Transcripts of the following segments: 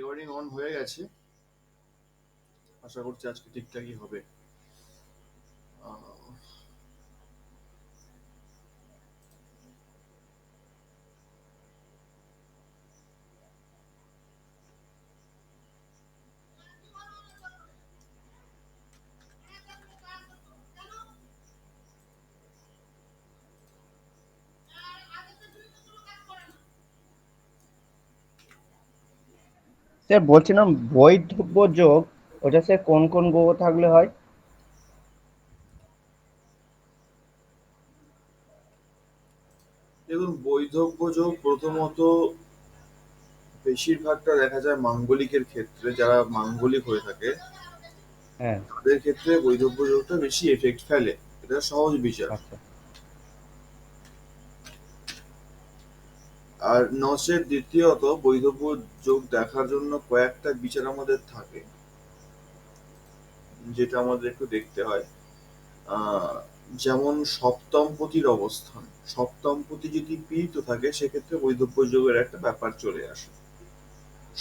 Recording on হয়ে গেছে। আশা করছি আজকে ঠিকঠাকই হবে। স্যার বলছিলাম বৈধব্য যোগ ওটা স্যার কোন কোন গ্রহ থাকলে হয়? দেখুন, বৈধব্য যোগ প্রথমত বেশিরভাগটা দেখা যায় মাঙ্গলিকের ক্ষেত্রে, যারা মাঙ্গলিক হয়ে থাকে হ্যাঁ। তাদের ক্ষেত্রে বৈধব্য যোগটা বেশি এফেক্ট ফেলে। এটা সহজ বিচার। আচ্ছা। আর নচেত দ্বিতীয়ত বৈধব্য যোগ দেখার জন্য কয়েকটা বিচার আমাদের থাকে, যেটা আমাদের একটু দেখতে হয়। আহ যেমন সপ্তমপতির অবস্থান। সপ্তমপতি যদি পীড়িত থাকে সেক্ষেত্রে বৈধব্য যোগের একটা ব্যাপার চলে আসে।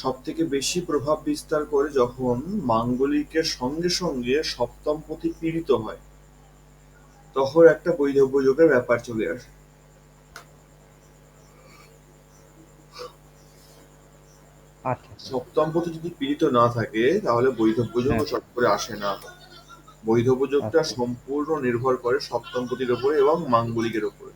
সব থেকে বেশি প্রভাব বিস্তার করে যখন মাঙ্গলিকের সঙ্গে সঙ্গে সপ্তমপতি পীড়িত হয়, তখন একটা বৈধব্য যোগের ব্যাপার চলে আসে। আচ্ছা স্যার। সপ্তমপতি যদি পীড়িত না থাকে তাহলে বৈধব্য যোগ হ্যাঁ চট করে আসে না। বৈধব্য যোগটা আচ্ছা। সম্পূর্ণ নির্ভর করে সপ্তমপতির উপরে এবং মাঙ্গলিকের উপরে।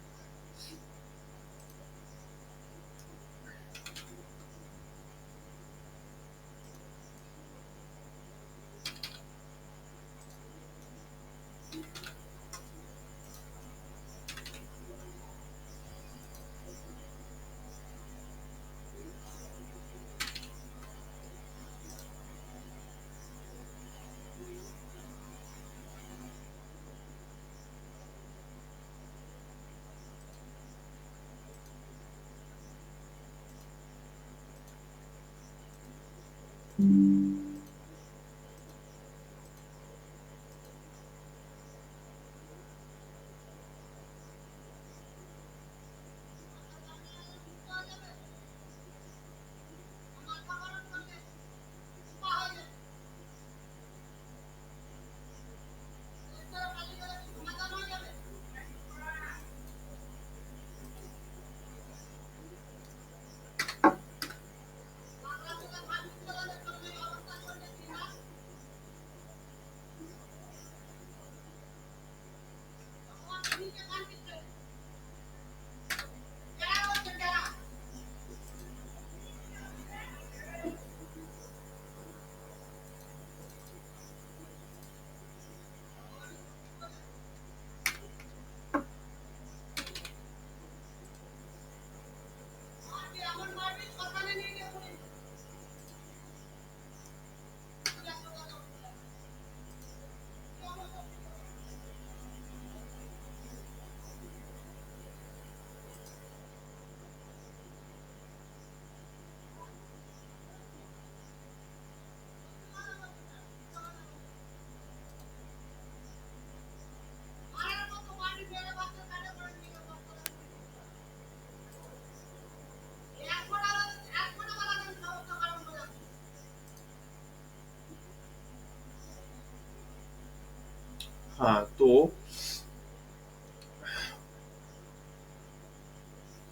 হ্যাঁ, তো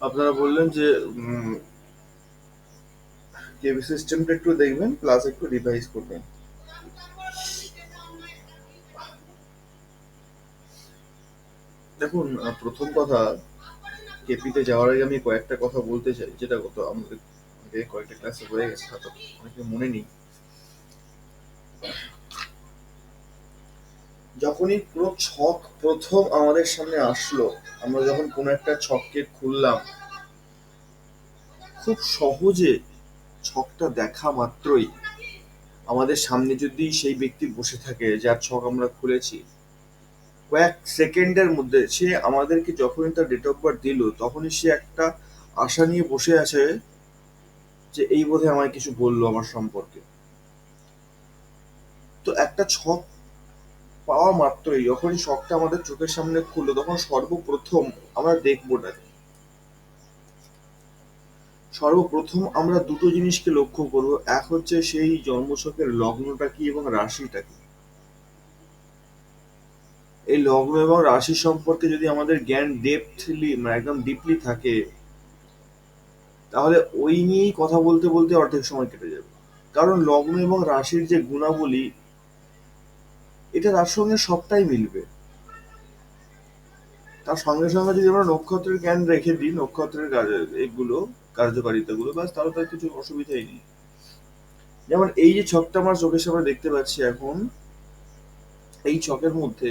আপনারা বললেন যে কেবি সিস্টেমটা একটু দেখবেন প্লাস একটু রিভাইজ করবেন। দেখুন, প্রথম কথা, কেপিতে যাওয়ার আগে আমি কয়েকটা কথা বলতে চাই, যেটা কত আমাদের আগে কয়েকটা ক্লাসে হয়ে গেছে, হয়তো অনেকে মনে নেই। যখনই কোনো ছক প্রথম আমাদের সামনে আসলো, আমরা যখন কোনো একটা ছককে খুললাম, খুব সহজে ছকটা দেখা মাত্রই আমাদের সামনে যদি সেই ব্যক্তি বসে থাকে যার ছক আমরা খুলেছি, কয়েক সেকেন্ডের মধ্যে সে আমাদেরকে যখনই তার ডেট অফ বার্থ দিল, তখনই সে একটা আশা নিয়ে বসে আছে যে এই বোধহয় আমায় কিছু বললো আমার সম্পর্কে। তো একটা ছক পাওয়া মাত্রই যখনই ছকটা আমাদের চোখের সামনে খুললো, তখন সর্বপ্রথম আমরা দেখবোটা কি? সর্বপ্রথম আমরা দুটো জিনিসকে লক্ষ্য করব, এক হচ্ছে সেই জন্মছকের লগ্নটা কি এবং রাশিটা কি। এই লগ্ন এবং রাশি সম্পর্কে যদি আমাদের জ্ঞান ডেপথলি মানে একদম ডিপলি থাকে, তাহলে ওই নিয়েই কথা বলতে বলতে অর্ধেক সময় কেটে যাবে। কারণ লগ্ন এবং রাশির যে গুণাবলী, এটা তার সঙ্গে সবটাই মিলবে। তার সঙ্গে সঙ্গে যদি আমরা নক্ষত্রের জ্ঞান রেখে দিই, নক্ষত্রের এগুলো কার্যকারিতাগুলো, ব্যাস তাহলে তার কিছু অসুবিধাই নেই। যেমন এই যে ছকটা আমার চোখের সামনে দেখতে পাচ্ছি এখন, এই ছকের মধ্যে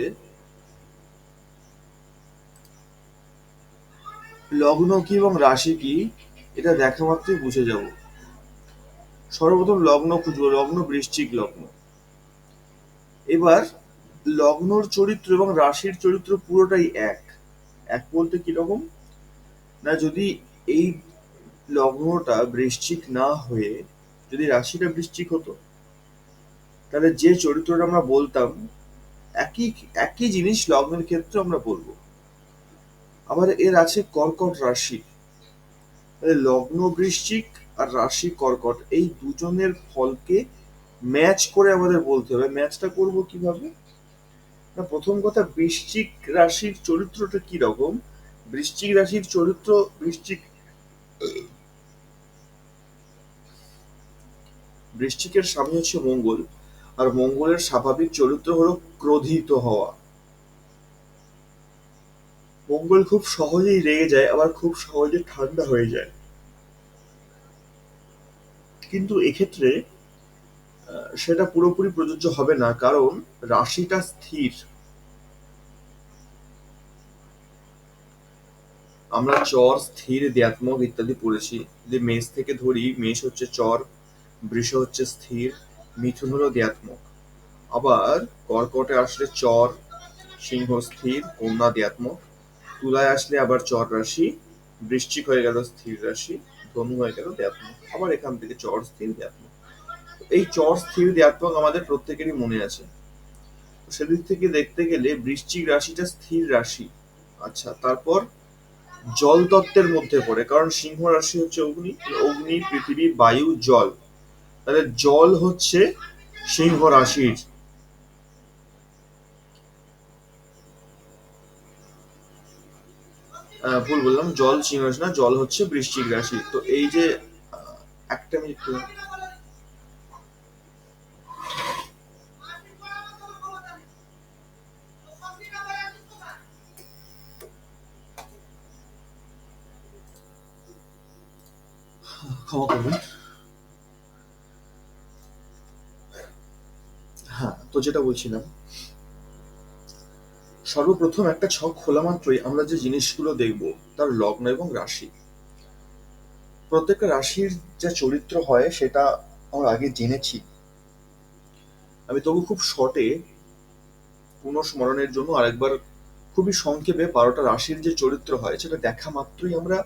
লগ্ন কি এবং রাশি কি এটা দেখা মাত্রই বুঝে যাব। সর্বপ্রথম লগ্ন খুঁজবো, লগ্ন বৃশ্চিক লগ্ন। এবার লগ্নর চরিত্র এবং রাশির চরিত্র পুরোটাই এক। এক বলতে কিরকম না, যদি এই লগ্নটা বৃশ্চিক না হয়ে যদি রাশিটা বৃশ্চিক হতো, তাহলে যে চরিত্রটা আমরা বলতাম একই একই জিনিস লগ্নের ক্ষেত্রে আমরা বলবো। আবার এর আছে কর্কট রাশি, লগ্ন বৃশ্চিক আর রাশি কর্কট, এই দুজনের ফলকে ম্যাচ করে আমাদের বলতে হবে। ম্যাচটা করব কিভাবে না, প্রথম কথা বৃশ্চিক রাশির চরিত্রটা কি রকম। বৃশ্চিক রাশির চরিত্র, বৃশ্চিকের স্বামী হচ্ছে মঙ্গল, আর মঙ্গলের স্বাভাবিক চরিত্র হলো ক্রোধিত হওয়া। মঙ্গল খুব সহজেই রেগে যায়, আবার খুব সহজে ঠান্ডা হয়ে যায়। কিন্তু এক্ষেত্রে সেটা পুরোপুরি প্রযোজ্য হবে না, কারণ রাশিটা স্থির। আমরা চর, স্থির, দ্ব্যাত্মক ইত্যাদি পড়েছি। যদি মেষ থেকে ধরি, মেষ হচ্ছে চর, বৃষ হচ্ছে স্থির, মিথুন হলো দ্ব্যাত্মক। আবার কর্কটে আসলে চর, সিংহ স্থির, কন্যা দ্ব্যাত্মক। তুলায় আসলে আবার চর রাশি, বৃশ্চিক হয়ে গেল স্থির রাশি, ধনু হয়ে গেল দ্ব্যাত্মক। আবার এখান থেকে চর, স্থির, দ্ব্যাত্মক। এই চর, স্থির, দ্ব্যাত্মক আমাদের প্রত্যেকেরই মনে আছে। সেদিক থেকে দেখতে গেলে বৃশ্চিক রাশিটা স্থির রাশি। আচ্ছা, তারপর জল তত্ত্বের মধ্যে পড়ে, কারণ সিংহ রাশি হচ্ছে অগ্নি, অগ্নি, পৃথিবী, বায়ু, জল। তাহলে জল হচ্ছে সিংহ রাশির। ভুল বললাম, জল সিংহ রাশি না, জল হচ্ছে বৃশ্চিক রাশি। তো এই যে একটা মিনিট ক্ষমা করবেন। হ্যাঁ, তো যেটা বলছিলাম, সর্বপ্রথম একটা ছক খোলা মাত্রই আমরা যে জিনিসগুলো দেখব তার লগ্ন এবং রাশি। প্রত্যেকটা রাশির যা চরিত্র হয় সেটা আমরা আগে জেনেছি। আমি তবু খুব শর্টে পুনঃস্মরণের জন্য আরেকবার খুবই সংক্ষেপে 12টা রাশির যে চরিত্র হয় সেটা দেখা মাত্রই আমরা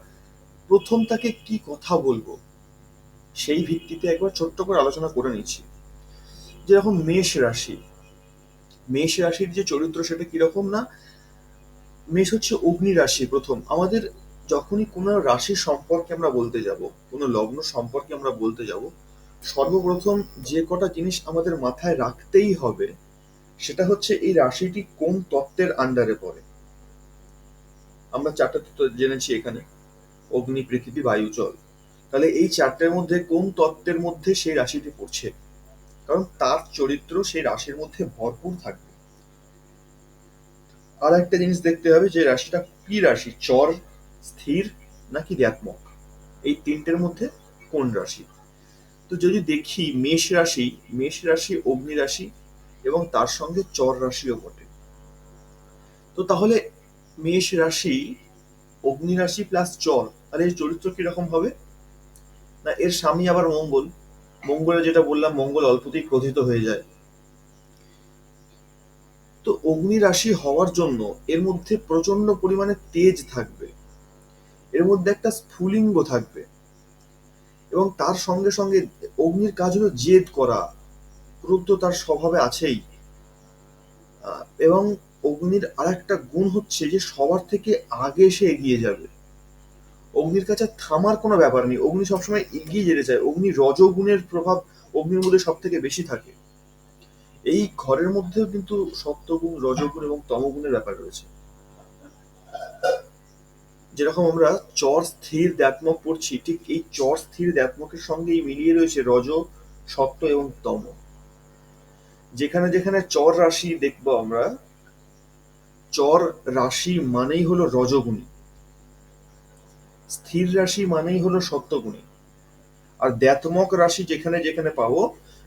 প্রথম তাকে কি কথা বলবো সেই ভিত্তিতে একবার ছোট্ট করে আলোচনা করে নিচ্ছি। যেরকম মেষ রাশি, মেষ রাশির যে চরিত্র সেটা কিরকম না, মেষ হচ্ছে অগ্নি রাশি। প্রথম আমাদের যখনই কোনো রাশি সম্পর্কে আমরা বলতে যাব, কোনো লগ্ন সম্পর্কে আমরা বলতে যাব, সর্বপ্রথম যে কটা জিনিস আমাদের মাথায় রাখতেই হবে সেটা হচ্ছে এই রাশিটি কোন তত্ত্বের আন্ডারে পড়ে। আমরা চারটা তত্ত্ব জেনেছি এখানে, অগ্নি, পৃথিবী, বায়ু, জল। তাহলে এই চারটের মধ্যে কোন তত্ত্বের মধ্যে সেই রাশিটি পড়ছে, কারণ তার চরিত্র সেই রাশির মধ্যে ভরপুর থাকবে। আর একটা জিনিস দেখতে হবে যে রাশিটা কি রাশি, চর, স্থির নাকি দ্ব্যাত্মক, এই তিনটের মধ্যে কোন রাশি। তো যদি দেখি মেষ রাশি, মেষ রাশি অগ্নি রাশি এবং তার সঙ্গে চর রাশিও বটে। তো তাহলে মেষ রাশি অগ্নি রাশি প্লাস চর, তাহলে এর চরিত্র কিরকম হবে না, এর স্বামী আবার মঙ্গল। মঙ্গলে যেটা বললাম, মঙ্গল অল্পতেই ক্রোধিত হয়ে যায়। তো অগ্নি রাশি হওয়ার জন্য এর মধ্যে প্রচন্ড পরিমাণে তেজ থাকবে, এর মধ্যে একটা স্ফুলিঙ্গ থাকবে, এবং তার সঙ্গে সঙ্গে অগ্নির কাজ হলো জেদ করা, ক্রোধ তার স্বভাবে আছেই। এবং অগ্নির আর একটা গুণ হচ্ছে যে সবার থেকে আগে সে এগিয়ে যাবে। অগ্নির কাছে থামার কোনো ব্যাপার নেই, অগ্নি সবসময় এগিয়ে যেতে চায়, অগ্নি রজগুণের প্রভাব অগ্নির মধ্যে সব থেকে বেশি থাকে। এই ঘরের মধ্যেও কিন্তু সত্যগুণ, রজগুণ এবং তমগুণের ব্যাপার রয়েছে। যেরকম আমরা চর স্থির দ্যাত্মক পড়ছি, ঠিক এই চর স্থির দ্যাত্মকের সঙ্গেই মিলিয়ে রয়েছে রজ, সত্য এবং তম। যেখানে যেখানে চর রাশি দেখবো আমরা, চর রাশি মানেই হলো রজগুণী, স্থির রাশি মানেই হলো সত্যগুণী। আর দ্যাত্মক রাশি যেখানে যেখানে পাবো,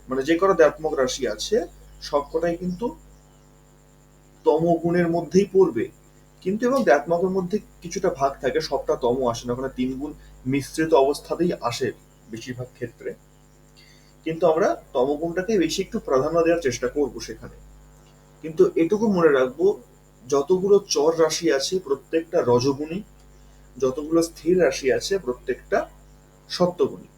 মানে যে কটা দ্যাত্মক রাশি আছে সবকটাই কিন্তু তমগুণের মধ্যেই পড়বে। কিন্তু এবং দ্যাত্মকের মধ্যে কিছুটা ভাগ থাকে, সবটা তম আসে না, ওখানে 3 গুণ মিশ্রিত অবস্থাতেই আসে বেশিরভাগ ক্ষেত্রে। কিন্তু আমরা তমগুণটাকে বেশি একটু প্রাধান্য দেওয়ার চেষ্টা করব সেখানে। কিন্তু এটুকু মনে রাখবো, যতগুলো চর রাশি আছে প্রত্যেকটা রজগুণী, যতগুলো স্থির রাশি আছে প্রত্যেকটা সত্যগুণী।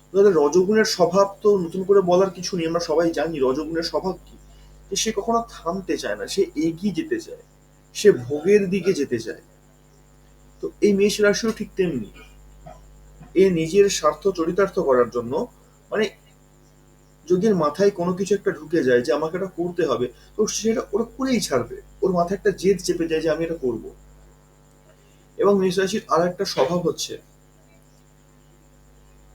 তাহলে রজগুণের স্বভাব তো নতুন করে বলার কিছু নেই, আমরা সবাই জানি রজগুণের স্বভাব কি, যে সে কখনো থামতে চায় না, সে এগিয়ে যেতে চায়, সে ভোগের দিকে যেতে চায়। তো এই মেষ রাশিও ঠিক তেমনি, এ নিজের স্বার্থ চরিতার্থ করার জন্য, মানে যদি এর মাথায় কোনো কিছু একটা ঢুকে যায় যে আমাকে এটা করতে হবে, তো সেটা ওরা করেই ছাড়বে, ওর মাথায় একটা জেদ চেপে যায় যে আমি এটা করব। এবং মেষ রাশির আর একটা স্বভাব হচ্ছে,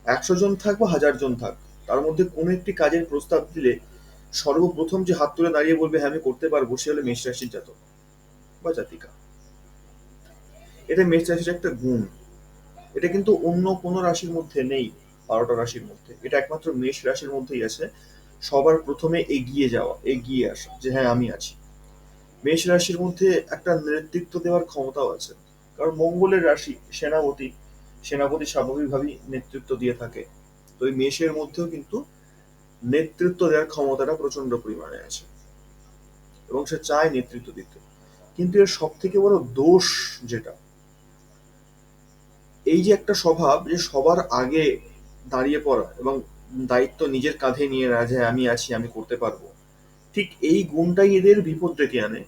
100 জন থাক বা 1000 জন থাক, তার মধ্যে কোনো একটি কাজের প্রস্তাব দিলে সর্বপ্রথম যে হাত তুলে দাঁড়িয়ে বলবে হ্যাঁ আমি করতে পারবো, সে হলো মেষ রাশির জাতক বা জাতিকা। এটা মেষ রাশির একটা গুণ, এটা কিন্তু অন্য কোনো রাশির মধ্যে নেই। 12টা রাশির মধ্যে এটা একমাত্র মেষ রাশির মধ্যেই আছে, সবার প্রথমে এগিয়ে যাওয়া, এগিয়ে আসা, যে হ্যাঁ আমি আছি। মেষ রাশির মধ্যে একটা নেতৃত্ব দেওয়ার ক্ষমতাও আছে, কারণ মঙ্গলের রাশি সেনাপতি, সেনাপতি স্বাভাবিকভাবেই নেতৃত্ব দিয়ে থাকে। তো এই মেষের মধ্যেও কিন্তু নেতৃত্ব দেওয়ার ক্ষমতাটা প্রচন্ড পরিমাণে আছে, এবং সে চায় নেতৃত্ব দিতে। কিন্তু এর সব থেকে বড় দোষ যেটা, এই যে একটা স্বভাব যে সবার আগে দাঁড়িয়ে পড়া এবং দায়িত্ব নিজের কাঁধে নিয়ে নেওয়া, যে আমি আছি আমি করতে পারবো, ঠিক এই গুণটাই এদের বিপদ ডেকে আনে।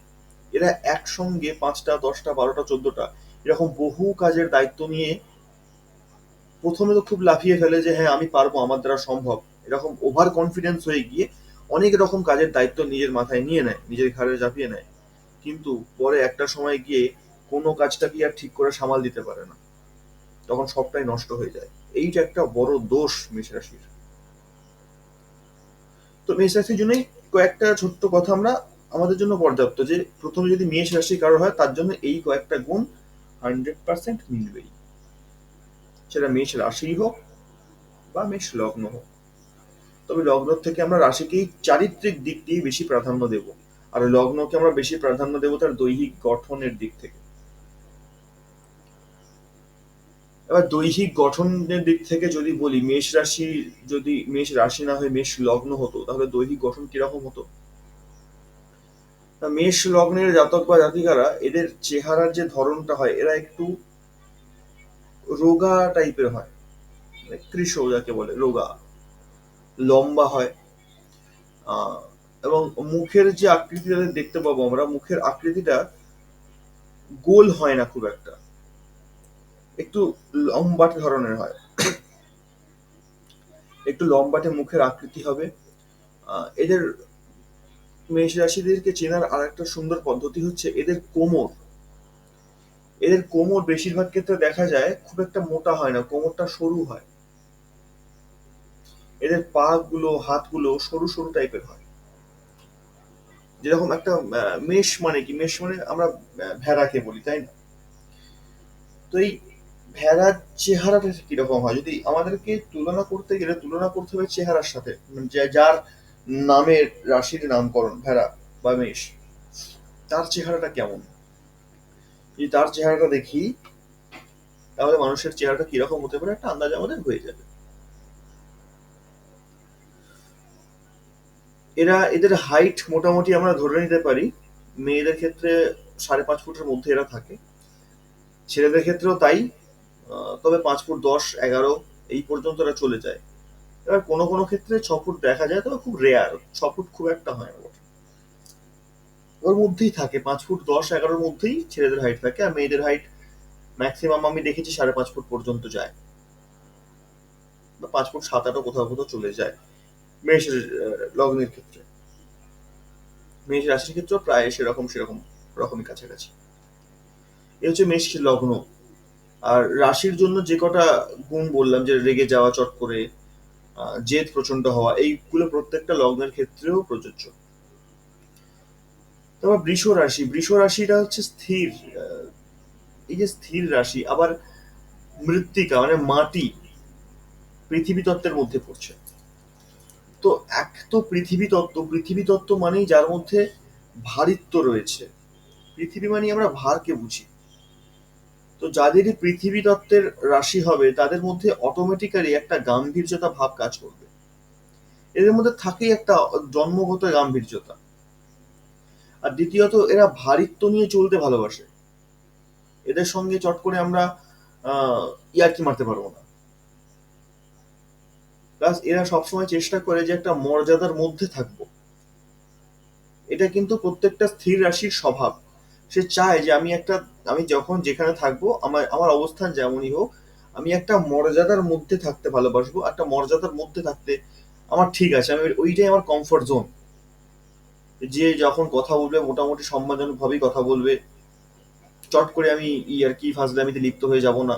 এরা একসঙ্গে 5টা 10টা 12টা 14টা এরকম বহু কাজের দায়িত্ব নিয়ে প্রথমে তো খুব লাফিয়ে ফেলে যে হ্যাঁ আমি পারবো, আমার দ্বারা সম্ভব, এরকম ওভার কনফিডেন্স হয়ে গিয়ে অনেক রকম কাজের দায়িত্ব নিজের মাথায় নিয়ে নেয়, নিজের ঘাড়ে চাপিয়ে নেয়। কিন্তু পরে একটা সময় গিয়ে কোনো কাজটাকে আর ঠিক করে সামাল দিতে পারে না, তখন সবটাই নষ্ট হয়ে যায়। এইটা একটা বড় দোষ মেষ রাশির। তো মেষ রাশির জন্যই কয়েকটা ছোট্ট কথা আমরা, আমাদের জন্য পর্যাপ্ত, যে প্রথমে যদি মেষ রাশি কারো হয় তার জন্য এই কয়েকটা গুণ 100% মিলবেই, সেটা মেষ রাশি হোক বা মেষ লগ্ন হোক। তবে লগ্ন থেকে আমরা রাশিকেই চারিত্রিক দিক দিয়ে বেশি প্রাধান্য দেব, আর লগ্নকে আমরা বেশি প্রাধান্য দেবো তার দৈহিক গঠনের দিক থেকে। এবার দৈহিক গঠনের দিক থেকে যদি বলি, মেষ রাশি যদি মেষ রাশি না হয়ে মেষ লগ্ন হতো তাহলে দৈহিক গঠন কিরকম হতো? মেষ লগ্নের জাতক বা জাতিকারা, এদের চেহারার যে ধরনটা হয়, এরা একটু রোগা টাইপের হয়, মানে কৃশ যাকে বলে, রোগা, লম্বা হয়। আহ এবং মুখের যে আকৃতি তাদের দেখতে পাবো আমরা, মুখের আকৃতিটা গোল হয় না খুব একটা, একটু লম্বাটে ধরনের হয়, একটু লম্বাটে মুখের আকৃতি হবে। এদের মেষ রাশিদেরকে চেনার আর একটা সুন্দর পদ্ধতি হচ্ছে এদের কোমর। এদের কোমর বেশিরভাগ ক্ষেত্রে দেখা যায় খুব একটা মোটা হয় না, কোমরটা সরু হয়। এদের পা গুলো, হাতগুলো সরু সরু টাইপের হয়। যেরকম একটা মেষ মানে কি, মেষ মানে আমরা ভেড়াকে বলি, তাই না? তো এই ভেড়ার চেহারাটা কিরকম হয়, যদি আমাদেরকে তুলনা করতে গেলে তুলনা করতে হবে চেহারার সাথে, যার নামের রাশির নামকরণ ভেড়া বা মেষ, তার চেহারাটা কেমন। যদি তার চেহারাটা দেখি, তাহলে মানুষের চেহারাটা কিরকম হতে পারে একটা আন্দাজ আমাদের হয়ে যাবে। এদের হাইট মোটামুটি আমরা ধরে নিতে পারি, মেয়েদের ক্ষেত্রে 5.5 ফুটের মধ্যে এরা থাকে, ছেলেদের ক্ষেত্রেও তাই। তবে 5 ফুট 10 11 এই পর্যন্ত এরা চলে যায়। এবার কোনো কোনো ক্ষেত্রে 6 ফুট দেখা যায়, তবে খুব রেয়ার, 6 ফুট খুব একটা হয় না। ওর মধ্যেই থাকে, 5 ফুট 10 11 মধ্যেই ছেলেদের হাইট থাকে, আর মেয়েদের হাইট ম্যাক্সিমাম আমি দেখেছি 5.5 ফুট পর্যন্ত যায়, বা 5 ফুট 7-8 কোথাও কোথাও চলে যায় মেষের লগ্নের ক্ষেত্রে। মেষ রাশির ক্ষেত্রেও প্রায় সেরকম সেরকম রকমই কাছাকাছি। এ হচ্ছে মেষ লগ্ন। আর রাশির জন্য যে কটা গুণ বললাম, যে রেগে যাওয়া চট করে, জেদ প্রচন্ড হওয়া, এইগুলো প্রত্যেকটা লগ্নের ক্ষেত্রেও প্রযোজ্য। তারপর বৃষ রাশি। বৃষ রাশিটা হচ্ছে স্থির। এই যে স্থির রাশি, আবার মৃত্তিকা মানে মাটি পৃথিবী তত্ত্বের মধ্যে পড়ছে। তো এক তো পৃথিবী তত্ত্ব, পৃথিবী তত্ত্ব মানেই যার মধ্যে ভারিত্ব রয়েছে। পৃথিবী মানে আমরা ভারকে বুঝি। তো যাদেরই পৃথিবী তত্ত্বের রাশি হবে তাদের মধ্যে অটোমেটিক্যালি একটা গাম্ভীর্যতা ভাব কাজ করবে। এদের মধ্যে থাকেই একটা জন্মগত গাম্ভীর্যতা। আর দ্বিতীয়ত, এরা ভারিত্ব নিয়ে চলতে ভালোবাসে। এদের সঙ্গে চট করে আমরা ইয়ার্কি মারতে পারবো না। প্লাস এরা সবসময় চেষ্টা করে যে একটা মর্যাদার মধ্যে থাকবো। এটা কিন্তু প্রত্যেকটা স্থির রাশির স্বভাব। সে চায় যে আমি যখন যেখানে থাকবো, আমার আমার অবস্থান যেমনই হোক, আমি একটা মর্যাদার মধ্যে থাকতে ভালোবাসবো। একটা মর্যাদার মধ্যে থাকতে আমার ঠিক আছে, আমি ওইটাই আমার কমফর্ট জোন। যে যখন কথা বলবে মোটামুটি সম্মানজনক ভাবেই কথা বলবে। চট করে আমি ইয়ার্কি ফাজলামিতে লিপ্ত হয়ে যাব না।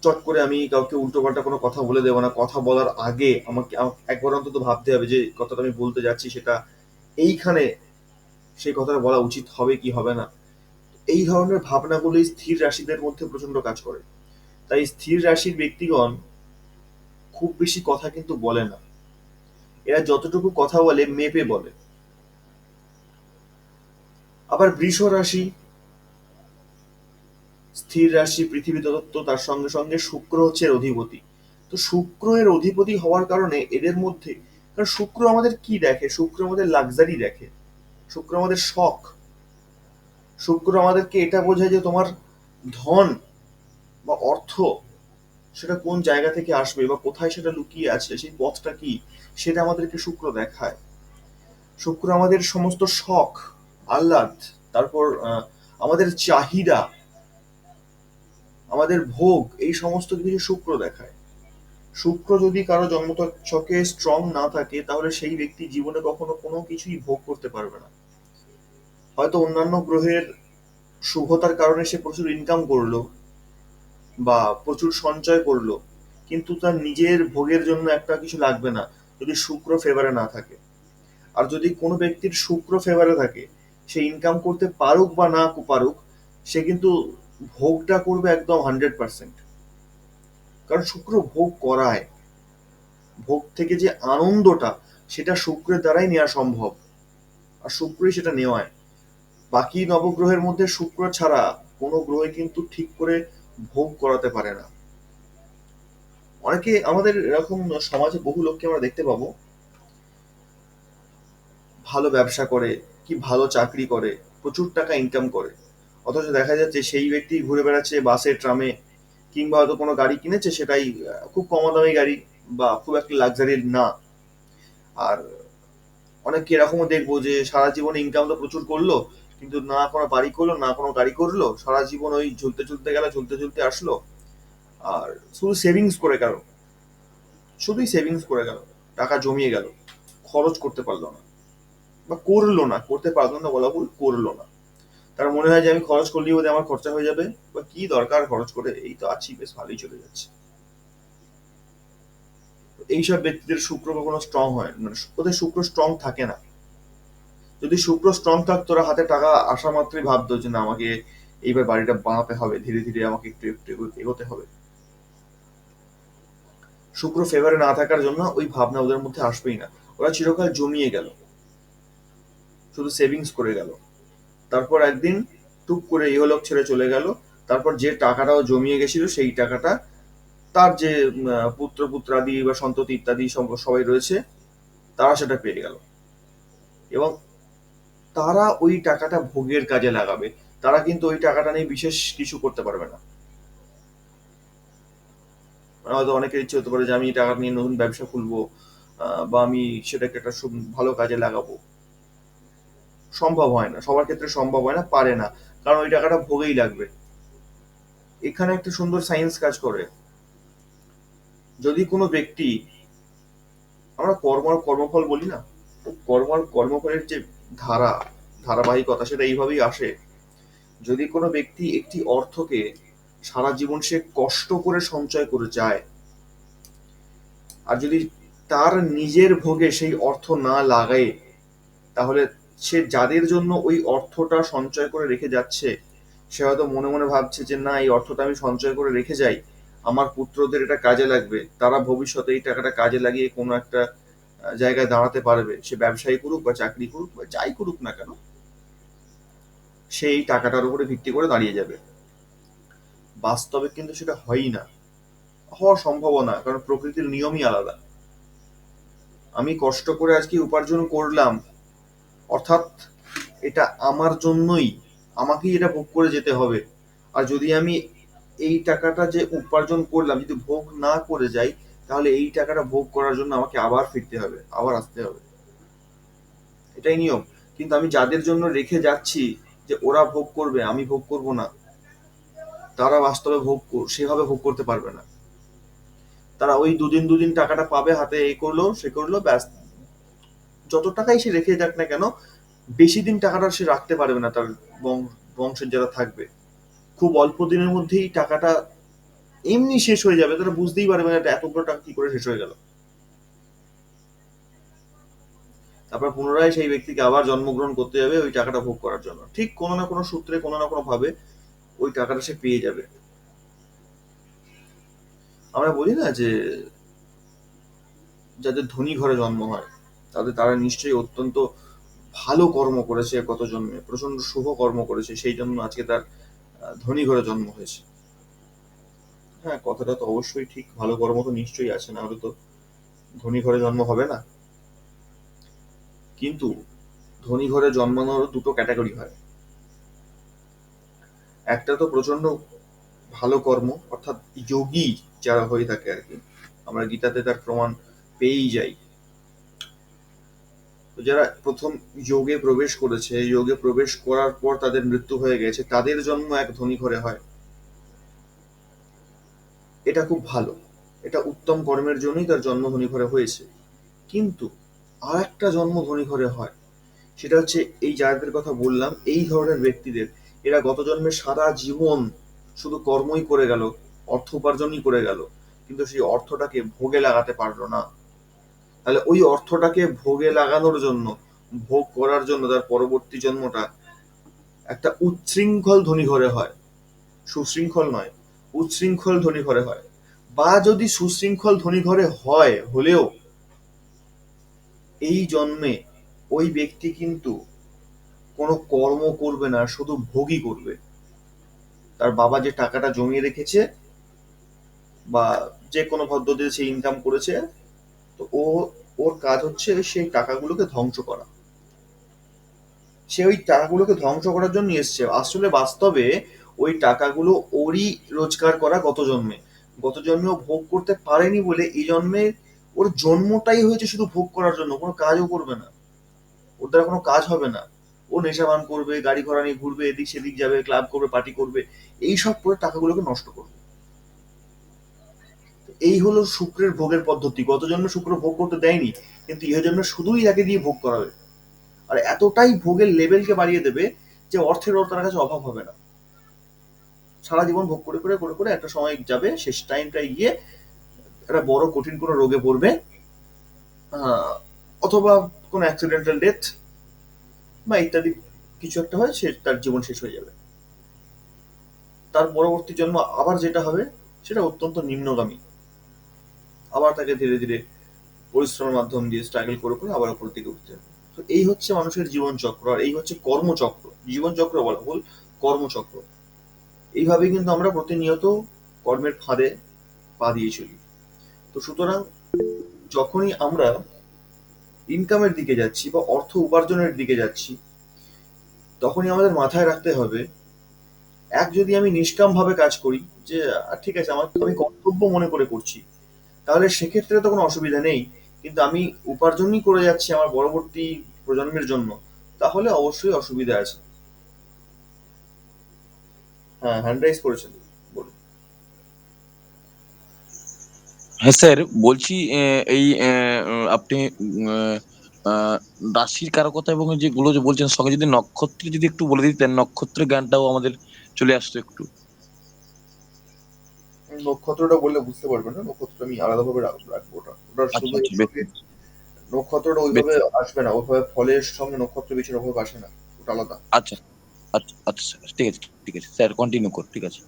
চট করে আমি কাউকে উল্টোপাল্টা কোনো কথা বলে দেবো না। কথা বলার আগে আমাকে একবার অন্তত ভাবতে হবে যে কথাটা আমি বলতে যাচ্ছি সেটা এইখানে সেই কথাটা বলা উচিত হবে কি হবে না। এই ধরনের ভাবনাগুলো স্থির রাশিদের মধ্যে প্রচন্ড কাজ করে। তাই স্থির রাশির ব্যক্তিগণ খুব বেশি কথা কিন্তু বলে না। এরা যতটুকু কথা বলে মেপে বলে। আবার বৃষ রাশি স্থির রাশি, পৃথিবী তত্ত্ব, তার সঙ্গে সঙ্গে শুক্র হচ্ছে এর অধিপতি। তো শুক্র এর অধিপতি হওয়ার কারণে এদের মধ্যে, কারণ শুক্র আমাদের কি দেখে? শুক্র আমাদের লাক্সারি দেখে, শুক্র আমাদের শখ। শুক্র আমাদেরকে এটা বোঝায় যে তোমার ধন বা অর্থ সেটা কোন জায়গা থেকে আসবে বা কোথায় সেটা লুকিয়ে আছে, সেই পথটা কি, সেটা আমাদেরকে শুক্র দেখায়। শুক্র আমাদের সমস্ত শখ, আহ্লাদ, তারপর আমাদের চাহিদা, আমাদের ভোগ, এই সমস্ত কিছু শুক্র দেখায়। শুক্র যদি কারো জন্মছকে স্ট্রং না থাকে, তাহলে সেই ব্যক্তি জীবনে কখনো কোনো কিছুই ভোগ করতে পারবে না। হয়তো অন্যান্য গ্রহের শুভতার কারণে সে প্রচুর ইনকাম করলো বা প্রচুর সঞ্চয় করলো, কিন্তু তার নিজের ভোগের জন্য একটা কিছু লাগবে না যদি শুক্র ফেভারে না থাকে। আর যদি কোনো ব্যক্তির শুক্র ফেভারে থাকে, সে ইনকাম করতে পারুক বা না পারুক, সে কিন্তু ভোগটা করবে একদম 100%। কারণ শুক্র ভোগ করায়। ভোগ থেকে যে আনন্দটা, সেটা শুক্রের দ্বারাই নেওয়া সম্ভব। আর শুক্রই সেটা নেওয়ায়। বাকি নবগ্রহের মধ্যে শুক্র ছাড়া কোনো গ্রহে কিন্তু ঠিক করে ভোগ করাতে পারে না। অনেকে আমাদের এরকম সমাজে বহু লোককে আমরা দেখতে পাবো, ভালো ব্যবসা করে কি ভালো চাকরি করে, প্রচুর টাকা ইনকাম করে, অথচ দেখা যাচ্ছে সেই ব্যক্তি ঘুরে বেড়াচ্ছে বাসে, ট্রামে, কিংবা হয়তো কোনো গাড়ি কিনেছে, সেটাই খুব কম দামি গাড়ি বা খুব একটা লাক্সারি না। আর অনেককে এরকমও দেখবো যে সারা জীবনে ইনকাম তো প্রচুর করলো, কিন্তু না কোনো বাড়ি করলো না কোনো গাড়ি করলো, সারা জীবন ওই ঝুলতে ঝুলতে গেল, ঝুলতে ঝুলতে আসলো। আর শুধু সেভিংস করে গেল, শুধুই সেভিংস করে গেল, টাকা জমিয়ে গেল, খরচ করতে পারলো না, বা করলো না, করতে পারলো না বলা ভুল, করলো না। তার মনে হয় যে আমি খরচ করলেই বোধহয় আমার খরচা হয়ে যাবে, বা কি দরকার খরচ করে, এই তো আছি, বেশ ভালোই চলে যাচ্ছে। এইসব ব্যক্তিদের শুক্র কখনো স্ট্রং হয় মানে ওদের শুক্র স্ট্রং থাকে না। যদি শুক্র স্ট্রং থাকতো, ওরা হাতে টাকা আসা মাত্রই ভাবতো যে না, আমাকে এইবার বাড়িটা বানাতে হবে, ধীরে ধীরে আমাকে একটু একটু এগোতে হবে। শুক্র ফেভারে না থাকার জন্য ওই ভাবনা ওদের মধ্যে আসবেই না। ওরা চিরকাল জমিয়ে গেল, শুধু সেভিংস করে গেল। তারপর একদিন টুক করে ইহলোক ছেড়ে চলে গেল। তারপর যে টাকাটাও জমিয়ে গেছিল, সেই টাকাটা তার যে পুত্র পুত্রাদি বা সন্ততি ইত্যাদি সবাই রয়েছে, তারা সেটা পেয়ে গেল। এবং তারা ওই টাকাটা ভোগের কাজে লাগাবে। তারা কিন্তু ওই টাকাটা নিয়ে বিশেষ কিছু করতে পারবে না। মানে হয়তো অনেকের ইচ্ছে হতে পারে যে আমি এই টাকা নিয়ে নতুন ব্যবসা খুলবো, বা আমি সেটাকে একটা ভালো কাজে লাগাবো। সম্ভব হয় না, সবার ক্ষেত্রে সম্ভব হয় না, পারে না, কারণ ওই টাকাটা ভোগেই লাগবে। এখানে একটা সুন্দর সায়েন্স কাজ করে। যদি কোনো ব্যক্তি, আমরা কর্ম আর কর্মফল বলি না, তো কর্ম আর কর্মফলের যে ধারা, ধারাবাহিকতা সেটা এইভাবেই আসে। যদি কোনো ব্যক্তি একটি অর্থকে সারা জীবন সে কষ্ট করে সঞ্চয় করে যায়, আর যদি তার নিজের ভোগে সেই অর্থ না লাগায়, তাহলে সে যাদের জন্য ওই অর্থটা সঞ্চয় করে রেখে যাচ্ছে, সে হয়তো মনে মনে ভাবছে যে না, এই অর্থটা আমি সঞ্চয় করে রেখে যাই, আমার পুত্রদের এটা কাজে লাগবে, তারা ভবিষ্যতে এই টাকাটা কাজে লাগিয়ে কোনো একটা জায়গায় দাঁড়াতে পারবে, সে ব্যবসায়ী করুক বা চাকরি করুক বা যাই করুক না কেন, সেই টাকাটার উপরে ভিত্তি করে দাঁড়িয়ে যাবে। বাস্তবে কিন্তু সেটা হয়ই না, হওয়া সম্ভব না, কারণ প্রকৃতির নিয়মই আলাদা। আমি কষ্ট করে আজকে উপার্জন করলাম, অর্থাৎ এটা আমার জন্যই, আমাকেই এটা ভোগ করে যেতে হবে। আর যদি আমি এই টাকাটা যে উপার্জন করলাম যদি ভোগ না করে যাই, তাহলে এই টাকাটা ভোগ করার জন্য আমাকে আবার ফিরতে হবে, আবার আসতে হবে, এটাই নিয়ম। কিন্তু আমি যাদের জন্য রেখে যাচ্ছি যে ওরা ভোগ করবে, আমি ভোগ করব না, তারা বাস্তবে সেভাবে ভোগ করতে পারবে না। তারা ওই দুদিন দুদিন টাকাটা পাবে হাতে, এই করলো সে করলো, ব্যাস। যত টাকাই সে রেখে যাক না কেন, বেশি দিন টাকাটা সে রাখতে পারবে না। তার বংশের যারা থাকবে, খুব অল্প দিনের মধ্যেই টাকাটা এমনি শেষ হয়ে যাবে, তারা বুঝতেই পারবে না এটা এতগুলো টাকা কি করে শেষ হয়ে গেল। তারপর পুনরায় সেই ব্যক্তিকে আবার জন্মগ্রহণ করতে যাবে ওই টাকাটা ভোগ করার জন্য, ঠিক কোনো না কোনো সূত্রে কোনো না কোনো ভাবে ওই টাকাটা সে পেয়ে যাবে। আমরা বলি না যে যাদের ধনী ঘরে জন্ম হয়, তারা নিশ্চয়ই অত্যন্ত ভালো কর্ম করেছে, কত জন্মে প্রচন্ড শুভ কর্ম করেছে, সেই জন্য আজকে তার ধনী ঘরে জন্ম হয়েছে। হ্যাঁ, কথাটা তো অবশ্যই ঠিক, ভালো কর্ম তো নিশ্চয়ই আছে, না হলে তো ধনী ঘরে জন্ম হবে না। কিন্তু ধনী ঘরে জন্মানোর দুটো ক্যাটাগরি হয়। একটা তো প্রচন্ড ভালো কর্ম, অর্থাৎ যোগী যারা হয়ে থাকে আর কি, আমরা গীতাতে তার প্রমাণ পেয়েই যাই। তো যারা প্রথম যোগে প্রবেশ করেছে, যোগে প্রবেশ করার পর তাদের মৃত্যু হয়ে গেছে, তাদের জন্ম এক ধনী ঘরে হয়, এটা খুব ভালো, এটা উত্তম কর্মের জন্যই তার জন্ম ধনী ঘরে হয়েছে। কিন্তু আর একটা জন্ম ধনী ঘরে হয়, সেটা হচ্ছে এই যাদের কথা বললাম এই ধরনের ব্যক্তিদের, এরা গত জন্মে সারা জীবন শুধু কর্মই করে গেল, অর্থ উপার্জনই করে গেল, কিন্তু সেই অর্থটাকে ভোগে লাগাতে পারলো না। তাহলে ওই অর্থটাকে ভোগে লাগানোর জন্য, ভোগ করার জন্য তার পরবর্তী জন্মটা একটা উচ্ছৃঙ্খল ধনী ঘরে হয়, সুশৃঙ্খল নয়, উচ্ছৃঙ্খল ধনী ঘরে হয়। বা যদি সুশৃঙ্খল ধনী ঘরে হলেও এই জন্মে ওই ব্যক্তি কিন্তু কোনো কর্ম করবে না, শুধু ভোগই করবে। তার বাবা যে টাকাটা জমিয়ে রেখেছে বা যে কোনো পদ্ধতিতে সে ইনকাম করেছে, তো ওর কাজ হচ্ছে সেই টাকাগুলোকে ধ্বংস করা। সে ওই টাকাগুলোকে ধ্বংস করার জন্য এসছে, আসলে বাস্তবে ওই টাকাগুলো ওরই রোজগার করা গত জন্মে। গত জন্মে ও ভোগ করতে পারেনি বলে এই জন্মে ওর জন্মটাই হয়েছে শুধু ভোগ করার জন্য, কোনো কাজও করবে না, ওর দ্বারা কোনো কাজ হবে না। ও নেশাভান করবে, গাড়ি ঘোড়া নিয়ে ঘুরবে, এদিক সেদিক যাবে, ক্লাব করবে, পার্টি করবে, এইসব করে টাকাগুলোকে নষ্ট করবে। এই হলো শুক্রের ভোগের পদ্ধতি। গত জন্মে শুক্র ভোগ করতে দেয়নি, কিন্তু ইহ জন্মে শুধুই তাকে দিয়ে ভোগ করাবে। আর এতটাই ভোগের লেভেলকে বাড়িয়ে দেবে যে অর্থের ওর তার কাছে অভাব হবে না। সারা জীবন ভোগ করে করে করে করে একটা সময় যাবে, শেষ টাইমটায় গিয়ে একটা বড় কঠিন কোনো রোগে পড়বে, অথবা কোনো অ্যাক্সিডেন্টাল ডেথ বা ইত্যাদি কিছু একটা হয়, সে তার জীবন শেষ হয়ে যাবে। তার পরবর্তী জন্ম আবার যেটা হবে সেটা অত্যন্ত নিম্নগামী, আবার তাকে ধীরে ধীরে পরিশ্রমের মাধ্যম দিয়ে স্ট্রাগল করে করে আবার উপর দিকে উঠতে হবে। তো এই হচ্ছে মানুষের জীবন চক্র, আর এই হচ্ছে কর্মচক্র। জীবন চক্র বলা ভুল, কর্মচক্র। এইভাবেই কিন্তু আমরা প্রতিনিয়ত কর্মের ফাঁদে পা দিয়ে চলি। তো সুতরাং যখনই আমরা ইনকামের দিকে যাচ্ছি বা অর্থ উপার্জনের দিকে যাচ্ছি, তখনই আমাদের মাথায় রাখতে হবে, যদি আমি নিষ্কাম ভাবে কাজ করি, যে ঠিক আছে আমি কর্তব্য মনে করে করছি, তাহলে সেক্ষেত্রে তো কোনো অসুবিধা নেই। কিন্তু আমি উপার্জনই করে যাচ্ছি আমার পরবর্তী প্রজন্মের জন্য, তাহলে অবশ্যই অসুবিধা আছে। হ্যাঁ, হ্যান্ড রাইজ করেছেন, বলুন। হ্যাঁ স্যার, বলছি এই আপনি আহ, আহ, রাশির কারকতা এবং যেগুলো যে বলছেন সঙ্গে যদি নক্ষত্রে যদি একটু বলে দিতেন, নক্ষত্রের জ্ঞানটাও আমাদের চলে আসতো একটু। নক্ষত্রটা বললে বুঝতে পারবেন না, নক্ষত্রটা আমি আলাদাভাবে রাখবো। ওটা ওটা আচ্ছা শুধু আচ্ছা, এর বেশ সঙ্গে নক্ষত্রটা বেশ। ওইভাবে আসবে না, ওইভাবে ফলের সঙ্গে নক্ষত্র বিছের ওভাবে আসে না, ওটা আলাদা। আচ্ছা আচ্ছা আচ্ছা স্যার, ঠিক আছে ঠিক আছে স্যার, কন্টিনিউ করুন, ঠিক আছে।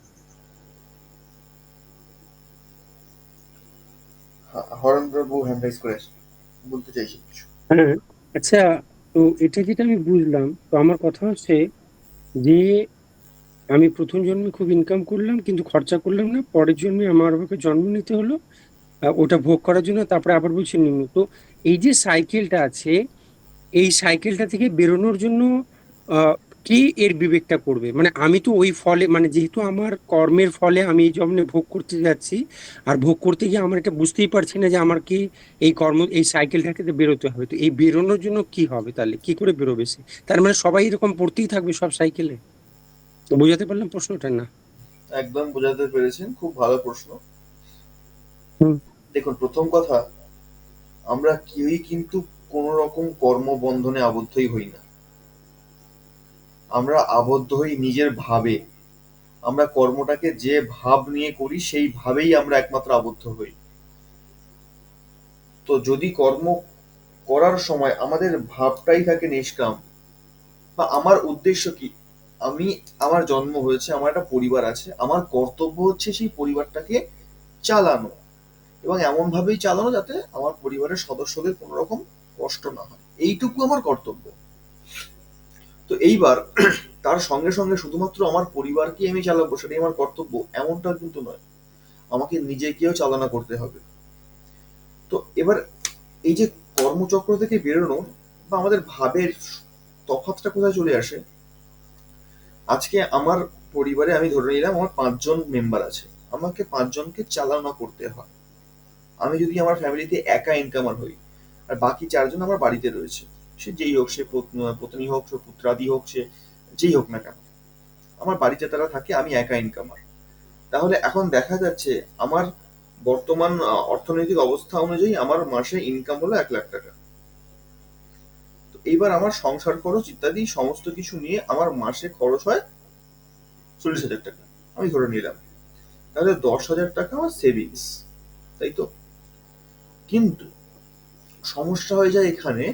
হরেন্দ্রবাবু হ্যান্ড রাইজ করে বলতে চাইছি কিছু। হ্যাঁ, আচ্ছা। তো এটা যেটা আমি বুঝলাম, তো আমার কথা হচ্ছে যে আমি প্রথম জন্মে খুব ইনকাম করলাম কিন্তু খরচা করলাম না, পরের জন্মে আমার আমাকে জন্ম নিতে হলো ওটা ভোগ করার জন্য, তারপরে আবার বলছি নিম্ন। তো এই যে সাইকেলটা আছে, এই সাইকেলটা থেকে বেরোনোর জন্য আহ কে এর বিবেকটা করবে? মানে আমি তো ওই ফলে, মানে যেহেতু আমার কর্মের ফলে আমি এই জন্মে ভোগ করতে যাচ্ছি, আর ভোগ করতে গিয়ে আমার এটা বুঝতেই পারছি না যে আমার কি এই কর্ম, এই সাইকেলটা থেকে বেরোতে হবে। তো এই বেরোনোর জন্য কি হবে, তাহলে কি করে বেরোবে সে? তার মানে সবাই এরকম পড়তেই থাকবে সব সাইকেলে? বুঝাতে পারলাম প্রশ্নটা? না। একদম বোঝাতে পেরেছেন, খুব ভালো প্রশ্ন। হুম। দেখুন, প্রথম কথা, আমরা কেউই কিন্তু কোন রকম কর্মবন্ধনে আবদ্ধই হই না। আমরা আবদ্ধ হই নিজের ভাবে। আমরা কর্মটাকে যে ভাব নিয়ে করি সেই ভাবেই আমরা একমাত্র আবদ্ধ হই। তো যদি কর্ম করার সময় আমাদের ভাবটাই থাকে নিষ্কাম, বা আমার উদ্দেশ্য কি, আমি, আমার জন্ম হয়েছে, আমার একটা পরিবার আছে, আমার কর্তব্য হচ্ছে সেই পরিবারটাকে চালানো, এবং এমন ভাবেই চালানো যাতে আমার পরিবারের সদস্যদের কোনো রকম কষ্ট না হয়, এইটুকু আমার কর্তব্য। তো এইবার তার সঙ্গে সঙ্গে শুধুমাত্র আমার পরিবারকে আমি চালাবো সেটাই আমার কর্তব্য, এমনটা কিন্তু নয়। আমাকে নিজেকেও চালনা করতে হবে। তো এবার এই যে কর্মচক্র থেকে বেরোনো বা আমাদের ভাবের তফাৎটা কোথায় চলে আসে, আজকে আমার পরিবারে আমি ধরে নিলাম আমার 5 জন মেম্বার আছে, আমাকে 5 জনকে চালনা করতে হয়। আমি যদি আমার ফ্যামিলিতে একা ইনকামার হই, আর বাকি 4 জন আমার বাড়িতে রয়েছে, সে যেই হোক, সে পত্নী হোক, সে পুত্রাদি হোক, সে যেই হোক না কেন, আমার বাড়িতে তারা থাকে, আমি একা ইনকামার। তাহলে এখন দেখা যাচ্ছে আমার বর্তমান অর্থনৈতিক অবস্থা অনুযায়ী আমার মাসে ইনকাম হলো 1 লাখ টাকা। তো এইবার আমার সংসার খরচ ইত্যাদি সমস্ত কিছু নিয়ে আমার মাসে খরচ হয় 40,000 টাকা, আমি ধরে নিলাম। তাহলে 10,000 টাকা আমার সেভিংস, তাই তো? কিন্তু সমস্যা হয়ে যায় এখানে,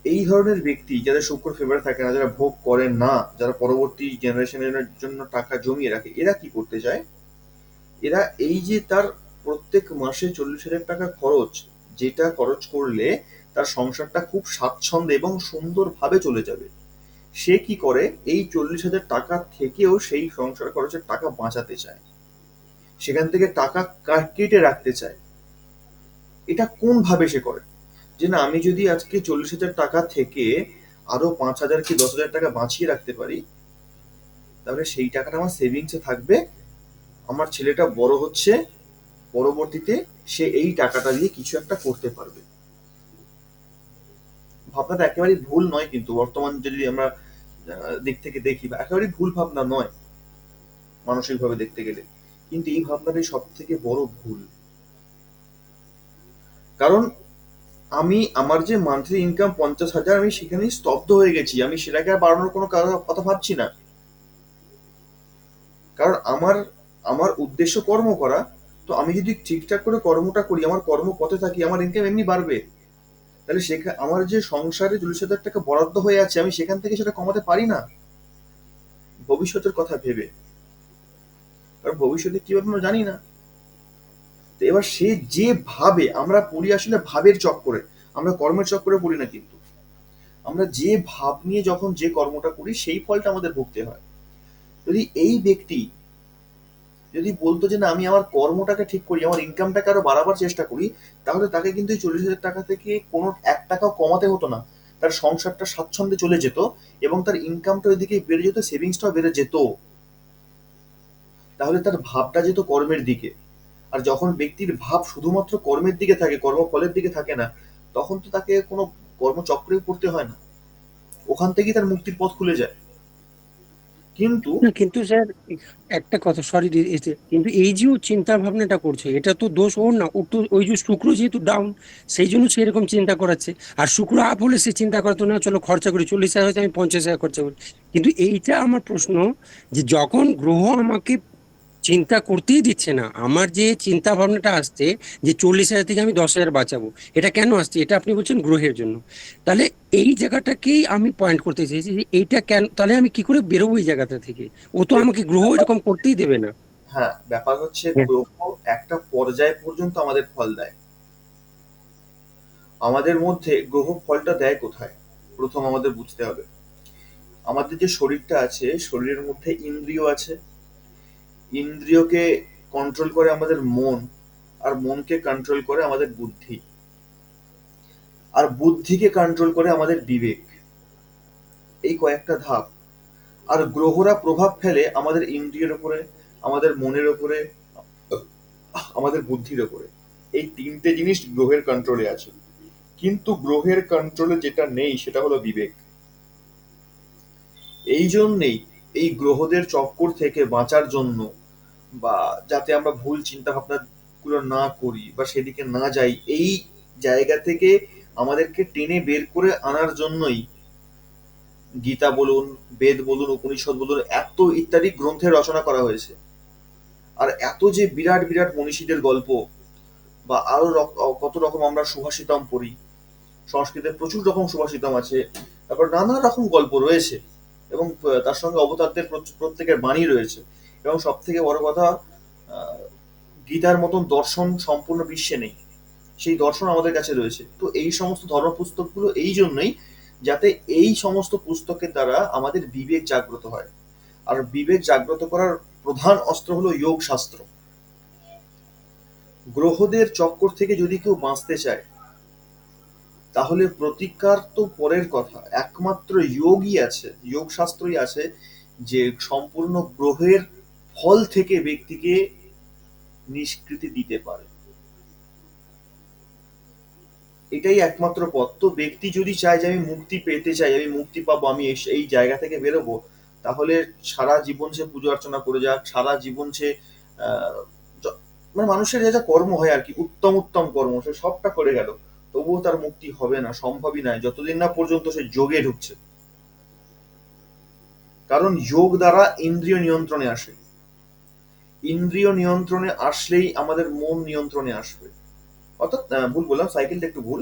এই ধরনের ব্যক্তি যাদের শুক্র ফেভার থাকে না, যারা ভোগ করেন না, যারা পরবর্তী জেনারেশনের জন্য টাকা জমিয়ে রাখে, এরা কি করতে চায়, এরা এই যে তার প্রত্যেক মাসে 40,000 টাকা খরচ, যেটা খরচ করলে তার সংসারটা খুব স্বাচ্ছন্দ্যে এবং সুন্দরভাবে চলে যাবে, সে কি করে, এই 40,000 টাকা থেকেও সেই সংসার খরচের টাকা বাঁচাতে চায়, সেখান থেকে টাকা কেটে রাখতে চায়। এটা কোন ভাবে সে করে, যে না, আমি যদি আজকে 40,000 টাকা থেকে আরো 5,000 কি 10,000 টাকা বাঁচিয়ে রাখতে পারি, তাহলে সেই টাকাটা আমার সেভিংসে থাকবে। আমার ছেলেটা বড় হচ্ছে, পরবর্তীতে সে এই টাকাটা দিয়ে কিছু একটা করতে পারবে। ভাবনাটা একেবারেই ভুল নয়, কিন্তু বর্তমান যদি আমরা দিক থেকে দেখি, বা একেবারেই ভুল ভাবনা নয় মানসিকভাবে দেখতে গেলে, কিন্তু এই ভাবনাটাই সব থেকে বড় ভুল। কারণ আমি আমার যে মান্থলি ইনকাম 50,000, আমি সেখানেই স্তব্ধ হয়ে গেছি, আমি সেটাকে আর বাড়ানোর কোনো কথা ভাবছি না। কারণ আমার আমার উদ্দেশ্য কর্ম করা। তো আমি যদি ঠিকঠাক করে কর্মটা করি, আমার কর্ম পথে থাকি, আমার ইনকাম এমনি বাড়বে। তাহলে সেখানে আমার যে সংসারে 40,000 টাকা বরাদ্দ হয়ে আছে, আমি সেখান থেকে সেটা কমাতে পারি না ভবিষ্যতের কথা ভেবে? কারণ ভবিষ্যতে কি হবে আমরা জানি না। তো এবার সে যে ভাবে, আমরা পড়ি আসলে ভাবের চক্করে, আমরা কর্মের চক্করে পড়ি না, কিন্তু আমরা যে ভাব নিয়ে যখন যে কর্মটা করি সেই ফলটা আমাদের ভুগতে হয়। যদি এই ব্যক্তি যদি বলতো যে না, আমি আমার কর্মটাকে ঠিক করি, আমার ইনকামটাকে আরো বাড়াবার চেষ্টা করি, তাহলে তাকে কিন্তু এই 40,000 টাকা থেকে কোনো 1 টাকাও কমাতে হতো না। তার সংসারটা স্বাচ্ছন্দ্যে চলে যেত, এবং তার ইনকামটা ওইদিকে বেড়ে যেত, সেভিংসটাও বেড়ে যেত। তাহলে তার ভাবটা যেত কর্মের দিকে। আর যখন ব্যক্তির ভাব শুধুমাত্র কর্মের দিকে থাকে, কর্মফলের দিকে থাকে না, তখন তো তাকে কোনো কর্মচক্রে পড়তে হয় না, ওখান থেকেই তার মুক্তির পথ খুলে যায়। কিন্তু না কিন্তু স্যার, একটা কথা, সরি, কিন্তু এই যে ও চিন্তা ভাবনাটা করছে, এটা তো দোষ ওর না। ও তো ওই যে শুক্র যেহেতু ডাউন, সেই জন্য সে এরকম চিন্তা করাচ্ছে। আর শুক্র আপ হলে সে চিন্তা করতো না চলো খরচা করি, 40,000 হয়তো আমি 50,000 খরচা করি। কিন্তু এইটা আমার প্রশ্ন, যে যখন গ্রহ আমাকে চিন্তা করতেই দিচ্ছে না, আমার যে চিন্তা ভাবনাটা আসছে যে 40,000 থেকে আমি 10,000 বাঁচাবো, এটা কেন আসছে? এটা আপনি বলছেন গ্রহের জন্য। তাহলে এই জায়গাটাকেই আমি পয়েন্ট করতে চাইছি যে এইটা কেন, তাহলে আমি কি করে বেরোবো এই জায়গাটা থেকে? ও তো আমাকে গ্রহ এরকম করতেই দেবে না। হ্যাঁ, ব্যাপার হচ্ছে হ্যাঁ। গ্রহ একটা পর্যায় পর্যন্ত আমাদের ফল দেয়। আমাদের মধ্যে গ্রহ ফলটা দেয় কোথায়, প্রথম আমাদের বুঝতে হবে। আমাদের যে শরীরটা আছে, শরীরের মধ্যে ইন্দ্রিয় আছে। ইন্দ্রিয়কে কন্ট্রোল করে আমাদের মন, আর মনকে কন্ট্রোল করে আমাদের বুদ্ধি, আর বুদ্ধিকে কন্ট্রোল করে আমাদের বিবেক। এই কয়েকটা ধাপ। আর গ্রহরা প্রভাব ফেলে আমাদের ইন্দ্রিয়ের উপরে, আমাদের মনের উপরে, আমাদের বুদ্ধির উপরে। এই তিনটে জিনিস গ্রহের কন্ট্রোলে আছে। কিন্তু গ্রহের কন্ট্রোলে যেটা নেই সেটা হলো বিবেক। এই জন্যেই এই গ্রহদের চক্কর থেকে বাঁচার জন্য, বা যাতে আমরা ভুল চিন্তা ভাবনা গুলো না করি বা সেদিকে না যাই, এই জায়গা থেকে আমাদেরকে টেনে বের করে আনার জন্যই গীতা বলুন, বেদ বলুন, উপনিষদ বলুন, এত ইত্যাদি গ্রন্থের রচনা করা হয়েছে। আর এত যে বিরাট বিরাট মনীষীদের গল্প, বা আরো কত রকম আমরা সুভাষিতম পড়ি, সংস্কৃতে প্রচুর রকম সুভাষিতম আছে, তারপর নানা রকম গল্প রয়েছে, এবং তার সঙ্গে অবতারদের প্রত্যেকের বাণী রয়েছে। এবং সব থেকে বড় কথা, আহ, গীতার মতন দর্শন সম্পূর্ণ বিশ্বে নেই, সেই দর্শন আমাদের কাছে রয়েছে। তো এই সমস্ত ধর্ম পুস্তকগুলো এই জন্যই, যাতে এই সমস্ত পুস্তকের দ্বারা আমাদের বিবেক জাগ্রত হয়। আর বিবেক জাগ্রত করার প্রধান অস্ত্র হলো যোগ শাস্ত্র। গ্রহদের চক্কর থেকে যদি কেউ বাঁচতে চায়, তাহলে প্রতিকার তো পরের কথা, একমাত্র যোগই আছে, যোগ শাস্ত্রই আছে, যে সম্পূর্ণ গ্রহের ফল থেকে ব্যক্তিকে নিষ্কৃতি দিতে পারে। এটাই একমাত্র পথ। তো ব্যক্তি যদি চায় যে আমি মুক্তি পেতে চাই, আমি মুক্তি পাবো, আমি এই জায়গা থেকে বেরোবো, তাহলে সারা জীবন সে পুজো অর্চনা করে যাক, সারা জীবন সে আহ, মানে মানুষের যা যা কর্ম হয় আর কি, উত্তম উত্তম কর্ম, সে সবটা করে গেল, তবুও তার মুক্তি হবে না, সম্ভবই নয়, যতদিন না পর্যন্ত সে যোগে ঢুকছে। কারণ যোগ দ্বারা ইন্দ্রিয় নিয়ন্ত্রণে আসে। ইন্দ্রিয় নিয়ন্ত্রণে আসলেই আমাদের মন নিয়ন্ত্রণে আসবে। অর্থাৎ ভুল বললাম, সাইকেলটা একটু ভুল।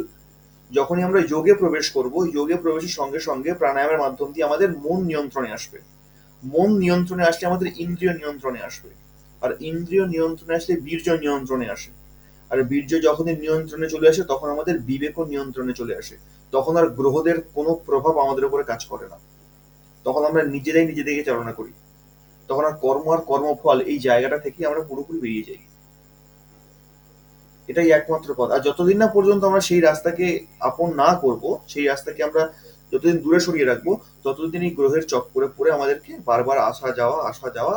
যখনই আমরা যোগে প্রবেশ করব, যোগে প্রবেশের সঙ্গে সঙ্গে প্রাণায়ামের মাধ্যম দিয়ে আমাদের মন নিয়ন্ত্রণে আসবে। মন নিয়ন্ত্রণে আসলে আমাদের ইন্দ্রিয় নিয়ন্ত্রণে আসবে। আর ইন্দ্রিয় নিয়ন্ত্রণে আসলে বীর্য নিয়ন্ত্রণে আসে। আর বীর্য যখনই নিয়ন্ত্রণে চলে আসে, তখন আমাদের বিবেকও নিয়ন্ত্রণে চলে আসে। তখন আর গ্রহদের কোনো প্রভাব আমাদের উপরে কাজ করে না। তখন আমরা নিজেরাই নিজেদেরকে চালনা করি। তখন আর কর্ম আর কর্মফল এই জায়গাটা থেকে আমরা পুরোপুরি বেরিয়ে যাই। এটাই একমাত্র পথ। আর যতদিন না পর্যন্ত আমরা সেই রাস্তাকে আপন না করব, সেই রাস্তাকে আমরা যতদিন দূরে সরিয়ে রাখবো, ততদিন এই গ্রহের চক্করে পড়ে আমাদেরকে বারবার আসা যাওয়া আসা যাওয়া,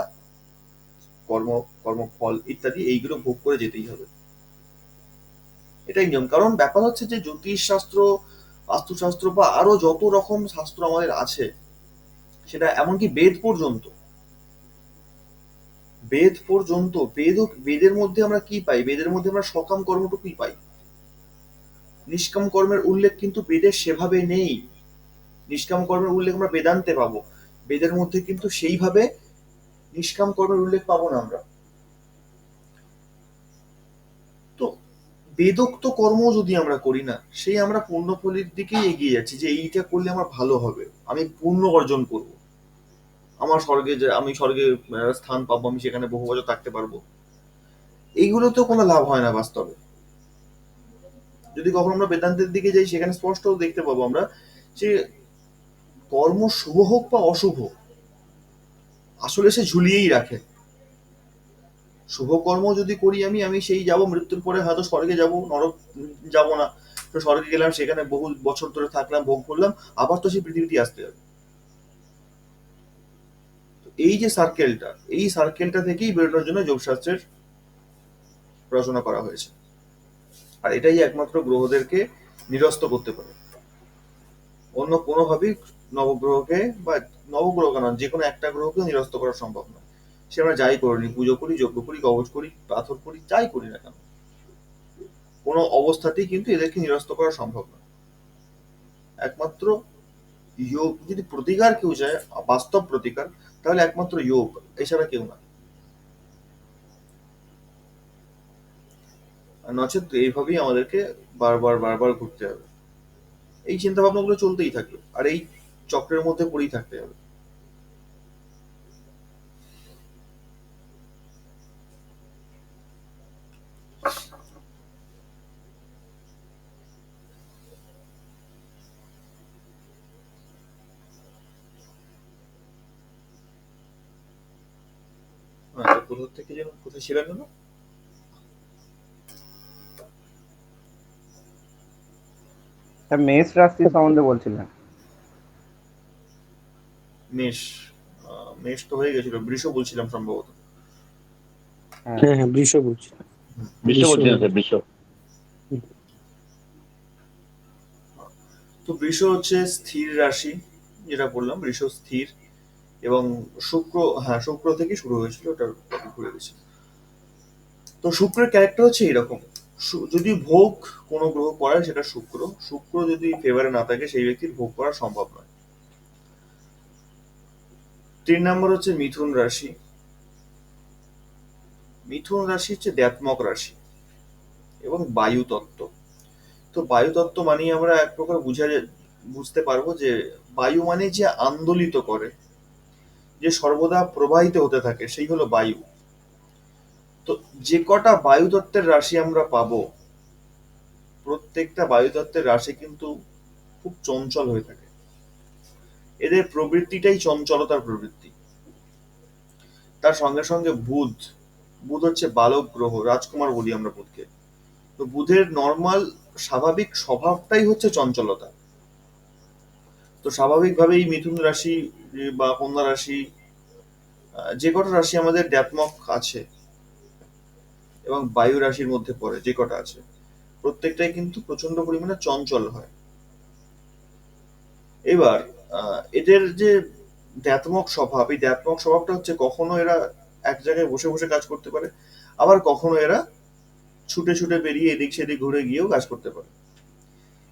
কর্ম, কর্মফল ইত্যাদি এইগুলো ভোগ করে যেতেই হবে। এটাই নিয়ম। কারণ ব্যাপার হচ্ছে যে জ্যোতিষ শাস্ত্র, বাস্তুশাস্ত্র বা আরো যত রকম শাস্ত্র আমাদের আছে, সেটা এমনকি বেদ পর্যন্ত, বেদের মধ্যে আমরা কি পাই? বেদের মধ্যে আমরা সকাম কর্মটুকুই পাই। নিষ্কাম কর্মের উল্লেখ কিন্তু বেদের সেভাবে নেই। নিষ্কাম কর্মের উল্লেখ আমরা বেদান্তে পাবো, বেদের মধ্যে কিন্তু সেইভাবে নিষ্কাম কর্মের উল্লেখ পাবো না আমরা। তো বেদোক্ত কর্ম যদি আমরা করি না, সেই আমরা পূর্ণফলের দিকেই এগিয়ে যাচ্ছি, যে এইটা করলে আমার ভালো হবে, আমি পূর্ণ অর্জন করব, আমার স্বর্গে আমি স্বর্গে স্থান পাবো, আমি সেখানে বহু বছর থাকতে পারবো। এইগুলোতেও কোনো লাভ হয় না বাস্তবে। যদি কখনো আমরা বেদান্তের দিকে যাই, সেখানে স্পষ্ট দেখতে পাবো আমরা যে কর্ম শুভ হোক বা অশুভ, আসলে সে ঝুলিয়েই রাখে। শুভ কর্ম যদি করি আমি, আমি সেই যাব, মৃত্যুর পরে হয়তো স্বর্গে যাব, নরক যাব না। তো স্বর্গে গেলাম, সেখানে বহু বছর ধরে থাকলাম, ভোগ করলাম, আবার তো সেই পৃথিবীতে আসতে হবে। এই যে সার্কেলটা, এই সার্কেলটা থেকেই বেরোনোর জন্য যোগশাস্ত্রের রচনা করা হয়েছে। আর এটাই একমাত্র গ্রহদেরকে নিরস্ত করতে পারে। অন্য কোনোভাবেই নবগ্রহকে বা নবগ্রহ কেন যে কোনো একটা গ্রহকে নিরস্ত করা সম্ভব নয়। সে আমরা যাই করি, পুজো করি, যজ্ঞ করি, কবচ করি, পাথর করি, যাই করি না কেন, কোনো অবস্থাতেই কিন্তু এদেরকে নিরস্ত করা সম্ভব নয়। একমাত্র যোগ যদি প্রতিকার কেউ চায়, বাস্তব প্রতিকার, তাহলে একমাত্র যোগ, এছাড়া কেউ না। আর নচেত এইভাবেই আমাদেরকে বারবার বারবার ঘুরতে হবে, এই চিন্তা ভাবনাগুলো চলতেই থাকবে, আর এই চক্রের মধ্যে পড়েই থাকতে হবে। তো কোথা থেকে যেন কোথায় ছিলেন যেন? স্যার মেষ রাশি সম্বন্ধে বলছিলেন। মেষ, মেষ তো হয়ে গেছিল, বৃষ বলছিলাম সম্ভবত। হ্যাঁ, হ্যাঁ হ্যাঁ, বৃষ বলছি। বিশ্ব বৃষ বলছিলেন হয়ে স্যার, গেছে। বিশ্ব। তো বৃষ হচ্ছে স্থির রাশি, যেটা বললাম বৃষ স্থির, এবং শুক্র, হ্যাঁ শুক্র থেকে শুরু হয়েছিল, ওটা ঘুরে গেছে। তো শুক্রের ক্যারেক্টার হচ্ছে এরকম, যদি ভোগ কোনো গ্রহ করায় সেটা শুক্র, শুক্র যদি ফেভারে না থাকে সেই ব্যক্তির ভোগ করা সম্ভব নয়। 3 নম্বর হচ্ছে মিথুন রাশি। মিথুন রাশি হচ্ছে দ্যাত্মক রাশি এবং বায়ু তত্ত্ব। তো বায়ু তত্ত্ব মানে আমরা এক প্রকার বুঝতে পারবো যে বায়ু মানে যে আন্দোলিত করে, যে সর্বদা প্রবাহিত হতে থাকে, সেই হলো বায়ু। তো যে কটা বায়ু তত্ত্বের রাশি আমরা পাবো, প্রত্যেকটা বায়ু তত্ত্বের রাশি কিন্তু খুব চঞ্চল হয়ে থাকে, এদের প্রবৃত্তিটাই চঞ্চলতার প্রবৃত্তি। তার সঙ্গে সঙ্গে বুধ, বুধ হচ্ছে বালক গ্রহ, রাজকুমার বলি আমরা বুধকে। তো বুধের নর্মাল স্বাভাবিক স্বভাবটাই হচ্ছে চঞ্চলতা। তো স্বাভাবিকভাবেই মিথুন রাশি বা কন্যা রাশি, যে কটা রাশি আমাদের দ্যাত্মক আছে এবং বায়ু রাশির মধ্যে পড়ে যে কটা আছে, প্রত্যেকটাই কিন্তু প্রচন্ড পরিমাণে চঞ্চল হয়। এবার এদের যে দ্যাত্মক স্বভাব, এই দ্যাত্মক স্বভাবটা হচ্ছে কখনো এরা এক জায়গায় বসে বসে কাজ করতে পারে, আবার কখনো এরা ছুটে ছুটে বেরিয়ে এদিক সেদিক ঘুরে গিয়েও কাজ করতে পারে।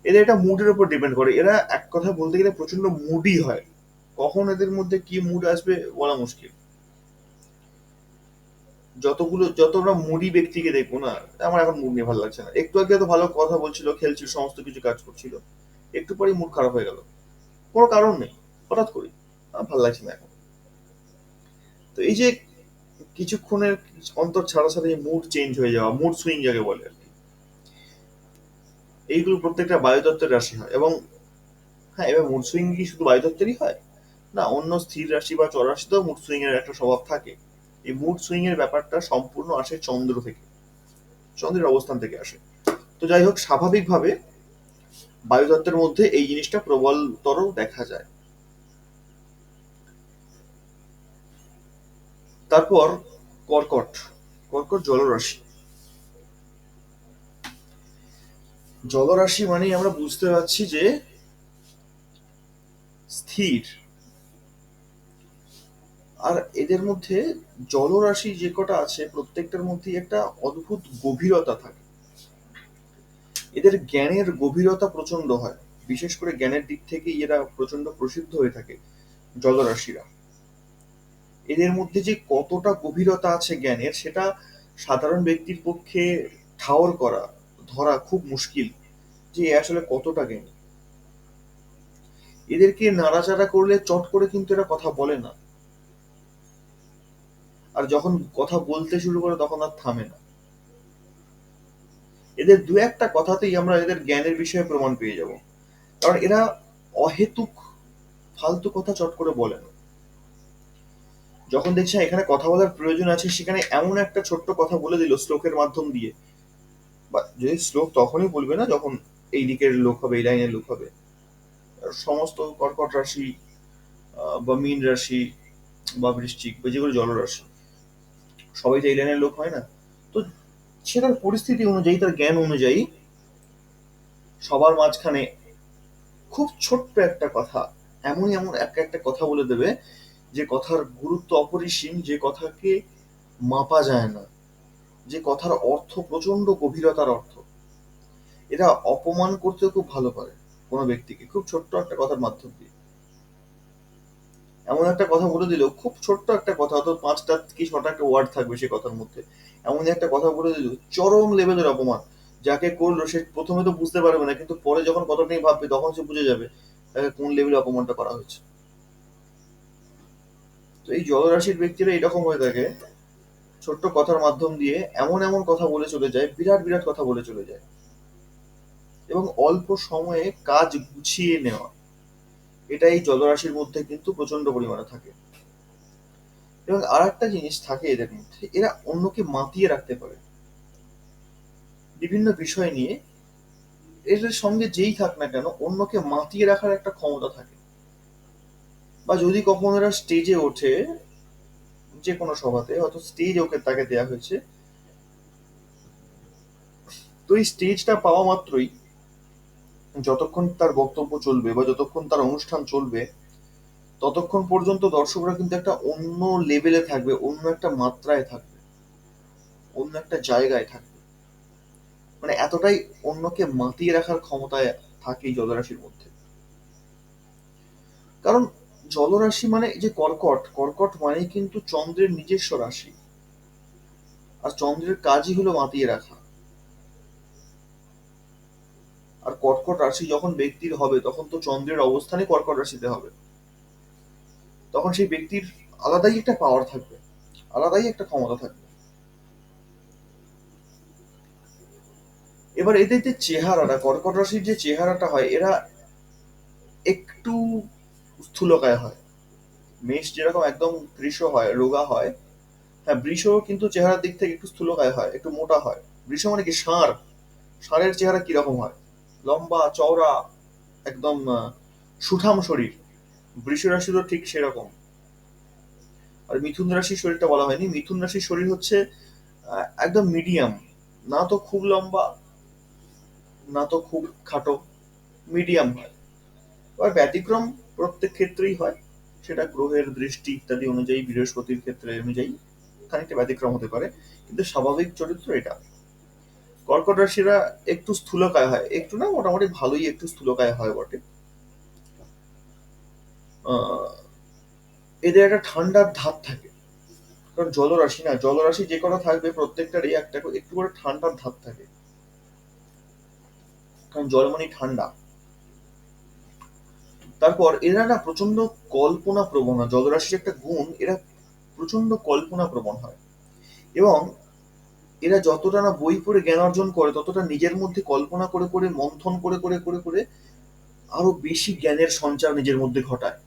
এদের এটা মুডের উপর ডিপেন্ড করে, এরা এক কথা বলতে গেলে প্রচন্ড মুডি হয়, কখন এদের মধ্যে কি মুড আসবে বলা মুশকিল। যত আমরা মুডি ব্যক্তিকে দেখবো না, আমার এখন মুড নিয়ে ভালো লাগছে না, একটু আগে তো ভালো কথা বলছিল, খেলছিল, সমস্ত কিছু কাজ করছিল, একটু পরেই মুড খারাপ হয়ে গেল, কোনো কারণ নেই, হঠাৎ করি আমার ভালো লাগছে না এখন। তো এই যে কিছুক্ষণের অন্তর ছাড়া ছাড়া মুড চেঞ্জ হয়ে যাওয়া, মুড সুইং যাকে বলে আর কি, এইগুলো প্রত্যেকটা বায়ুতত্ত্বের রাশি হয়। এবং হ্যাঁ, এবার মুড সুইং কি শুধু বায়ুতত্ত্বেরই হয় না, অন্য স্থির রাশি বা চর রাশিতেও মুড সুইং এর একটা স্বভাব থাকে। এই মুড সুইং এর ব্যাপারটা সম্পূর্ণ আসে চন্দ্র থেকে, চন্দ্রের অবস্থান থেকে আসে। তো যাই হোক, স্বাভাবিকভাবে বায়ুতত্ত্বের মধ্যে এই জিনিসটা প্রবলতর দেখা যায়। তারপর কর্কট, কর্কট জলরাশি। জলরাশি মানেই আমরা বুঝতে পারছি যে স্থির, আর এদের মধ্যে জলরাশি যে কটা আছে প্রত্যেকটার মধ্যেই একটা অদ্ভুত গভীরতা থাকে, এদের জ্ঞানের গভীরতা প্রচন্ড হয়, বিশেষ করে জ্ঞানের দিক থেকে এরা প্রচন্ড প্রসিদ্ধ হয়ে থাকে জলরাশিরা। এদের মধ্যে যে কতটা গভীরতা আছে জ্ঞানের, সেটা সাধারণ ব্যক্তির পক্ষে ঠাওর করা, ধরা খুব মুশকিল, যে এ আসলে কতটা জ্ঞানী। এদেরকে নাড়াচাড়া করলে চট করে কিন্তু এরা কথা বলে না, আর যখন কথা বলতে শুরু করে তখন আর থামে না। এদের দু একটা কথাতেই আমরা এদের জ্ঞানের বিষয়ে প্রমাণ পেয়ে যাব, কারণ এরা অহেতুক ফালতু কথা চট করে বলে না। যখন দেখছে এখানে কথা বলার প্রয়োজন আছে, সেখানে এমন একটা ছোট্ট কথা বলে দিল শ্লোকের মাধ্যম দিয়ে, বা যদি শ্লোক তখনই বলবে না যখন এই দিকের লোক হবে, এই লাইনের লোক হবে। সমস্ত কর্কট রাশি বা মীন রাশি বা বৃশ্চিক বা যেগুলো জলরাশি, সবাই তো এই লাইনের লোক হয় না। তো সেটার পরিস্থিতি অনুযায়ী, তার জ্ঞান অনুযায়ী সবার মাঝখানে খুব ছোট্ট একটা কথা, এমন একটা কথা বলে দেবে যে কথার গুরুত্ব অপরিসীম, যে কথাকে মাপা যায় না, যে কথার অর্থ প্রচন্ড গভীরতার অর্থ। এরা অপমান করতেও খুব ভালো পারে কোনো ব্যক্তিকে, খুব ছোট্ট একটা কথার মাধ্যম দিয়ে। এমন একটা কথা বলে দিল, খুব ছোট্ট একটা কথা, হয়তো 5টা কি 6টা একটা ওয়ার্ড থাকবে সে কথার মধ্যে, এমন একটা কথা বলে দিল, চরম লেভেলের অপমান। যাকে করলো সে প্রথমে তো বুঝতে পারবে না, কিন্তু পরে যখন কথাটা নিয়ে ভাববে তখন সে বুঝে যাবে তাকে কোন লেভেলে অপমানটা করা হয়েছে। তো এই জলরাশির ব্যক্তিরা এরকম হয়ে থাকে, ছোট্ট কথার মাধ্যম দিয়ে এমন কথা বলে চলে যায়, বিরাট বিরাট কথা বলে চলে যায়, এবং অল্প সময়ে কাজ গুছিয়ে নেওয়া, এটা এই জলরাশির মধ্যে কিন্তু প্রচন্ড পরিমাণে থাকে। এবং আর একটা জিনিস থাকে এদের মধ্যে, এরা অন্যকে মাতিয়ে রাখতে পারে বিভিন্ন বিষয় নিয়ে। এদের সঙ্গে যেই থাক না কেন, অন্যকে মাতিয়ে রাখার একটা ক্ষমতা থাকে। বা যদি কখনো এরা স্টেজে ওঠে, যে কোনো সভাতে হয়তো স্টেজ ওকে তাকে দেয়া হয়েছে, তো এই স্টেজটা পাওয়া মাত্রই, যতক্ষণ তার বক্তব্য চলবে বা যতক্ষণ তার অনুষ্ঠান চলবে, ততক্ষণ পর্যন্ত দর্শকরা কিন্তু একটা অন্য লেভেলে থাকবে, অন্য একটা মাত্রায় থাকবে, অন্য একটা জায়গায় থাকবে। মানে এতটাই অন্যকে মাতিয়ে রাখার ক্ষমতায় থাকে এই জলরাশির মধ্যে। কারণ জলরাশি মানে এই যে কর্কট, কর্কট মানে কিন্তু চন্দ্রের নিজস্ব রাশি, আর চন্দ্রের কাজই হলো মাতিয়ে রাখা। আর কর্কট রাশি যখন ব্যক্তির হবে, তখন তো চন্দ্রের অবস্থানই কর্কট রাশিতে হবে, তখন সেই ব্যক্তির আলাদাই একটা পাওয়ার থাকবে, আলাদাই একটা ক্ষমতা থাকবে। এবার এদের যে চেহারাটা, কর্কট রাশির যে চেহারাটা হয়, এরা একটু স্থূলকায় হয়। মেষ যেরকম একদম কৃশ হয়, রোগা হয়, হ্যাঁ বৃষ কিন্তু চেহারার দিক থেকে একটু স্থূলকায় হয়, একটু মোটা হয়। বৃষ মানে কি ষাঁড়, ষাঁড়ের চেহারা কিরকম হয়, লম্বা চওড়া, একদম সুঠাম শরীর। বৃষ রাশিরও ঠিক সেরকম। আর মিথুন রাশির শরীরটা বলা হয়নি, মিথুন রাশির শরীর হচ্ছে একদম মিডিয়াম, না তো খুব লম্বা না তো খুব খাটো, মিডিয়াম হয়। আর ব্যতিক্রম প্রত্যেক ক্ষেত্রেই হয়, সেটা গ্রহের দৃষ্টি ইত্যাদি অনুযায়ী, বৃহস্পতির ক্ষেত্রে অনুযায়ী খানিকটা ব্যতিক্রম হতে পারে, কিন্তু স্বাভাবিক চরিত্র এটা। কর্কট রাশিরা একটু স্থূলকায় হয়, একটু না মোটামুটি ভালোই একটু স্থূলকায় হয় বটে। আহ, এদের একটা ঠান্ডার ধাত থাকে, কারণ জলরাশি না, জলরাশি যে কটা থাকবে প্রত্যেকটারই একটা একটু করে ঠান্ডার ধাত থাকে, কারণ জল মানে ঠান্ডা। তারপর এরা না প্রচন্ড কল্পনা প্রবণ হয়, জলরাশির একটা গুণ, এরা প্রচন্ড কল্পনা প্রবণ হয়। এবং এরা যতটা না বই পড়ে জ্ঞান অর্জন করে, ততটা নিজের মধ্যে কল্পনা করে করে, মন্থন করে করে করে করে আরো বেশি জ্ঞানের সঞ্চার নিজের মধ্যে ঘটায়।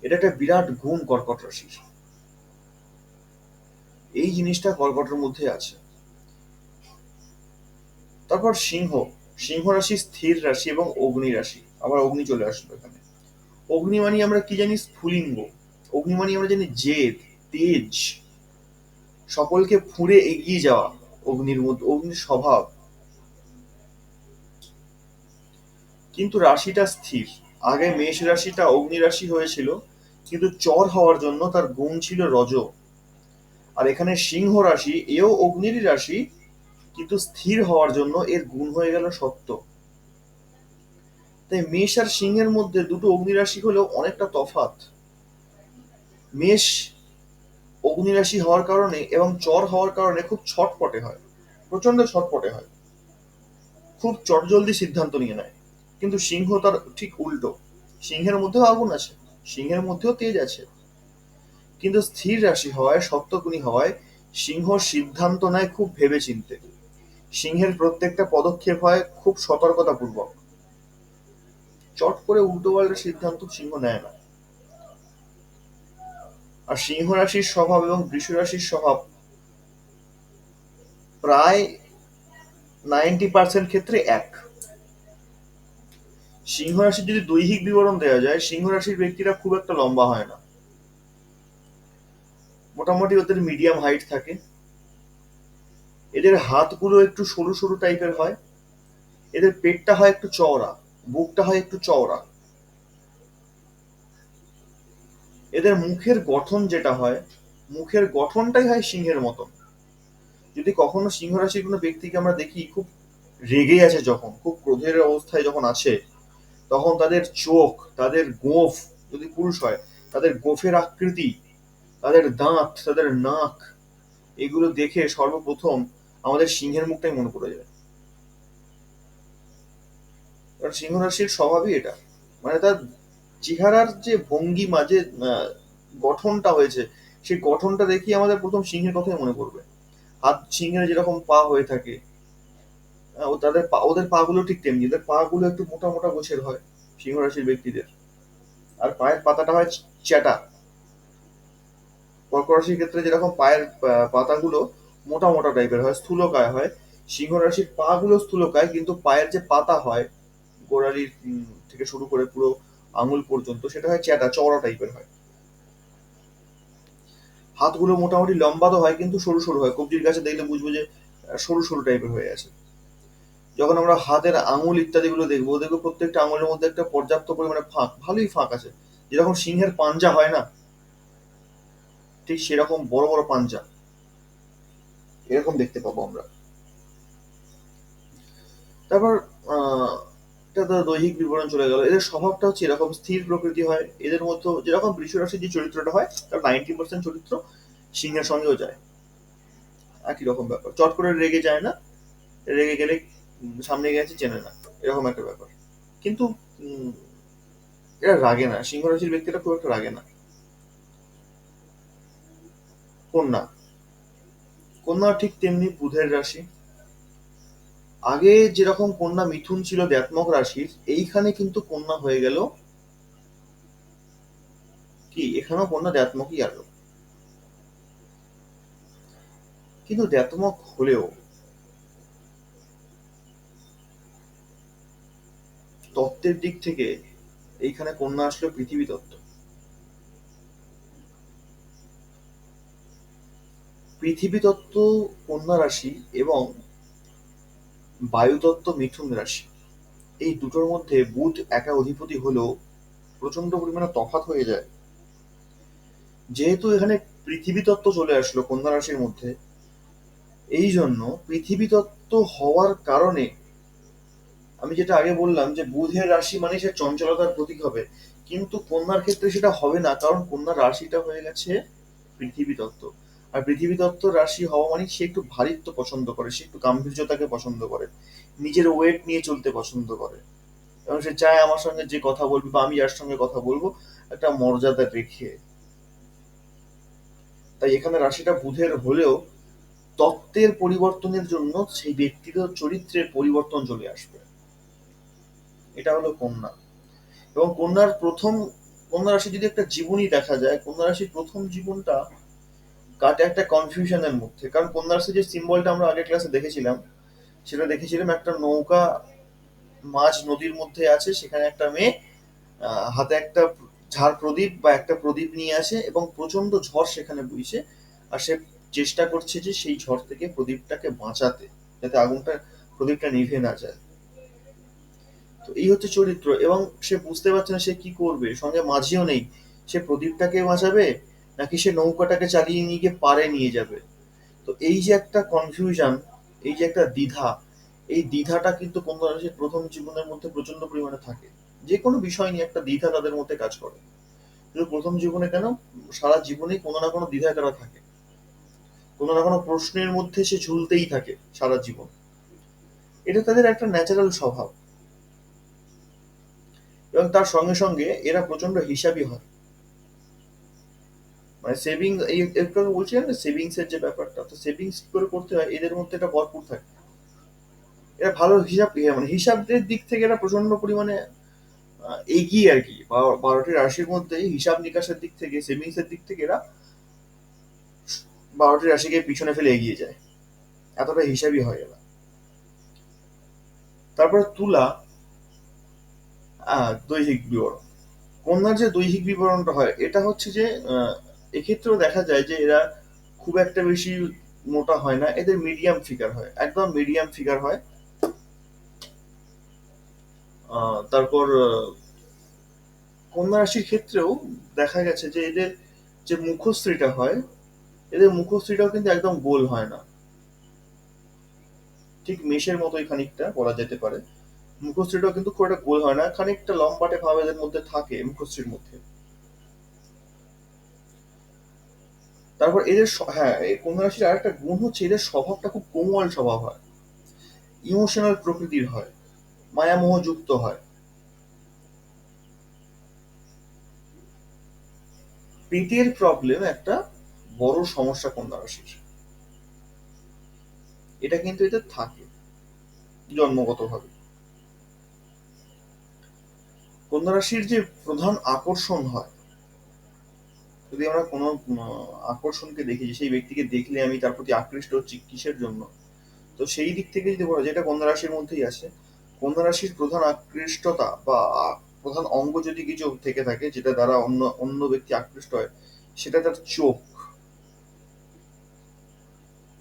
এটা একটা বিরাট গুণ কর্কট রাশির, এই জিনিসটা কর্কটের মধ্যে আছে। তারপর সিংহ, সিংহ রাশি স্থির রাশি এবং অগ্নি রাশি। আবার অগ্নি চলে আসলো এখানে। অগ্নি মানে আমরা কি জানি, স্ফুলিঙ্গ। অগ্নি মানে আমরা জানি জেদ, তেজ, সকলকে ফুঁড়ে এগিয়ে যাওয়া, অগ্নির মধ্যে অগ্নির স্বভাব। কিন্তু রাশিটা স্থির। আগে মেষ রাশিটা অগ্নি রাশি হয়েছিল, কিন্তু চর হওয়ার জন্য তার গুণ ছিল রজ। আর এখানে সিংহ রাশি, এও অগ্নিরই রাশি, কিন্তু স্থির হওয়ার জন্য এর গুণ হয়ে গেল সত্য। তাই মেষ আর সিংহের মধ্যে দুটো অগ্নি রাশি হলেও অনেকটা তফাৎ। মেষ অগ্নি রাশি হওয়ার কারণে এবং চর হওয়ার কারণে খুব ছটপটে হয়, প্রচন্ড ছটপটে হয়, খুব চটজলদি সিদ্ধান্ত নিয়ে নেয়। কিন্তু সিংহ তার ঠিক উল্টো, সিংহের মধ্যেও আগুন আছে, সিংহের মধ্যেও তেজ আছে, কিন্তু স্থির রাশি হওয়ায়, সপ্তগুণী হওয়ায় সিংহ সিদ্ধান্ত নেয় খুব ভেবে চিনতে। সিংহের প্রত্যেকটা পদক্ষেপ হয় খুব সতর্কতা পূর্বক, চট করে উল্টো পাল্টা সিদ্ধান্ত সিংহ নেয় না। আর সিংহ রাশির স্বভাব এবং বৃষ রাশির স্বভাব প্রায় 90% ক্ষেত্রে এক। সিংহ রাশির যদি দৈহিক বিবরণ দেওয়া যায়, সিংহ রাশির ব্যক্তিরা খুব একটা লম্বা হয় না, মোটামুটি ওদের মিডিয়াম হাইট থাকে। এদের হাতগুলো একটু সরু সরু টাইপের হয়, এদের পেটটা হয় একটু চওড়া, বুকটা হয় একটু চওড়া। এদের মুখের গঠন যেটা হয়, মুখের গঠনটাই হয় সিংহের মতন। যদি কখনো সিংহ রাশির কোনো ব্যক্তিকে আমরা দেখি খুব রেগে আছে, যখন খুব ক্রোধের অবস্থায় যখন আছে, তখন তাদের চোখ, তাদের গোঁফ, যদি পুরুষ হয় তাদের গোঁফের আকৃতি, তাদের দাঁত, তাদের নাক, এগুলো দেখে সর্বপ্রথম আমাদের সিংহের মুখটাই মনে পড়ে যায়। কারণ সিংহ রাশির স্বভাবই এটা, মানে তার চেহারার যে ভঙ্গিমা, যে গঠনটা হয়েছে, সেই গঠনটা দেখি আমাদের প্রথম সিংহের কথাই মনে পড়বে। হাত সিংহের যেরকম পা হয়ে থাকে, ও তাদের পা, ওদের পা গুলো ঠিক তেমনি, ওদের পা গুলো একটু মোটা মোটা গোছের হয় সিংহ রাশির ব্যক্তিদের। আর পায়ের পাতাটা হয় চ্যাটা। কর্ক রাশির ক্ষেত্রে যেরকম পায়ের পাতাগুলো মোটা মোটা টাইপের হয়, স্থূলকায় হয়, সিংহ রাশির পা গুলো স্থূলকায়, কিন্তু পায়ের যে পাতা হয় গোড়ালির থেকে শুরু করে পুরো আঙুল পর্যন্ত, সেটা হয় চ্যাটা, চওড়া টাইপের হয়। হাতগুলো মোটামুটি লম্বা তো হয়, কিন্তু সরু সরু হয়, কবজির কাছে দেখলে বুঝবো যে সরু সরু টাইপের হয়ে আছে। যখন আমরা হাতের আঙুল ইত্যাদি গুলো দেখবো, দেখবো প্রত্যেকটা আঙুলের মধ্যে একটা পর্যাপ্ত পরিমাণে ফাঁক, ভালোই ফাঁক আছে। যেরকম সিংহের পাঞ্জা হয় না, ঠিক সেরকম বড় বড় পাঞ্জা এরকম দেখতে পাবো আমরা। তারপর এটা তো দৈহিক বিবরণ চলে গেল। এদের স্বভাবটা হচ্ছে এরকম স্থির প্রকৃতি হয়। এদের মধ্যে যেরকম বৃষ রাশির যে চরিত্রটা হয়, তার 90% চরিত্র সিংহের সঙ্গেও যায়, একই রকম ব্যাপার। চট করে রেগে যায় না, রেগে গেলে সামনে গেছে চেনে না, এরকম একটা ব্যাপার। কিন্তু উম, এরা রাগে না, সিংহ রাশির ব্যক্তিরা খুব একটা রাগে না। কন্যা, কন্যা ঠিক তেমনি বুধের রাশি। আগে যেরকম কন্যা মিথুন ছিল দ্ব্যাত্মক রাশির, এইখানে কিন্তু কন্যা হয়ে গেল কি, এখানেও কন্যা দ্ব্যাত্মকই আলো। কিন্তু দ্ব্যাত্মক হলেও তত্ত্বের দিক থেকে এইখানে কন্যা আসলো পৃথিবী তত্ত্ব। পৃথিবী তত্ত্ব কন্যা রাশি এবং বায়ুতত্ত্ব মিথুন রাশি, এই দুটোর মধ্যে বুধ একা অধিপতি হলেও প্রচন্ড পরিমাণে তফাৎ হয়ে যায়। যেহেতু এখানে পৃথিবী তত্ত্ব চলে আসলো কন্যা রাশির মধ্যে, এই জন্য পৃথিবী তত্ত্ব হওয়ার কারণে আমি যেটা আগে বললাম যে বুধের রাশি মানে সে চঞ্চলতার প্রতীক হবে, কিন্তু কন্যার ক্ষেত্রে সেটা হবে না, কারণ কন্যার রাশিটা হয়ে গেছে পৃথিবী তত্ত্ব। আর পৃথিবী তত্ত্ব রাশি হওয়া মানে সে একটু ভারিত্ব পছন্দ করে, সে একটু গাম্ভীর্যতাকে পছন্দ করে, নিজের ওয়েট নিয়ে চলতে পছন্দ করে, এবং সে চায় আমার সঙ্গে যে কথা বলবে বা আমি যার সঙ্গে কথা বলবো একটা মর্যাদা রেখে। তাই এখানে রাশিটা বুধের হলেও তত্ত্বের পরিবর্তনের জন্য সেই ব্যক্তির চরিত্রের পরিবর্তন চলে আসবে। এটা হলো কন্যা। এবং কন্যার প্রথম, কন্যা রাশি যদি একটা জীবনী দেখা যায়, কন্যা রাশির প্রথম জীবনটা কাটে একটা কনফিউশনের মধ্যে। কারণ কন্যা রাশির যে সিম্বলটা আমরা আগের ক্লাসে দেখেছিলাম, সেটা দেখেছিলাম একটা নৌকা মাঝ নদীর মধ্যে আছে, সেখানে একটা মেয়ে হাতে একটা ঝাড় প্রদীপ বা একটা প্রদীপ নিয়ে আসে, এবং প্রচন্ড ঝড় সেখানে বইছে, আর সে চেষ্টা করছে যে সেই ঝড় থেকে প্রদীপটাকে বাঁচাতে, যাতে আগুনটা, প্রদীপটা নিভে না যায়। তো এই হচ্ছে চরিত্র, এবং সে বুঝতে পারছে না সে কি করবে, সঙ্গে মাঝিও নেই, সে প্রদীপটাকে বাঁচাবে নাকি সে নৌকাটাকে চালিয়ে নিয়ে গিয়ে পারে নিয়ে যাবে। তো এই যে একটা কনফিউশন, এই যে একটা দ্বিধা, এই দ্বিধাটা কিন্তু কোন মানুষের প্রথম জীবনের মধ্যে প্রচন্ড পরিমাণে থাকে। যে কোনো বিষয় নিয়ে একটা দ্বিধা তাদের মধ্যে কাজ করে, কিন্তু প্রথম জীবনে কেন, সারা জীবনেই কোনো না কোনো দ্বিধায় তারা থাকে, কোনো না কোনো প্রশ্নের মধ্যে সে ঝুলতেই থাকে সারা জীবন। এটা তাদের একটা ন্যাচারাল স্বভাব। এবং তার সঙ্গে সঙ্গে এরা প্রচন্ড হিসাবি হয়, মানে সেভিং, এই একটু আগে বলছিলাম না সেভিংস এর যে ব্যাপারটা, তো সেভিংস কি করে করতে হয় এদের মধ্যে এটা ভরপুর থাকে। এরা ভালো হিসাব, মানে হিসাবের দিক থেকে এরা প্রচন্ড পরিমাণে এগিয়ে আর কি। 12টি রাশির মধ্যে হিসাব নিকাশের দিক থেকে, সেভিংস এর দিক থেকে এরা 12টি রাশিকে পিছনে ফেলে এগিয়ে যায়, এতটা হিসাবই হয় এরা। তারপরে তুলা, দৈহিক বিবরণ। কন্যার যে দৈহিক বিবরণটা হয়, এটা হচ্ছে যে এক্ষেত্রেও দেখা যায় যে এরা খুব একটা বেশি মোটা হয় না, এদের মিডিয়াম ফিগার হয়, একদম মিডিয়াম ফিগার হয়। তারপর কন্যা রাশির ক্ষেত্রেও দেখা গেছে যে এদের যে মুখশ্রীটা হয়, এদের মুখশ্রীটাও কিন্তু একদম গোল হয় না, ঠিক মেষের মতোই খানিকটা বলা যেতে পারে। মুখশ্রীটাও কিন্তু খুব একটা গোল হয় না, খানিকটা লম্বাটে ভাব এদের মধ্যে থাকে মুখশ্রীর মধ্যে। তারপর এদের হ্যাঁ, এই কন্যা রাশির আরেকটা গুণ হচ্ছে এদের স্বভাবটা খুব কোমল স্বভাব হয়, ইমোশনাল প্রকৃতির হয়, মায়ামোহ যুক্ত হয়। পেটের প্রবলেম একটা বড় সমস্যা কন্যা রাশির, এটা কিন্তু এদের থাকে জন্মগতভাবে। কন্যা রাশির যে প্রধান আকর্ষণ হয়, যদি আমরা কোনো আকর্ষণকে দেখি যে সেই ব্যক্তিকে দেখলে আমি তার প্রতি আকৃষ্ট হচ্ছি কিসের জন্য, তো সেই দিক থেকে যদি বলা যায় এটা কন্যা রাশির মধ্যেই আছে। কন্যা রাশির প্রধান আকৃষ্টতা বা প্রধান অঙ্গ যদি কিছু থেকে থাকে যেটা দ্বারা অন্য অন্য ব্যক্তি আকৃষ্ট হয়, সেটা তার চোখ।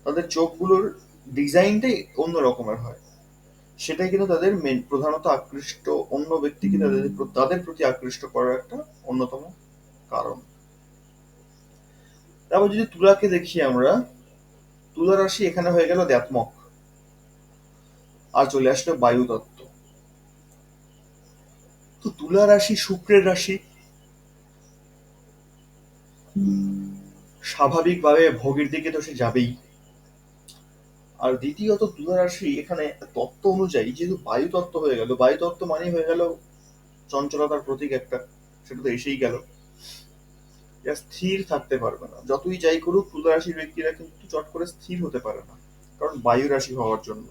তাদের চোখগুলোর ডিজাইনটাই অন্য রকমের হয়, সেটাই কিন্তু তাদের মেন প্রধানত আকৃষ্ট, অন্য ব্যক্তিকে তাদের তাদের প্রতি আকৃষ্ট করার একটা অন্যতম কারণ। তারপর যদি তুলাকে দেখি আমরা, তুলা রাশি এখানে হয়ে গেল দ্যাত্মক, আর চলে আসলো বায়ু তত্ত্ব। তো তুলা রাশি শুক্রের রাশি, স্বাভাবিকভাবে ভোগের দিকে তো সে যাবেই। আর দ্বিতীয়ত তুলা রাশি এখানে তত্ত্ব অনুযায়ী যেহেতু বায়ু তত্ত্ব হয়ে গেল, বায়ু তত্ত্ব মানে হয়ে গেল চঞ্চলতার প্রতীক একটা, সেটা তো এসেই গেল। এরা স্থির থাকতে পারবে না, যতই যাই করুক তুলা রাশির ব্যক্তিরা কিন্তু চট করে স্থির হতে পারে না, কারণ বায়ু রাশি হওয়ার জন্য।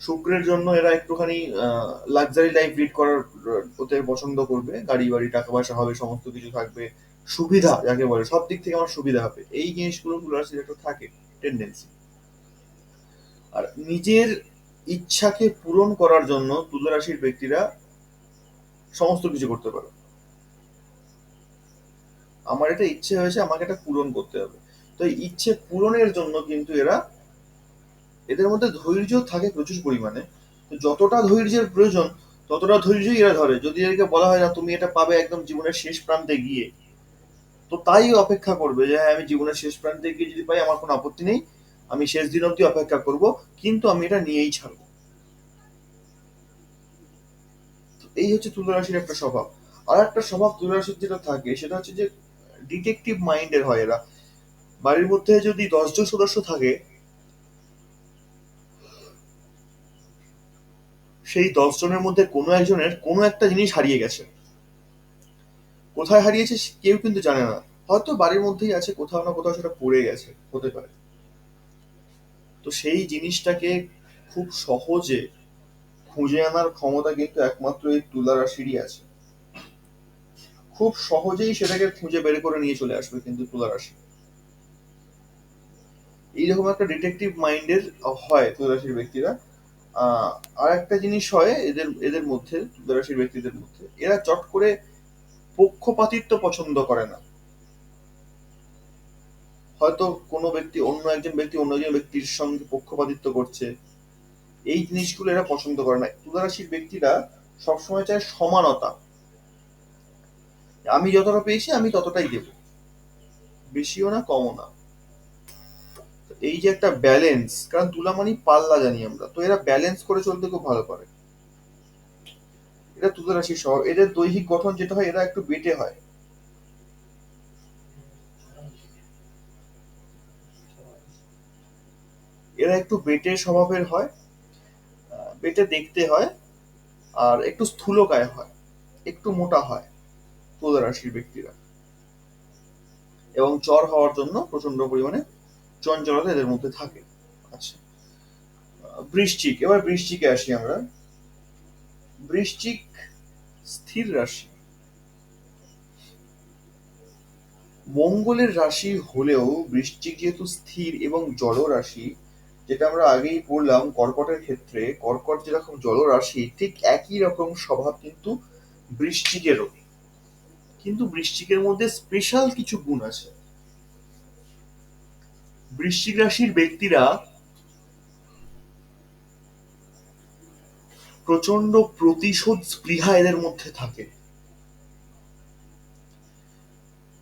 শুক্রের জন্য এরা একটুখানি লাক্সারি লাইফ লিড করার ওদের পছন্দ করবে, গাড়ি বাড়ি টাকা পয়সা হবে, সমস্ত কিছু থাকবে, সুবিধা যাকে বলে সব দিক থেকে আমার সুবিধা হবে, এই জিনিসগুলো তুলা রাশির একটা থাকে টেন্ডেন্সি। আর নিজের ইচ্ছাকে পূরণ করার জন্য তুলা রাশির ব্যক্তিরা সমস্ত কিছু করতে পারে। আমার এটা ইচ্ছে হয়েছে, আমাকে এটা পূরণ করতে হবে, তো এই ইচ্ছে পূরণের জন্য কিন্তু এদের মধ্যে ধৈর্য থাকে প্রচুর পরিমাণে। তো যতটা ধৈর্যের প্রয়োজন ততটা ধৈর্যই এরা ধরে। যদি এদেরকে বলা হয় না তুমি এটা পাবে একদম জীবনের শেষ প্রান্তে গিয়ে, তো তাই অপেক্ষা করবে যে হ্যাঁ আমি জীবনের শেষ প্রান্তে গিয়ে যদি পাই আমার কোনো আপত্তি নেই, আমি শেষ দিন অব্দি অপেক্ষা করব, কিন্তু আমি এটা নিয়েই ছাড়বো। এই হচ্ছে তুলা রাশির একটা স্বভাব। আর একটা স্বভাব তুলা রাশির যেটা থাকে সেটা হচ্ছে যে ডিটেকটিভ মাইন্ডের হয় এরা। বাড়ির মধ্যে যদি 10 জন সদস্য থাকে, সেই 10 জনের মধ্যে কোনো একজনের কোনো একটা জিনিস হারিয়ে গেছে, কোথায় হারিয়েছে কেউ কিন্তু জানে না, হয়তো বাড়ির মধ্যেই আছে, কোথাও না কোথাও সেটা পড়ে গেছে, হতে পারে। তো সেই জিনিসটাকে খুব সহজে খুঁজে আনার ক্ষমতা কিন্তু একমাত্র এই তুলা রাশিরই আছে। খুব সহজেই সেটাকে খুঁজে বের করে নিয়ে চলে আসবে কিন্তু তুলা রাশি। এইরকম একটা ডিটেকটিভ মাইন্ডের হয় তুলা রাশির ব্যক্তিরা। আহ আর একটা জিনিস হয় এদের এদের মধ্যে, তুলা রাশির ব্যক্তিদের মধ্যে, এরা চট করে পক্ষপাতিত্ব পছন্দ করে না। হয়তো কোনো ব্যক্তি অন্য একজন ব্যক্তি অন্য একজন ব্যক্তির সঙ্গে পক্ষপাতিত্ব করছে, এই জিনিসগুলো এরা পছন্দ করে না। তুলা রাশির ব্যক্তিরা সবসময় চায় সমানতা, আমি যতটা পেয়েছি আমি ততটাই দেব, বেশিও না কমও না। এই যে একটা ব্যালেন্স, কারণ তুলা মানে পাল্লা জানি আমরা, তো এরা ব্যালেন্স করে চলতে খুব ভালো পারে। এটা তুলা রাশির স্বভাব। এদের দৈহিক গঠন যেটা হয়, এরা একটু বেটে হয়, এরা একটু বেটে স্বভাবের হয়, বেটে দেখতে হয়, আর একটু স্থূলকায় হয়, একটু মোটা হয় তুলা রাশির ব্যক্তিরা, এবং জ্বর হওয়ার জন্য প্রচন্ড পরিমাণে চঞ্চলতা এদের মধ্যে থাকে। আচ্ছা, বৃশ্চিক, এবার বৃশ্চিকে আসি আমরা। বৃশ্চিক স্থির রাশি, মঙ্গলের রাশি হলেও বৃশ্চিক যেহেতু স্থির এবং জল রাশি, যেটা আমরা আগেই বললাম কর্কটের ক্ষেত্রে, কর্কট যেরকম জল রাশি ঠিক একই রকম স্বভাব কিন্তু বৃশ্চিকেরও। কিন্তু বৃশ্চিকের মধ্যে স্পেশাল কিছু গুণ আছে। বৃশ্চিক রাশির ব্যক্তিরা প্রচন্ড প্রতিশোধ স্পৃহা এদের মধ্যে থাকে।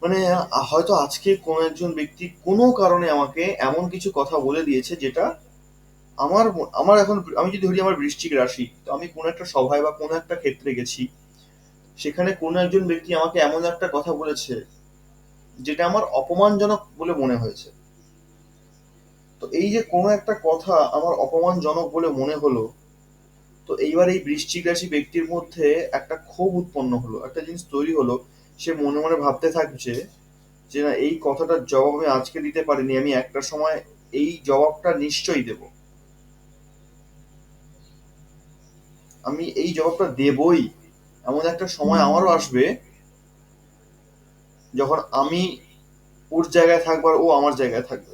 মানে হয়তো আজকে কোনো একজন ব্যক্তি কোনো কারণে আমাকে এমন কিছু কথা বলে দিয়েছে যেটা আমার আমার এখন, আমি যদি ধরি আমার বৃশ্চিক রাশি, তো আমি কোনো একটা সভায় বা কোনো একটা ক্ষেত্রে গেছি, সেখানে কোনো একজন ব্যক্তি আমাকে এমন একটা কথা বলেছে যেটা আমার অপমানজনক বলে মনে হয়েছে। তো এই যে কোনো একটা কথা আমার অপমানজনক বলে মনে হলো, তো এইবার এই বৃশ্চিক রাশি ব্যক্তির মধ্যে একটা ক্ষোভ উৎপন্ন হলো, একটা জিনিস তৈরি হলো। সে মনে মনে ভাবতে থাকছে যে না, এই কথাটার জবাব আমি আজকে দিতে পারিনি, আমি একটা সময় এই জবাবটা নিশ্চয়ই দেব, আমি এই জবাবটা দেবই। এমন একটা সময় আমারও আসবে যখন আমি ওর জায়গায় থাকবো আর ও আমার জায়গায় থাকবে।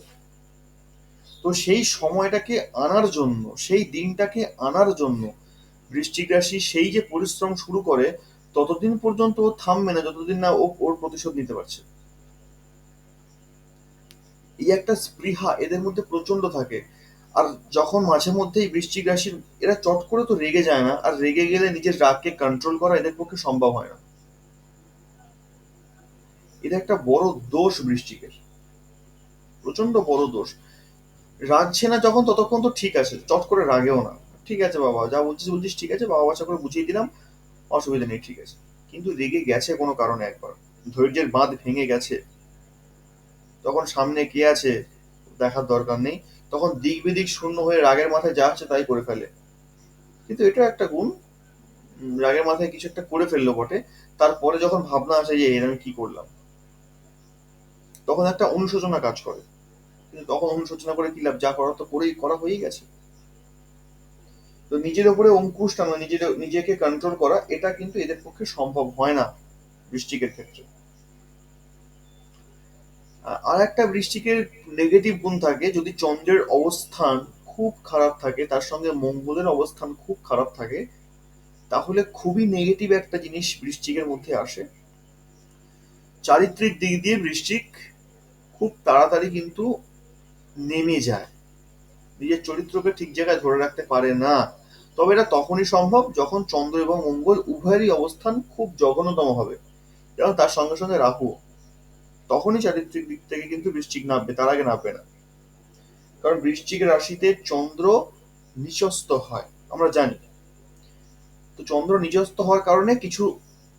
তো সেই সময়টাকে আনার জন্য, সেই দিনটাকে আনার জন্য বৃশ্চিক রাশি সেই যে পরিশ্রম শুরু করে, ততদিন পর্যন্ত ও থামবে না যতদিন না ও ওর প্রতিশোধ নিতে পারছে। এই একটা স্পৃহা এদের মধ্যে প্রচন্ড থাকে। আর যখন মাঝে মধ্যেই বৃশ্চিক রাশির এরা চট করে তো রেগে যায় না, আর রেগে গেলে নিজের রাগকে কন্ট্রোল করা এদের পক্ষে সম্ভব হয় না। এটা একটা বড় দোষ বৃশ্চিকের, প্রচন্ড বড় দোষ। রাগছে না যখন, ততক্ষণ তো ঠিক আছে, চট করে রাগেও না, ঠিক আছে বাবা যা বলছিস বলছিস, ঠিক আছে বাবা বাচ্চা করে বুঝিয়ে দিলাম, অসুবিধা নেই, ঠিক আছে। কিন্তু রেগে গেছে কোনো কারণে, একবার ধৈর্যের বাঁধ ভেঙে গেছে, তখন সামনে কে আছে দেখার দরকার নেই, তখন দিক বিদিক শূন্য হয়ে রাগের মাথায় যা আছে তাই করে ফেলে। কিন্তু এটা একটা গুণ, রাগের মাথায় কিছু একটা করে ফেললো বটে, তারপরে যখন ভাবনা আসে যে এর আমি কি করলাম, তখন একটা অনুশোচনা কাজ করে। কিন্তু তখন অনুশোচনা করে কি লাভ, যা করার তো করেই করা হয়েই গেছে। তো নিজের উপরে অঙ্কুশ টানা, নিজেকে কন্ট্রোল করা, এটা কিন্তু এদের পক্ষে সম্ভব হয় না বৃশ্চিকের ক্ষেত্রে। আর একটা বৃশ্চিকের নেগেটিভ গুণ থাকে, যদি চন্দ্রের অবস্থান খুব খারাপ থাকে, তার সঙ্গে মঙ্গলের অবস্থান খুব খারাপ থাকে, তাহলে খুবই নেগেটিভ একটা জিনিস বৃশ্চিকের মধ্যে আসে। চারিত্রিক দিক দিয়ে বৃশ্চিক খুব তাড়াতাড়ি কিন্তু নেমে যায়, নিজের চরিত্রকে ঠিক জায়গায় ধরে রাখতে পারে না। তবে এটা তখনই সম্ভব যখন চন্দ্র এবং মঙ্গল উভয়েরই অবস্থান খুব জঘন্যতম হবে, এবং তার সঙ্গে সঙ্গে রাহু, তখনই চারিত্রিক দিক থেকে কিন্তু বৃশ্চিক নামবে, তার আগে নামবে না। কারণ বৃশ্চিক রাশিতে চন্দ্র নিচস্থ হয়, আমরা জানি। তো চন্দ্র নিচস্থ হওয়ার কারণে কিছু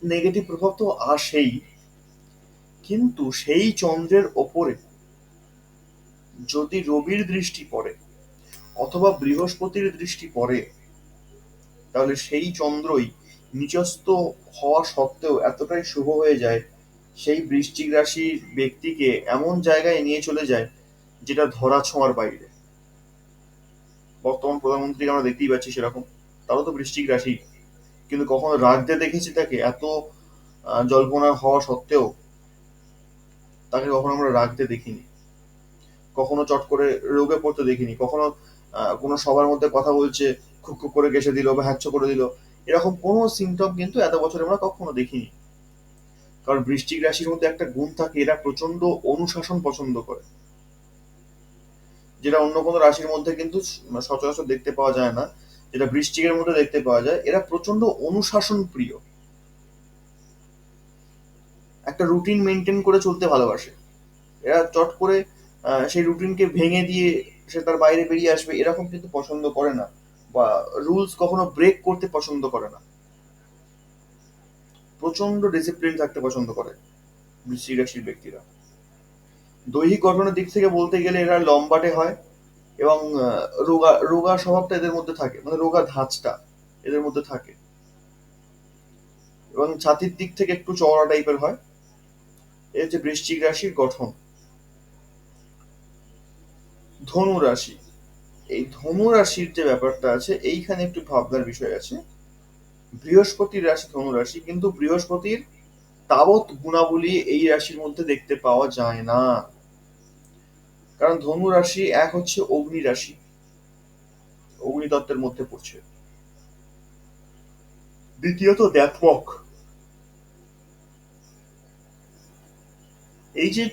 নেগেটিভ প্রভাব তো আসেই, কিন্তু সেই চন্দ্রের ওপরে যদি রবির দৃষ্টি পড়ে অথবা বৃহস্পতির দৃষ্টি পড়ে, তাহলে সেই চন্দ্রই নিচস্থ হওয়া সত্ত্বেও এতটাই শুভ হয়ে যায়, সেই বৃশ্চিক রাশির ব্যক্তিকে এমন জায়গায় নিয়ে চলে যায় যেটা ধরা ছোঁয়ার বাইরে। বর্তমান প্রধানমন্ত্রীকে আমরা দেখতেই পাচ্ছি সেরকম, তারও তো বৃশ্চিক রাশি, কিন্তু কখনো রাগতে দেখেছি তাকে, এত জল্পনা হওয়া সত্ত্বেও তাকে কখনো আমরা রাগতে দেখিনি, কখনো চট করে রোগে পড়তে দেখিনি, কখনো কোনো সবার মধ্যে কথা বলছে খুক খুক করে কেসে দিল বা হ্যাচ্ছ করে দিল, এরকম কোনো সিমটম কিন্তু এত বছরে আমরা কখনো দেখিনি। কারণ বৃশ্চিক রাশির মধ্যে একটা গুণ থাকে, এরা প্রচন্ড অনুশাসন পছন্দ করে, যেটা অন্য কোনো রাশির মধ্যে কিন্তু সচরাচর দেখতে পাওয়া যায় না, যেটা বৃশ্চিকের মধ্যে দেখতে পাওয়া যায়। এরা প্রচন্ড অনুশাসন প্রিয়, একটা রুটিন মেনটেন করে চলতে ভালোবাসে। এরা চট করে সেই রুটিনকে ভেঙে দিয়ে সে তার বাইরে বেরিয়ে আসবে এরকম কিন্তু পছন্দ করে না, বা রুলস কখনো ব্রেক করতে পছন্দ করে না, প্রচন্ড ডিসিপ্লিন থাকতে পছন্দ করে বৃশ্চিক রাশির ব্যক্তিরা। দৈহিক গঠনের দিক থেকে বলতে গেলে এরা লম্বাটে হয়, এবং রোগা রোগা স্বভাবটা এদের মধ্যে থাকে, মানে রোগা ধাঁচটা এদের মধ্যে থাকে, এবং ছাতির দিক থেকে একটু চওড়া টাইপের হয়। এই হচ্ছে বৃশ্চিক রাশির গঠন। ধনু রাশি, এই ধনু রাশির যে ব্যাপারটা আছে, এইখানে একটু ভাবনার বিষয় আছে। বৃহস্পতির রাশি ধনু রাশি, কিন্তু বৃহস্পতির তাবৎ গুণাবলী এই রাশির মধ্যে দেখতে পাওয়া যায় না। কারণ ধনু রাশি এক হচ্ছে অগ্নি রাশি, অগ্নিতত্ত্বের মধ্যে পড়ছে, দ্বিতীয়ত দ্যাত্মক। এই যে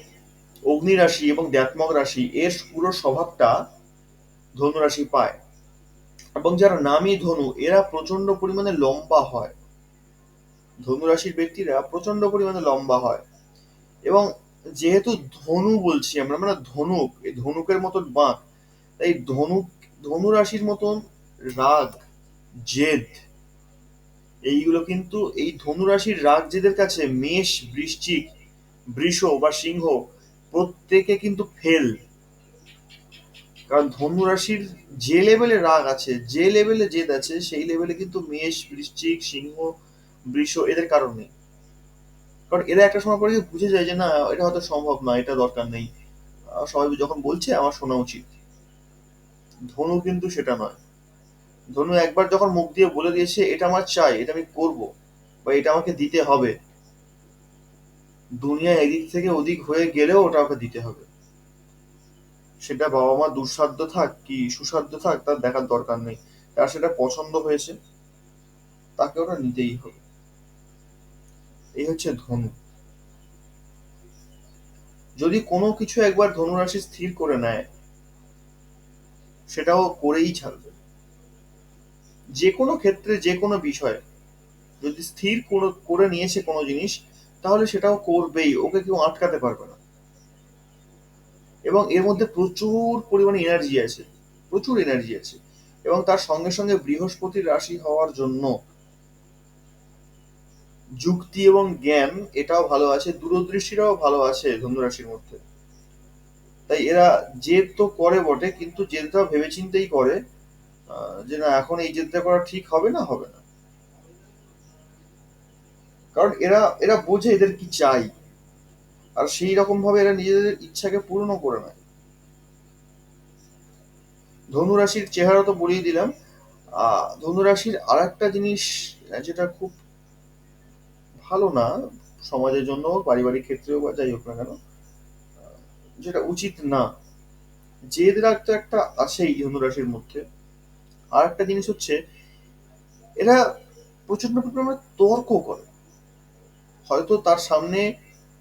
অগ্নি রাশি এবং দ্যাত্মক রাশি, এর পুরো স্বভাবটা ধনু রাশি পায়। এবং যারা নামী ধনু এরা প্রচন্ড পরিমাণে লম্বা হয়। ধনু রাশির ব্যক্তিরা প্রচন্ড পরিমাণে লম্বা হয়, এবং যেহেতু ধনু বলছি আমরা, মানে ধনুক, এই ধনুকের মতন বাঁক, তাই ধনু রাশির মতন রাগ, জেদ, এইগুলো কিন্তু এই ধনু রাশির রাগ জেদের কাছে মেষ, বৃশ্চিক, বৃষ বা সিংহ প্রত্যেকে কিন্তু ফেল। কারণ ধনু রাশির যে লেভেলে রাগ আছে, যে লেভেলে জেদ আছে, সেই লেভেলে কিন্তু মেষ, বৃশ্চিক, সিংহ, বৃষ এদের কারণ নেই। কারণ এরা একটা সময় পরে বুঝে যায় যে না, এটা হয়তো সম্ভব না, এটা দরকার নেই, সবাই যখন বলছে আমার শোনা উচিত। ধনু কিন্তু সেটা নয়। ধনু একবার যখন মুখ দিয়ে বলে দিয়েছে এটা আমার চাই, এটা আমি করব, বা এটা আমাকে দিতে হবে, দুনিয়া এদিক থেকে ওদিক হয়ে গেলেও ওটা ওকে দিতে হবে। সেটা বাবা মা দুঃসাধ্য থাক কি সুসাধ্য থাক তার দেখার দরকার নেই, তার সেটা পছন্দ হয়েছে, তাকে ওটা নিতেই হবে। এই হচ্ছে ধনু। যদি কোনো কিছু একবার ধনুরাশি স্থির করে নেয়, সেটাও করেই ছাড়বে। যে কোনো ক্ষেত্রে, যে কোনো বিষয়ে যদি স্থির করে নিয়েছে কোনো জিনিস, তাহলে সেটাও করবেই, ওকে কেউ আটকাতে পারবে না। এবং এর মধ্যে প্রচুর পরিমাণে এনার্জি আছে, প্রচুর এনার্জি আছে। এবং তার সঙ্গে সঙ্গে বৃহস্পতির রাশি হওয়ার জন্য যুক্তি এবং জ্ঞান এটাও ভালো আছে, দূরদৃষ্টিটাও ভালো আছে ধনুরাশির মধ্যে। তাই এরা জেদ তো করে বটে, কিন্তু জেদটা ভেবেচিন্তেই করে, যে না এখন এই জেদটা করা ঠিক হবে না, হবে না। কারণ এরা এরা বোঝে এদের কি চাই, আর সেই রকম ভাবে এরা নিজেদের ইচ্ছাকে পূর্ণ করে নেয়। ধনুরাশির চেহারা তো বলিয়ে দিলাম। ধনুরাশির আর একটা জিনিস যেটা খুব ভালো না সমাজের জন্য, পারিবারিক ক্ষেত্রেও বা যাই হোক না কেন, যেটা উচিত না, জেদ রাগ তো একটা আছেই ধনুরাশির মধ্যে। আর একটা জিনিস হচ্ছে এরা প্রচন্ড পরিমাণে তর্ক করে। হয়তো তার সামনে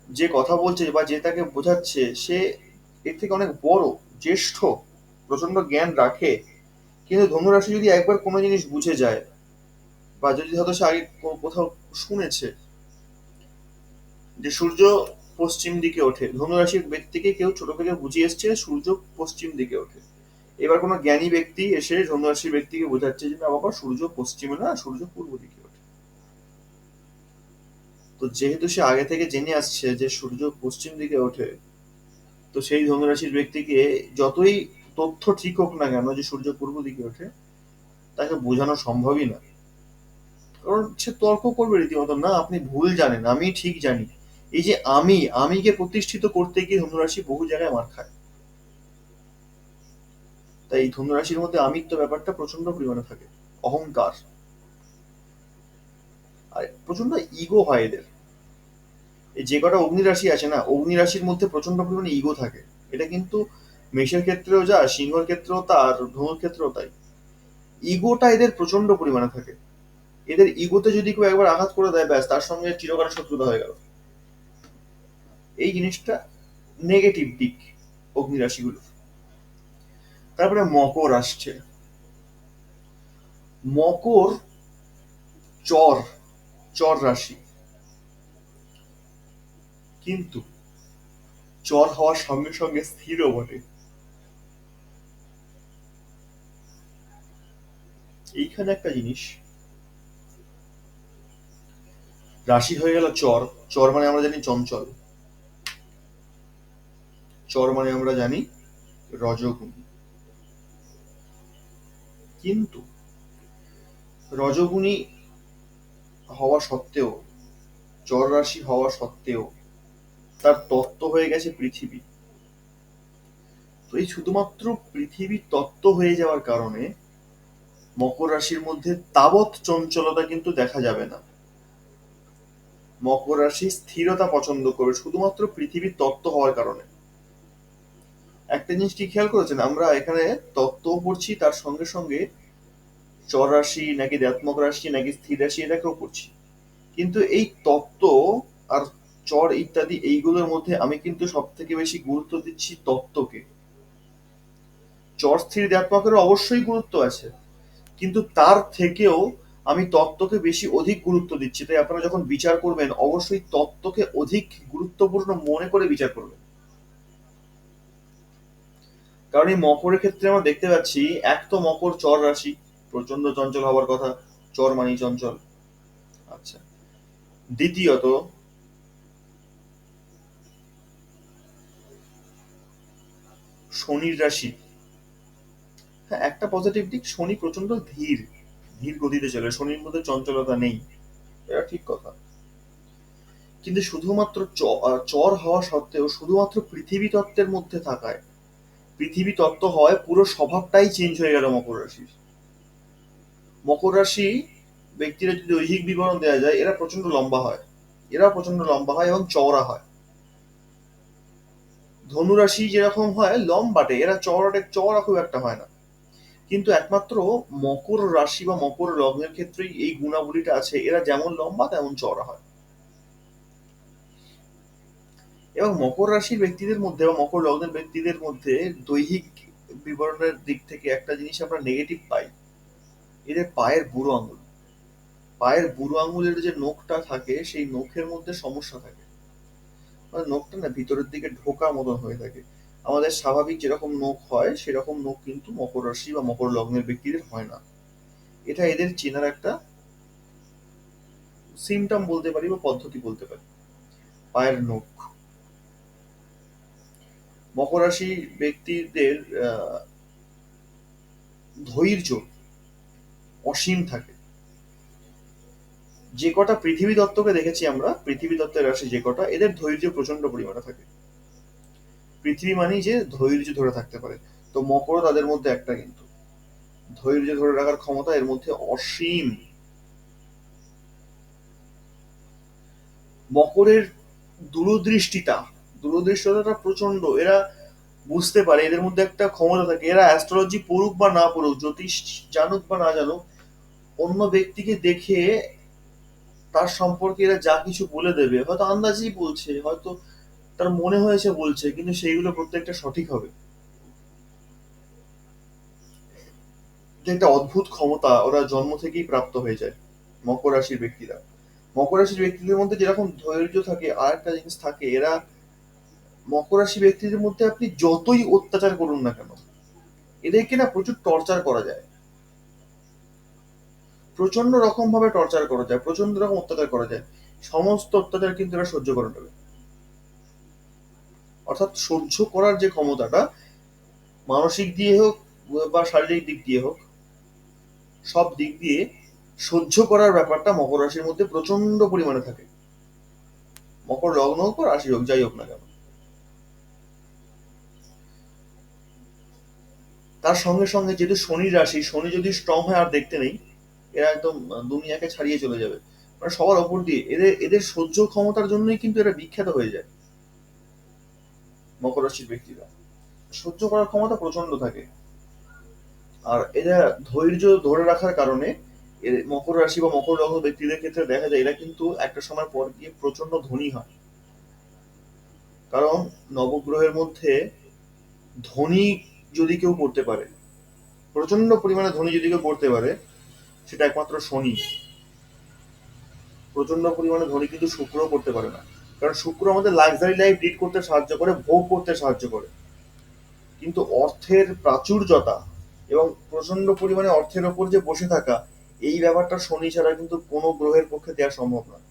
যে কথা বলছে বা যে তাকে বোঝাচ্ছে সে এর থেকে অনেক বড়, জ্যেষ্ঠ, প্রচন্ড জ্ঞান রাখে, কিন্তু ধনুরাশি যদি একবার কোনো জিনিস বুঝে যায়, বা যদি হয়তো সে আগে কোথাও শুনেছে যে সূর্য পশ্চিম দিকে ওঠে, ধনুরাশির ব্যক্তিকে কেউ ছোট থেকে বুঝিয়ে এসছে সূর্য পশ্চিম দিকে ওঠে, এবার কোনো জ্ঞানী ব্যক্তি এসে ধনুরাশির ব্যক্তিকে বোঝাচ্ছে যে না বাবা, সূর্য পশ্চিমে না, সূর্য পূর্ব দিকে ওঠে। তো যেহেতু সে আগে থেকে জেনে আসছে যে সূর্য পশ্চিম দিকে ওঠে, তো সেই ধনুরাশির ব্যক্তিকে যতই তথ্য ঠিক হোক না কেন যে সূর্য পূর্ব দিকে ওঠে, তাকে বোঝানো সম্ভবই না। কারণ সে তর্ক করবে রীতিমতো, না আপনি ভুল জানেন, আমি ঠিক জানি। এই যে আমিকে প্রতিষ্ঠিত করতে গিয়ে ধনুরাশি বহু জায়গায় মার খায়। তাই ধনুরাশির মধ্যে আমিত্ব ব্যাপারটা প্রচন্ড পরিমাণে থাকে, অহংকার, আর প্রচন্ড ইগো হয় এদের। এই যে কটা অগ্নিরাশি আছে না, অগ্নিরাশির মধ্যে প্রচন্ড পরিমাণে ইগো থাকে। এটা কিন্তু মেষের ক্ষেত্রেও যা, সিংহর ক্ষেত্রেও তা, আর ধনুর ক্ষেত্রেও তাই। ইগোটা এদের প্রচন্ড পরিমাণে থাকে। এদের ইগোতে যদি কেউ একবার আঘাত করে দেয়, ব্যাস তার সঙ্গে চিরকালের শত্রুতা হয়ে গেল। এই জিনিসটা নেগেটিভ দিক অগ্নিরাশিগুলোর। তারপরে মকর আসছে। মকর চর, চর রাশি, কিন্তু চর হওয়ার সঙ্গে সঙ্গে স্থিরও বটে। এইখানে একটা জিনিস, রাশি হয়ে গেল চর। চর মানে আমরা জানি চঞ্চল, চর মানে আমরা জানি রজগুণী। কিন্তু রজগুণী হওয়া সত্ত্বেও, চর রাশি হওয়া সত্ত্বেও তার তত্ত্ব হয়ে গেছে পৃথিবী। তো এই শুধুমাত্র পৃথিবীর তত্ত্ব হয়ে যাওয়ার কারণে মকর রাশির মধ্যে তাবৎ চঞ্চলতা কিন্তু দেখা যাবে না। মকর রাশি স্থিরতা পছন্দ করে শুধুমাত্র পৃথিবীর তত্ত্ব হওয়ার কারণে। একটা জিনিস কি খেয়াল করেছেন, আমরা এখানে তত্ত্ব পড়ছি, তার সঙ্গে সঙ্গে চর রাশি নাকি ঋণাত্মক রাশি নাকি স্থির রাশি এটাকেও পড়ছি। কিন্তু এই তত্ত্ব আর চর ইত্যাদি এইগুলোর মধ্যে আমি কিন্তু সব থেকে বেশি গুরুত্ব দিচ্ছি তত্ত্বকে। চর স্থির ঋণাত্মকেরও অবশ্যই গুরুত্ব আছে, কিন্তু তার থেকেও আমি তত্ত্বকে বেশি অধিক গুরুত্ব দিচ্ছি। তাই আপনারা যখন বিচার করবেন অবশ্যই তত্ত্বকে অধিক গুরুত্বপূর্ণ মনে করে বিচার করবেন। কারণ এই মকরের ক্ষেত্রে আমরা দেখতে পাচ্ছি, এক তো মকর চর রাশি, প্রচন্ড চঞ্চল হওয়ার কথা, চর মানেই চঞ্চল। আচ্ছা, দ্বিতীয়ত শনির রাশি। হ্যাঁ, একটা পজিটিভ দিক, শনি প্রচন্ড ধীর ধীর গতিতে চলে, শনির মধ্যে চঞ্চলতা নেই, এটা ঠিক কথা। কিন্তু শুধুমাত্র চর হওয়া সত্ত্বেও শুধুমাত্র পৃথিবী তত্ত্বের মধ্যে থাকায়, পৃথিবী তত্ত্ব হয় পুরো স্বভাবটাই চেঞ্জ হয়ে গেল মকর রাশির। মকর রাশি ব্যক্তিরা যদি দৈহিক বিবরণ দেওয়া যায়, এরা প্রচন্ড লম্বা হয়, এরা প্রচন্ড লম্বা হয় এবং চওড়া হয়। ধনুরাশি যেরকম হয় লম্বাটে, এরা চওড়া খুব একটা হয় না। কিন্তু একমাত্র মকর রাশি বা মকর লগ্নের ক্ষেত্রেই এই গুণাবলীটা আছে, এরা যেমন লম্বা তেমন চওড়া হয়। এবং মকর রাশির ব্যক্তিদের মধ্যে বা মকর লগ্নের ব্যক্তিদের মধ্যে দৈহিক বিবরণের দিক থেকে একটা জিনিস আমরা নেগেটিভ পাই, এদের পায়ের বুড়ো আঙুল। পায়ের বুড়ো আঙুলের যে নখটা থাকে, সেই নখের মধ্যে সমস্যা থাকে, মানে নখটা না ভিতরের দিকে ঢোকা মতন হয়ে থাকে। আমাদের স্বাভাবিক যেরকম নখ হয় সেরকম নখ কিন্তু মকর রাশি বা মকর লগ্নের ব্যক্তিদের হয় না। এটা এদের চেনার একটা সিমটম বলতে পারি বা পদ্ধতি বলতে পারি, পায়ের নখ। মকর রাশি ব্যক্তিদের ধৈর্য অসীম থাকে। যে কটা পৃথিবী তত্ত্বকে দেখেছি আমরা, পৃথিবী তত্ত্বের রাশি যে কটা, এদের ধৈর্য প্রচন্ড পরিমাণে থাকে। পৃথিবী মানেই যে ধৈর্য ধরে থাকতে পারে, তো মকর তাদের মধ্যে একটা, কিন্তু ধৈর্য ধরে রাখার ক্ষমতা এর মধ্যে অসীম। মকরের দূরদৃষ্টতাটা প্রচন্ড, এরা বুঝতে পারে, এদের মধ্যে একটা ক্ষমতা থাকে, এরা অ্যাস্ট্রোলজি পড়ুক বা না পড়ুক, জ্যোতিষ জানুক বা না জানুক, অন্য ব্যক্তিকে দেখে তার সম্পর্কে এরা যা কিছু বলে দেবে, হয়তো আন্দাজেই বলছে, হয়তো তার মনে হয়েছে বলছে, কিন্তু সেইগুলো প্রত্যেকটা সঠিক হবে। যে একটা অদ্ভুত ক্ষমতা ওরা জন্ম থেকেই প্রাপ্ত হয়ে যায় মকর রাশির ব্যক্তিরা। মকর রাশির ব্যক্তিদের মধ্যে যেরকম ধৈর্য থাকে, আর একটা জিনিস থাকে, এরা মকর রাশি ব্যক্তিদের মধ্যে আপনি যতই অত্যাচার করুন না কেন, এদেরকে না প্রচুর টর্চার করা যায়, প্রচন্ড রকম ভাবে টর্চার করা যায়, প্রচন্ড রকম অত্যাচার করা যায়, সমস্ত অত্যাচার কিন্তু এরা সহ্য করে নেবে। অর্থাৎ সহ্য করার যে ক্ষমতাটা, মানসিক দিয়ে হোক বা শারীরিক দিক দিয়ে হোক, সব দিক দিয়ে সহ্য করার ব্যাপারটা মকর রাশির মধ্যে প্রচন্ড পরিমাণে থাকে, মকর লগ্ন হোক বা রাশি হোক, যাই হোক না কেন। তার সঙ্গে সঙ্গে যেহেতু শনির রাশি, শনি যদি স্ট্রং হয় আর দেখতে নেই, এরা একদম দুনিয়াকে ছাড়িয়ে চলে যাবে, মানে সবার ওপর দিয়ে। এদের এদের সহ্য ক্ষমতার জন্যই কিন্তু এরা বিখ্যাত হয়ে যায়, মকর রাশির ব্যক্তিরা সহ্য করার ক্ষমতা প্রচন্ড থাকে। আর এরা ধৈর্য ধরে রাখার কারণে মকর রাশি বা মকর লগ্ন ব্যক্তিদের ক্ষেত্রে দেখা যায় এরা কিন্তু একটা সময় পর গিয়ে প্রচন্ড ধনী হয়। কারণ নবগ্রহের মধ্যে ধনী যদি কেউ করতে পারে, প্রচন্ড পরিমাণে ধনী যদি কেউ করতে পারে, সেটা একমাত্র শনি। প্রচন্ড পরিমাণে ধনী কিন্তু শুক্রও করতে পারে না, কারণ শুক্র আমাদের লাক্সারি লাইফ লিড করতে সাহায্য করে, ভোগ করতে সাহায্য করে। কিন্তু অর্থের প্রাচুর্যতা এবং প্রচন্ড পরিমাণে অর্থের ওপর যে বসে থাকা, এই ব্যাপারটা শনি ছাড়া কিন্তু কোনো গ্রহের পক্ষে দেওয়া সম্ভব নয়।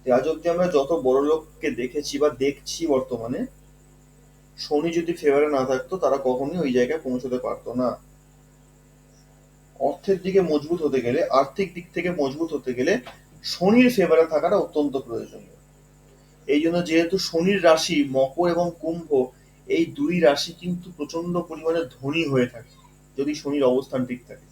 আজ অব্দি আমরা যত বড় লোককে দেখেছি বা দেখছি বর্তমানে, শনি যদি ফেভারে না থাকতো তারা কখনোই ওই জায়গায় পৌঁছতে পারতো না। অর্থের দিকে মজবুত হতে গেলে, আর্থিক দিক থেকে মজবুত হতে গেলে শনির ফেভারে থাকাটা অত্যন্ত প্রয়োজনীয়। এই জন্য যেহেতু শনির রাশি মকর এবং কুম্ভ, এই দুই রাশি কিন্তু প্রচন্ড পরিমাণে ধনী হয়ে থাকে যদি শনির অবস্থান ঠিক থাকে।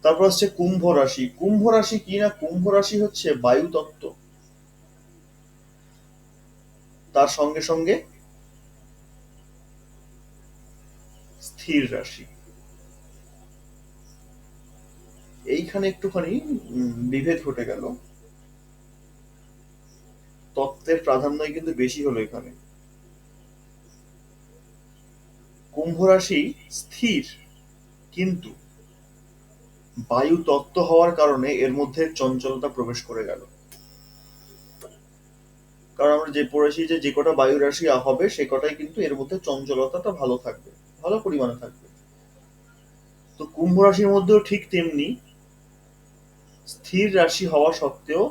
তারপর আসছে কুম্ভ রাশি। কুম্ভ রাশি কি না, কুম্ভ রাশি হচ্ছে বায়ু তত্ত্ব, তার সঙ্গে সঙ্গে স্থির রাশি। এইখানে একটুখানি বিভেদ ঘটে গেল, তত্ত্বের প্রাধান্যই কিন্তু বেশি হলো এখানে। কুম্ভ রাশি স্থির, কিন্তু বায়ু তত্ত্ব হওয়ার কারণে এর মধ্যে চঞ্চলতা প্রবেশ করে গেল। কারণ আমরা যে পড়েছি যে কটা বায়ু রাশি হবে সে কটাই কিন্তু এর মধ্যে চঞ্চলতাটা ভালো থাকবে, ভালো পরিমাণে থাকবে। তো কুম্ভ রাশির মধ্যেও ঠিক তেমনি স্থির রাশি হওয়া সত্ত্বেও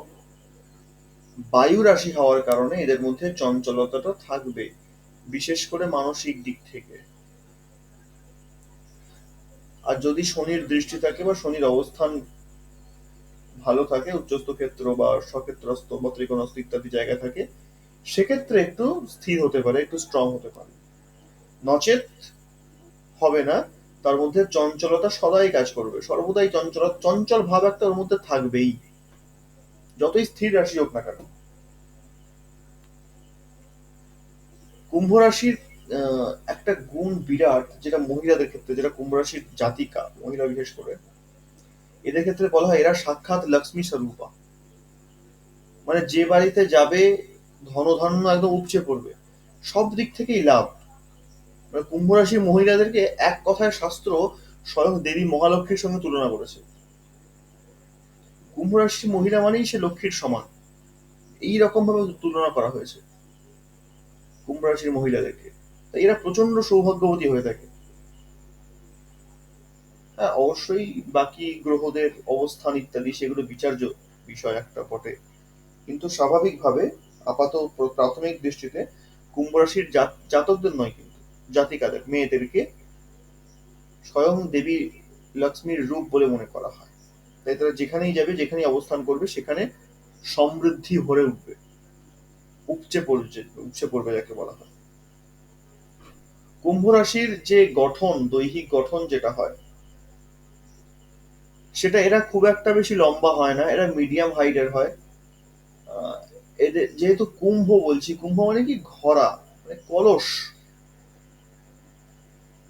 বায়ু রাশি হওয়ার কারণে এদের মধ্যে চঞ্চলতাটা থাকবে, বিশেষ করে মানসিক দিক থেকে। আর যদি শনির দৃষ্টি থাকে বা শনির অবস্থান ভালো থাকে, উচ্চস্থ ক্ষেত্র বা স্বক্ষেত্রস্থ বা ত্রিকোণস্থ ইত্যাদি জায়গা থাকে, সেক্ষেত্রে একটু স্থির হতে পারে, একটু স্ট্রং হতে পারে। নচেত হবে না, তার মধ্যে চঞ্চলতা সদাই কাজ করবে, সর্বদাই চঞ্চল ভাব একটা ওর মধ্যে থাকবেই, যতই স্থির রাশি হোক না কেন। কুম্ভ রাশির একটা গুণ বিরাট, যেটা মহিলাদের ক্ষেত্রে, যেটা কুম্ভ রাশির জাতিকা মহিলা বিশেষ করে, এদের ক্ষেত্রে বলা হয় এরা সাক্ষাৎ লক্ষ্মী স্বরূপা। মানে যে বাড়িতে যাবে ধনধান্য একদম উপচে পড়বে, সব দিক থেকেই লাভ। মানে কুম্ভ রাশির মহিলাদেরকে এক কথায় শাস্ত্র স্বয়ং দেবী মহালক্ষ্মীর সঙ্গে তুলনা করেছে। কুম্ভ রাশির মহিলা মানেই সে লক্ষ্মীর সমান, এই রকম ভাবে তুলনা করা হয়েছে কুম্ভ রাশির মহিলাদেরকে। তাই এরা প্রচন্ড সৌভাগ্যবতী হয়ে থাকে। হ্যাঁ, অবশ্যই বাকি গ্রহদের অবস্থান ইত্যাদি সেগুলো বিচার্য বিষয় একটা বটে, কিন্তু স্বাভাবিকভাবে প্রাথমিক দৃষ্টিতে কুম্ভ রাশির জাতকদের নয়, কিন্তু জাতিকাদের, মেয়েদেরকে স্বয়ং দেবী লক্ষ্মীর রূপ বলে মনে করা হয়। তাই তারা যেখানেই যাবে, যেখানেই অবস্থান করবে, সেখানে সমৃদ্ধি ভরে উঠবে, উপচে পড়বে যাকে বলা হয়। কুম্ভ রাশির যে গঠন, দৈহিক গঠন যেটা হয়, সেটা এরা খুব একটা বেশি লম্বা হয় না, এরা মিডিয়াম হাইটের হয়। এদের যেহেতু কুম্ভ বলছি, কুম্ভ মানে কি ঘরা, মানে কলস,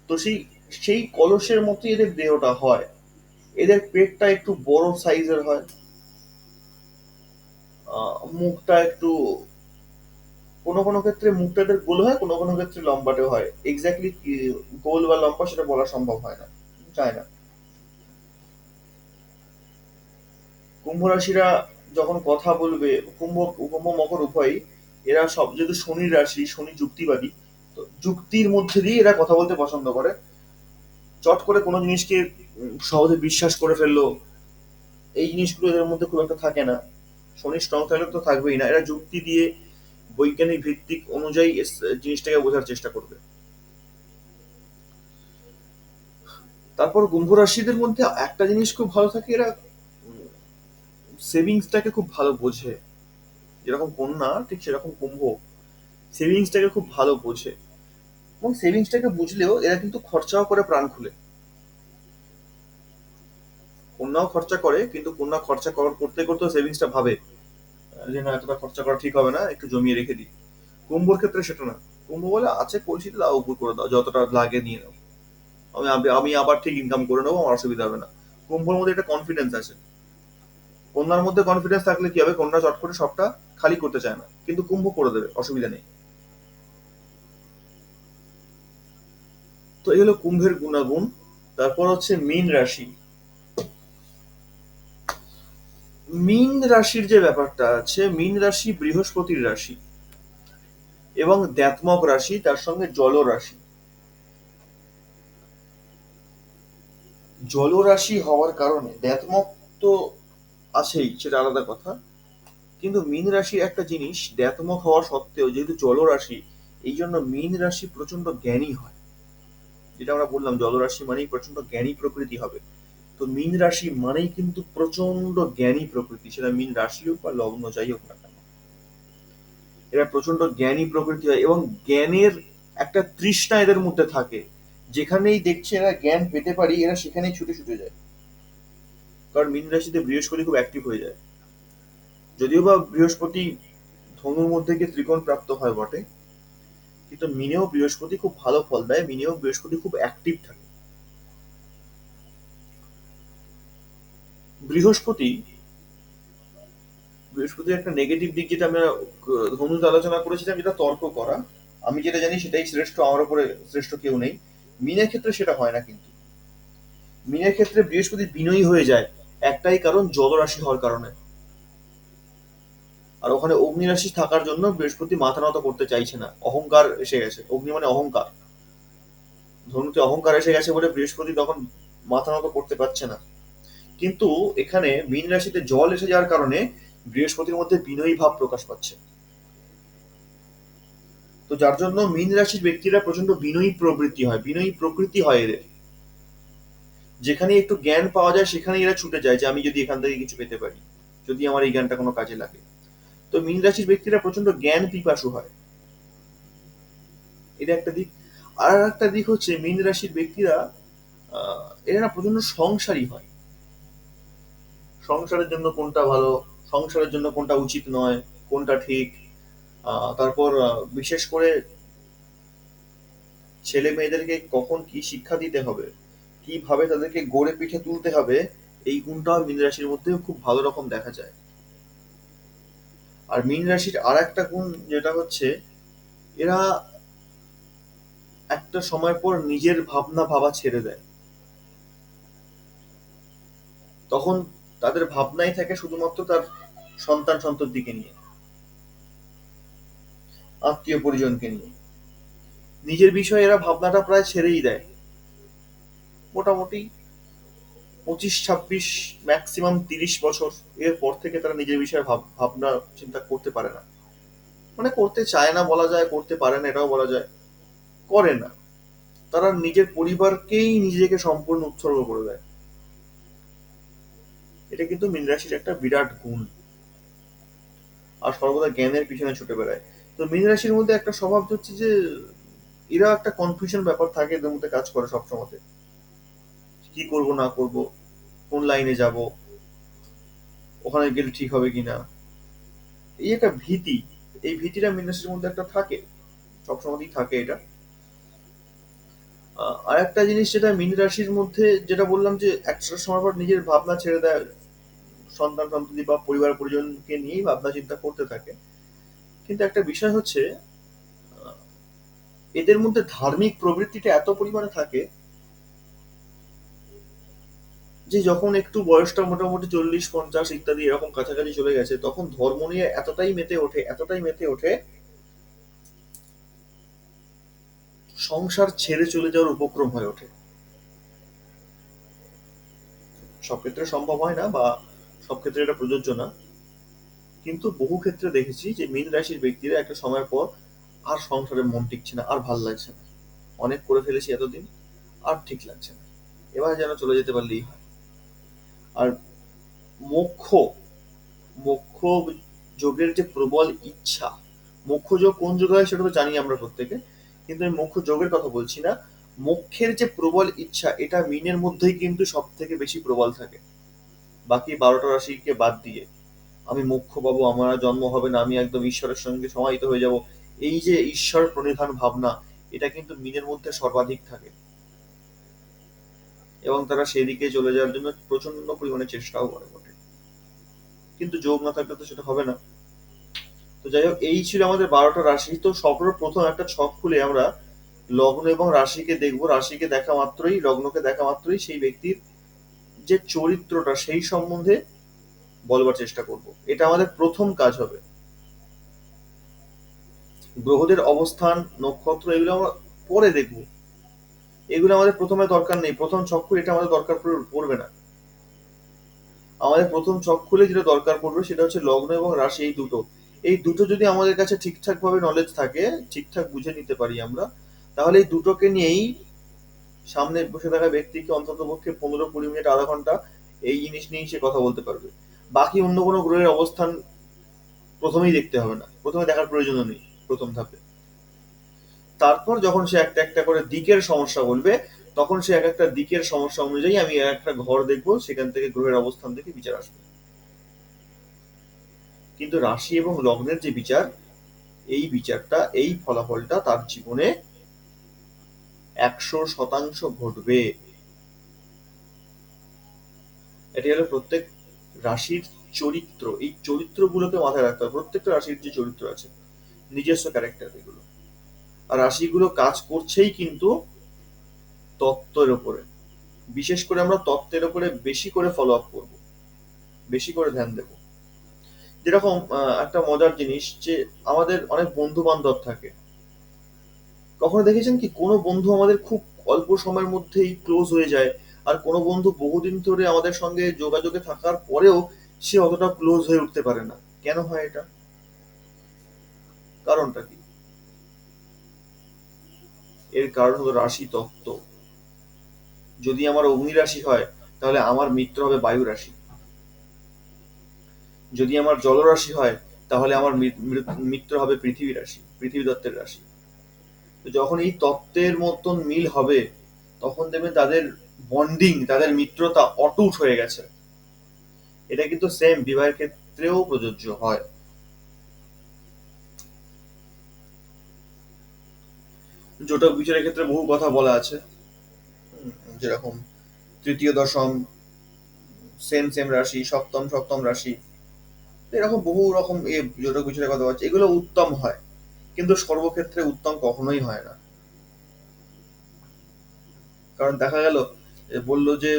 তো সেই কলসের মতো এদের দেহটা হয়। এদের পেটটা একটু বড় সাইজের হয়, মুখটা একটু, কোনো কোনো ক্ষেত্রে মুখটা এদের গোল হয়, কোনো কোনো ক্ষেত্রে লম্বাটে হয়। এক্স্যাক্টলি গোল বা লম্বা সেটা বলা সম্ভব হয় না, চায় না। কুম্ভ রাশিরা যখন কথা বলবে, কুম্ভ মকর উভয়ই, এরা সব যেহেতু শনির রাশি, শনি যুক্তিবাদী, তো যুক্তির মধ্যে দিয়ে এরা কথা বলতে পছন্দ করে। চট করে কোনো জিনিসকে সহজে বিশ্বাস করে ফেললো, এই জিনিসগুলো এদের মধ্যে খুব একটা থাকে না। শনি স্ট্রং থাকলে তো থাকবেই না, এরা যুক্তি দিয়ে বৈজ্ঞানিক ভিত্তিক অনুযায়ী জিনিসটাকে বোঝার চেষ্টা করবে। তারপর কুম্ভ রাশিদের মধ্যে একটা জিনিস খুব ভালো থাকে, এরা সেভিংসটাকে খুব ভালো বোঝে। যেরকম কন্যা ঠিক সেরকম কুম্ভ সেভিংসটাকে খুব ভালো বোঝে, এবং সেভিংসটাকে বুঝলেও এরা কিন্তু খরচাও করে প্রাণ খুলে। কন্যাও খরচা করে, কিন্তু কন্যা খরচা করতে করতে সেভিংসটা ভাবে যে না, এতটা খরচা করা ঠিক হবে না, একটু জমিয়ে রেখে দিই। কুম্ভর ক্ষেত্রে সেটা না, কুম্ভ বলে আছে করছি, দাও উপর করে দাও, যতটা লাগে নিয়ে নাও, আমি আবার ঠিক ইনকাম করে নেবো, আমার অসুবিধা হবে না। কুম্ভর মধ্যে একটা কনফিডেন্স আছে। কন্যার মধ্যে কনফিডেন্স থাকলে কি হবে, কন্যা চট করে সবটা খালি করতে চায় না, কিন্তু কুম্ভ করে দেবে, অসুবিধা নেই। তো এই হলো কুম্ভের গুণাগুণ। তারপর হচ্ছে মীন রাশি। মীন রাশির যে ব্যাপারটা আছে, মীন রাশি বৃহস্পতির রাশি এবং দ্যাত্মক রাশি, তার সঙ্গে জল রাশি। জল রাশি হওয়ার কারণে দ্যাত্মক তো আছেই, সেটা আলাদা কথা, কিন্তু মীন রাশির একটা জিনিস, দ্যাত্মক হওয়া সত্ত্বেও যেহেতু জল রাশি, এই জন্য মীন রাশি প্রচন্ড জ্ঞানী হয়। যেটা আমরা বললাম, জলরাশি মানেই প্রচন্ড জ্ঞানী প্রকৃতি হবে। তো মীন রাশি মানেই কিন্তু প্রচন্ড জ্ঞানী প্রকৃতি, সেটা মীন রাশি হোক বা লগ্ন যাই হোক না কেন, এরা প্রচন্ড জ্ঞানী প্রকৃতি হয়, এবং জ্ঞানের একটা তৃষ্ণা এদের মধ্যে থাকে। যেখানেই দেখছে এরা জ্ঞান পেতে পারি, এরা সেখানেই ছুটে ছুটে যায়। কারণ মীন রাশিতে বৃহস্পতি খুব অ্যাক্টিভ হয়ে যায়। যদিও বা বৃহস্পতি ধনুর মধ্যে গিয়ে ত্রিকোণ প্রাপ্ত হয় বটে, কিন্তু মিনেও বৃহস্পতি খুব ভালো ফল দেয়, মিনেও বৃহস্পতি খুব অ্যাক্টিভ থাকে। বৃহস্পতি বৃহস্পতির একটা নেগেটিভ দিক, যেটা আমরা ধনুতে আলোচনা করেছিলাম, যেটা তর্ক করা। আমি যেটা জানি সেটাই শ্রেষ্ঠ, আমার উপরে শ্রেষ্ঠ কেউ নেই। মিনের ক্ষেত্রে সেটা হয় না। কিন্তু মিনের ক্ষেত্রে বৃহস্পতি বিনয়ী হয়ে যায় একটাই কারণ, জলরাশি হওয়ার কারণে। আর ওখানে অগ্নি রাশি থাকার জন্য বৃহস্পতি মাথা নত করতে চাইছে না, অহংকার এসে গেছে। অগ্নি মানে অহংকার, ধনুতে অহংকার এসে গেছে বলে বৃহস্পতি তখন মাথা নত করতে পারছে না। কিন্তু এখানে মীন রাশিতে জল এসে যাওয়ার কারণে বৃহস্পতির মধ্যে বিনয়ী ভাব প্রকাশ পাচ্ছে। তো যার জন্য মীন রাশির ব্যক্তিরা প্রচন্ড বিনয়ী প্রবৃত্তি হয়, বিনয়ী প্রকৃতি হয় এদের। যেখানে একটু জ্ঞান পাওয়া যায় সেখানে এরা ছুটে যায় যে আমি যদি এখান থেকে কিছু পেতে পারি, যদি আমার এই জ্ঞানটা কোনো কাজে লাগে। তো মীন রাশির ব্যক্তিরা প্রচন্ড জ্ঞান পিপাসু হয়, এটা একটা দিক। আর একটা দিক হচ্ছে মীন রাশির ব্যক্তিরা এরা না প্রচন্ড সংসারী হয়। সংসারের জন্য কোনটা ভালো, সংসারের জন্য কোনটা উচিত নয়, কোনটা ঠিক, তারপর বিশেষ করে ছেলে মেয়েদেরকে কখন কি শিক্ষা দিতে হবে, কিভাবে তাদেরকে গড়ে পিঠে তুলতে হবে, এই গুণটাও মীন রাশির মধ্যে খুব ভালো রকম দেখা যায়। আর মীন রাশির আর একটা গুণ যেটা হচ্ছে, এরা একটা সময় পর নিজের ভাবনা ভাবা ছেড়ে দেয়। তখন তাদের ভাবনাই থাকে শুধুমাত্র তার সন্তান সন্ততিকে নিয়ে, আত্মীয় পরিজনকে নিয়ে। নিজের বিষয়ে এরা ভাবনাটা প্রায় ছেড়েই দেয়। মোটামুটি 25-26, ম্যাক্সিমাম 30 বছর এর পর থেকে তারা নিজের বিষয়ে ভাবনা চিন্তা করতে পারে না। মানে করতে চায় না বলা যায়, করতে পারে না এটাও বলা যায়, করে না। তারা নিজের পরিবারকেই নিজেকে সম্পূর্ণ উৎসর্গ করে দেয়। এটা কিন্তু মীন রাশির একটা বিরাট গুণ। আর সর্বদা জ্ঞানের পিছনে ছুটে বেড়ায়। তো মীন রাশির মধ্যে একটা স্বভাব হচ্ছে যে এরা একটা কনফিউশন ব্যাপার থাকে এদের মধ্যে কাজ করে সবসময়, কি করব না করব, কোন লাইনে যাব, ওখানে গেলে ঠিক হবে কিনা, এই একটা ভীতি। এই ভীতিটা মীন রাশির মধ্যে একটা থাকে, সবসময়ই থাকে এটা। আর একটা জিনিস যেটা মীন রাশির মধ্যে যেটা বললাম যে একটা সময় পর নিজের ভাবনা ছেড়ে দেয়, সন্তান সন্ততি বা পরিবার পরিজনকে নিয়েই ভাবনা চিন্তা করতে থাকে। কিন্তু একটা বিষয় হচ্ছে আহ, এদের মধ্যে ধার্মিক প্রবৃত্তিটা এত পরিমাণে থাকে যে যখন একটু বয়সটা মোটামুটি 40-50 ইত্যাদি এরকম কাছাকাছি চলে গেছে, তখন ধর্ম নিয়ে এতটাই মেতে ওঠে, এতটাই মেতে ওঠে, সংসার ছেড়ে চলে যাওয়ার উপক্রম হয়ে ওঠে। সব ক্ষেত্রে সম্ভব হয় না বা সব ক্ষেত্রে এটা প্রযোজ্য না, কিন্তু বহু ক্ষেত্রে দেখেছি যে মীন রাশির ব্যক্তিরা একটা সময়ের পর আর সংসারে মন টিকছে না, আর ভাল লাগছে না, অনেক করে ফেলেছি এতদিন, আর ঠিক লাগছে না, এবার যেন চলে যেতে পারলেই হয়। আর মোক্ষ, মোক্ষ যোগের যে প্রবল ইচ্ছা, মোক্ষ যোগ কোন যোগ হয় সেটা তো জানি আমরা প্রত্যেকে, কিন্তু আমি মোক্ষ যোগের কথা বলছি না। মোক্ষের যে প্রবল ইচ্ছা, এটা মীনের মধ্যেই কিন্তু সব থেকে বেশি প্রবল থাকে, বাকি 12টা রাশিকে বাদ দিয়ে। আমি মোক্ষ পাবো, আমার আর জন্ম হবে না, আমি একদম ঈশ্বরের সঙ্গে সমাহিত হয়ে যাব, এই যে ঈশ্বর প্রণিধান ভাবনা, এটা কিন্তু মীনের মধ্যে সর্বাধিক থাকে। এবং তারা সেদিকে চলে যাওয়ার জন্য প্রচন্ড পরিমাণে চেষ্টাও করে বটে, কিন্তু যোগ না থাকলে তো সেটা হবে না। তো যাই হোক, এই ছিল আমাদের 12টা রাশি। তো সর্বপ্রথম একটা ছক খুলে আমরা লগ্ন এবং রাশিকে দেখবো। রাশিকে দেখা মাত্রই, লগ্নকে দেখা মাত্রই সেই ব্যক্তির যে চরিত্রটা সেই সম্বন্ধে বলবার চেষ্টা করব। এটা আমাদের প্রথম কাজ হবে। গ্রহদের অবস্থান, নক্ষত্র, এগুলো আমরা পরে দেখবো, এগুলো আমাদের প্রথমে দরকার নেই। প্রথম ছক খুলে এটা আমাদের দরকার পড়বে না। আমাদের প্রথম ছক খুলে যেটা দরকার পড়বে সেটা হচ্ছে লগ্ন এবং রাশি, এই দুটো। এই দুটো যদি আমাদের কাছে ঠিকঠাক ভাবে নলেজ থাকে, ঠিকঠাক বুঝে নিতে পারি আমরা, তাহলে এই দুটোকে নিয়েই সামনে বসে থাকা ব্যক্তিকে অন্তত পক্ষে 15-20 মিনিট, আধা ঘন্টা এই জিনিস নিয়েই সে কথা বলতে পারবে। বাকি অন্য কোনো গ্রহের অবস্থান প্রথমেই দেখতে হবে না, প্রথমে দেখার প্রয়োজনও নেই প্রথম ধাপে। তারপর যখন সে একটা একটা করে দিকের সমস্যা বলবে, তখন সে এক একটা দিকের সমস্যা অনুযায়ী আমি একটা ঘর দেখবো, সেখান থেকে গ্রহের অবস্থান থেকে বিচার আসবে। কিন্তু রাশি এবং লগ্নের যে বিচার, এই বিচারটা, এই ফলাফলটা তার জীবনে 100% ঘটবে। এটি হলো প্রত্যেক রাশির চরিত্র। এই চরিত্রগুলোকে মাথায় রাখতে হবে। প্রত্যেকটা রাশির যে চরিত্র আছে, নিজস্ব ক্যারেক্টার, এগুলো। আর রাশিগুলো কাজ করছেই কিন্তু তত্ত্বের উপরে, বিশেষ করে আমরা তত্ত্বের উপরে বেশি করে ফলো আপ করবো, বেশি করে ধ্যান দেব। যেরকম একটা মজার জিনিস যে আমাদের অনেক বন্ধু বান্ধব থাকে, কখনো দেখেছেন কি কোনো বন্ধু আমাদের খুব অল্প সময়ের মধ্যেই ক্লোজ হয়ে যায়, আর কোনো বন্ধু বহুদিন ধরে আমাদের সঙ্গে যোগাযোগে থাকার পরেও সে অতটা ক্লোজ হয়ে উঠতে পারে না? কেন হয় এটা? কারণটা কি? এর কারণ হলো রাশি তত্ত্ব। যদি আমার অগ্নি রাশি হয় তাহলে আমার মিত্র হবে বায়ু রাশি, যদি আমার জল রাশি হয় তাহলে আমার মিত্র হবে পৃথিবী রাশি, পৃথিবী তত্ত্বের রাশি। তো যখন এই তত্ত্বের মতন মিল হবে তখন দেখবেন তাদের বন্ডিং, তাদের মিত্রতা অটুট হয়ে গেছে। এটা কিন্তু সেম বিবাহের ক্ষেত্রেও প্রযোজ্য হয়। জোটক বিচারের ক্ষেত্রে বহু কথা বলা আছে, যেরকম তৃতীয় দশম, সেম সেম রাশি, সপ্তম সপ্তম রাশি, এরকম বহু রকম জোটক বিচারের কথা বলছে। এগুলো উত্তম হয়, কিন্তু সর্বক্ষেত্রে উত্তম কখনোই হয় না। কারণ দেখা গেল বললো যে